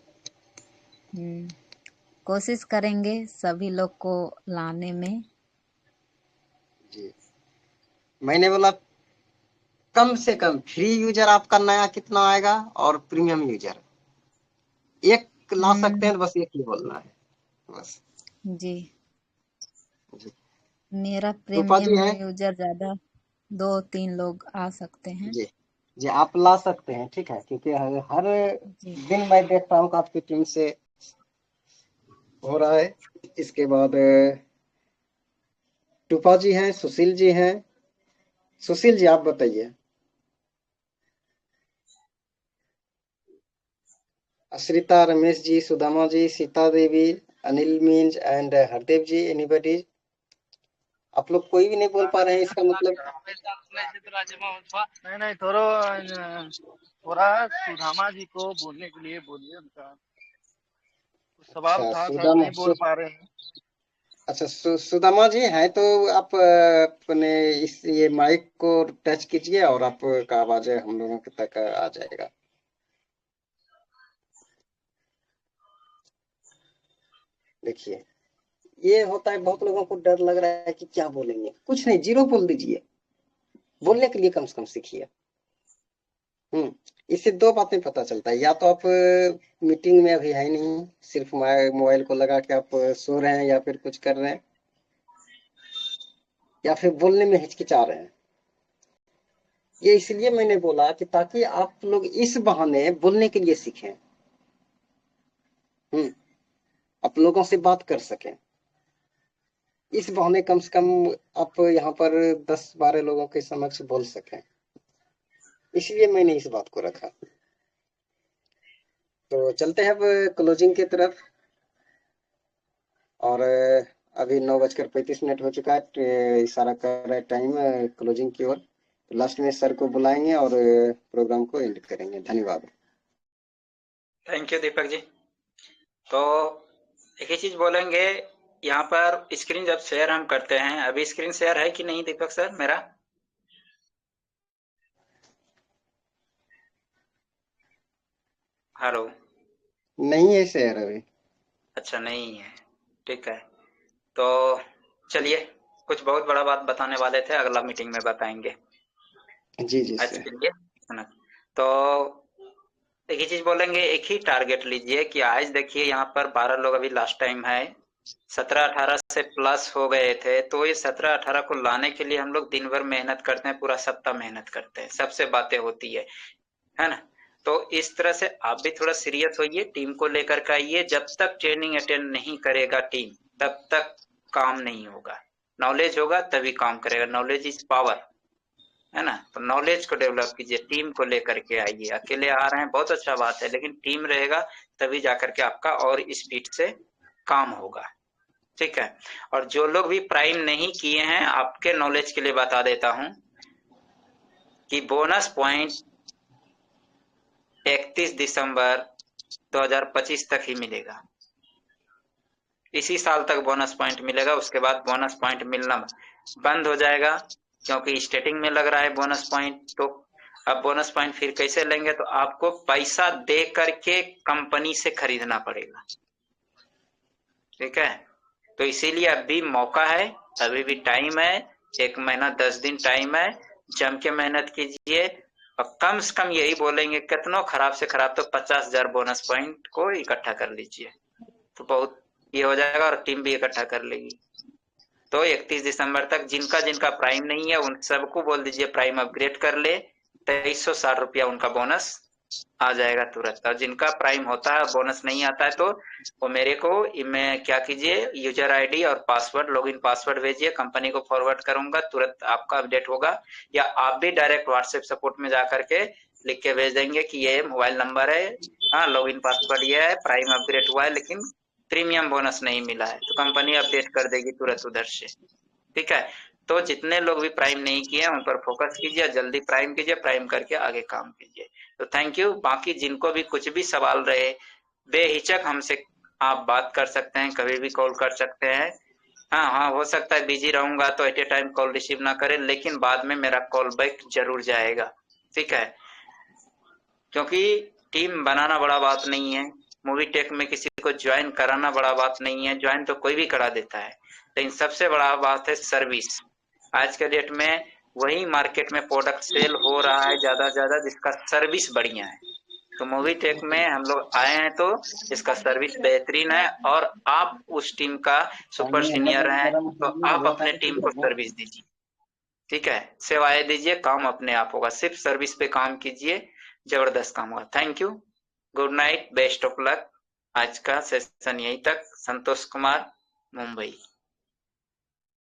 कोशिश करेंगे सभी लोग को लाने में। जी, मैंने बोला कम से कम फ्री यूजर आपका नया कितना आएगा और प्रीमियम यूजर एक ला सकते हैं, बस एक ही बोलना है बस। जी, जी, मेरा रूपा जी प्रीमियम है। यूजर ज्यादा 2-3 लोग आ सकते हैं। जी जी, आप ला सकते हैं, ठीक है, क्योंकि हर जी दिन मैं देखता हूँ कि आपकी टीम से हो रहा है। इसके बाद टूपा जी हैं, सुशील जी हैं। सुशील जी आप बताइए। Ashrita, Ramesh ji, Sudama ji, Sita Devi, Anil means and Hardev ji, anybody? आप लोग कोई भी नहीं बोल पा रहे हैं, इसका मतलब नहीं थोड़ा सुदामा जी को बोलने के लिए बोलिए, उनका कुछ सवाल अच्छा था शायद सुदामा नहीं बोल पा रहे हैं। अच्छा सुदामा जी हैं तो आप अपने इस ये माइक को टच कीजिए और आपका आवाज हम लोगों के तक आ जाएगा। देखिए, ये होता है, बहुत लोगों को डर लग रहा है कि क्या बोलेंगे। कुछ नहीं, जीरो बोल दीजिए। बोलने के लिए कम से कम सीखिए। इससे दो बातें पता चलता है, या तो आप मीटिंग में अभी है नहीं, सिर्फ मोबाइल को लगा के आप सो रहे हैं या फिर कुछ कर रहे हैं, या फिर बोलने में हिचकिचा रहे हैं। ये इसलिए मैंने बोला कि ताकि आप लोग इस बहाने बोलने के लिए सीखें, आप लोगों से बात कर सकें। इस बहाने कम से कम आप यहाँ पर 10-12 लोगों के समक्ष बोल सकें, इसलिए मैंने इस बात को रखा। तो चलते हैं अब क्लोजिंग की तरफ। और अभी 9:35 हो चुका है, इशारा कर रहा है टाइम क्लोजिंग की ओर। तो लास्ट में सर को बुलाएंगे और प्रोग्राम को एंड करेंगे। धन्यवाद। Thank you Deepak ji. तो एक ही चीज बोलेंगे, यहाँ पर स्क्रीन जब शेयर हम करते हैं, अभी स्क्रीन शेयर है कि नहीं दीपक सर मेरा? हेलो? नहीं है शेयर अभी। अच्छा नहीं है, ठीक है। तो चलिए, कुछ बहुत बड़ा बात बताने वाले थे, अगला मीटिंग में बताएंगे। जी जी आज सर। के लिए है ना। तो एक ही चीज बोलेंगे, एक ही टारगेट लीजिए कि आज देखिए यहाँ पर 12 लोग अभी लास्ट टाइम है, 17-18 से प्लस हो गए थे। तो ये 17-18 को लाने के लिए हम लोग दिन भर मेहनत करते हैं, पूरा सप्ताह मेहनत करते हैं, सबसे बातें होती है ना। तो इस तरह से आप भी थोड़ा सीरियस होइए, टीम को लेकर के आइए। जब तक ट्रेनिंग अटेंड नहीं करेगा टीम, तब तक काम नहीं होगा। नॉलेज होगा तभी काम करेगा। नॉलेज इज पावर, है ना। तो नॉलेज को डेवलप कीजिए, टीम को लेकर के आइए। अकेले आ रहे हैं बहुत अच्छा बात है, लेकिन टीम रहेगा तभी जाकर के आपका और स्पीड से काम होगा। ठीक है। और जो लोग भी प्राइम नहीं किए हैं, आपके नॉलेज के लिए बता देता हूं कि बोनस पॉइंट 31 दिसंबर 2025 तक ही मिलेगा। इसी साल तक बोनस पॉइंट मिलेगा, उसके बाद बोनस पॉइंट मिलना बंद हो जाएगा, क्योंकि स्टार्टिंग में लग रहा है बोनस पॉइंट। तो अब बोनस पॉइंट फिर कैसे लेंगे, तो आपको पैसा दे करके कंपनी से खरीदना पड़ेगा। ठीक है। तो इसीलिए अभी मौका है, अभी भी टाइम है, 1 महीना 10 दिन टाइम है, जम के मेहनत कीजिए। और कम से कम यही बोलेंगे, कितनों खराब से खराब तो 50,000 बोनस पॉइंट को इकट्ठा कर लीजिए, तो बहुत ये हो जाएगा और टीम भी इकट्ठा कर लेगी। तो 31 दिसंबर तक जिनका जिनका प्राइम नहीं है उन सबको बोल दीजिए प्राइम अपग्रेड कर ले, 2360 रुपया उनका बोनस आ जाएगा तुरंत। और जिनका प्राइम होता है बोनस नहीं आता है, तो वो मेरे को मैं क्या कीजिए, यूजर आईडी और पासवर्ड, लॉगिन पासवर्ड भेजिए, कंपनी को फॉरवर्ड करूंगा, तुरंत आपका अपडेट होगा। या आप भी डायरेक्ट व्हाट्सएप सपोर्ट में जाकर के लिख के भेज देंगे कि ये मोबाइल नंबर है, हाँ लॉगिन पासवर्ड ये है, प्राइम अपग्रेड हुआ है लेकिन प्रीमियम बोनस नहीं मिला है, तो कंपनी अपडेट कर देगी तुरंत उधर से। ठीक है। तो जितने लोग भी प्राइम नहीं किए उन पर फोकस कीजिए, जल्दी प्राइम कीजिए, प्राइम करके आगे काम कीजिए। तो थैंक यू। बाकी जिनको भी कुछ भी सवाल रहे, बेहिचक हमसे आप बात कर सकते हैं, कभी भी कॉल कर सकते हैं। हाँ, हो सकता है बिजी रहूंगा तो at a time call receive ना करें, लेकिन बाद में मेरा कॉल बैक जरूर जाएगा। ठीक है। क्योंकि टीम बनाना बड़ा बात नहीं है, मूवी टेक में किसी को ज्वाइन कराना बड़ा बात नहीं है, ज्वाइन तो कोई भी करा देता है, लेकिन सबसे बड़ा बात है सर्विस। आज के डेट में वही मार्केट में प्रोडक्ट सेल हो रहा है ज्यादा से ज्यादा जिसका सर्विस बढ़िया है। तो मूवी टेक में हम लोग आए हैं तो इसका सर्विस बेहतरीन है, और आप उस टीम का सुपर सीनियर हैं, तो आप अपने टीम को सर्विस दीजिए। ठीक है। सेवाएं दीजिए, काम अपने आप होगा। सिर्फ सर्विस पे काम कीजिए, जबरदस्त काम होगा। Thank you, good night, best of luck. आज का सेशन यहीं तक। संतोष कुमार, मुंबई।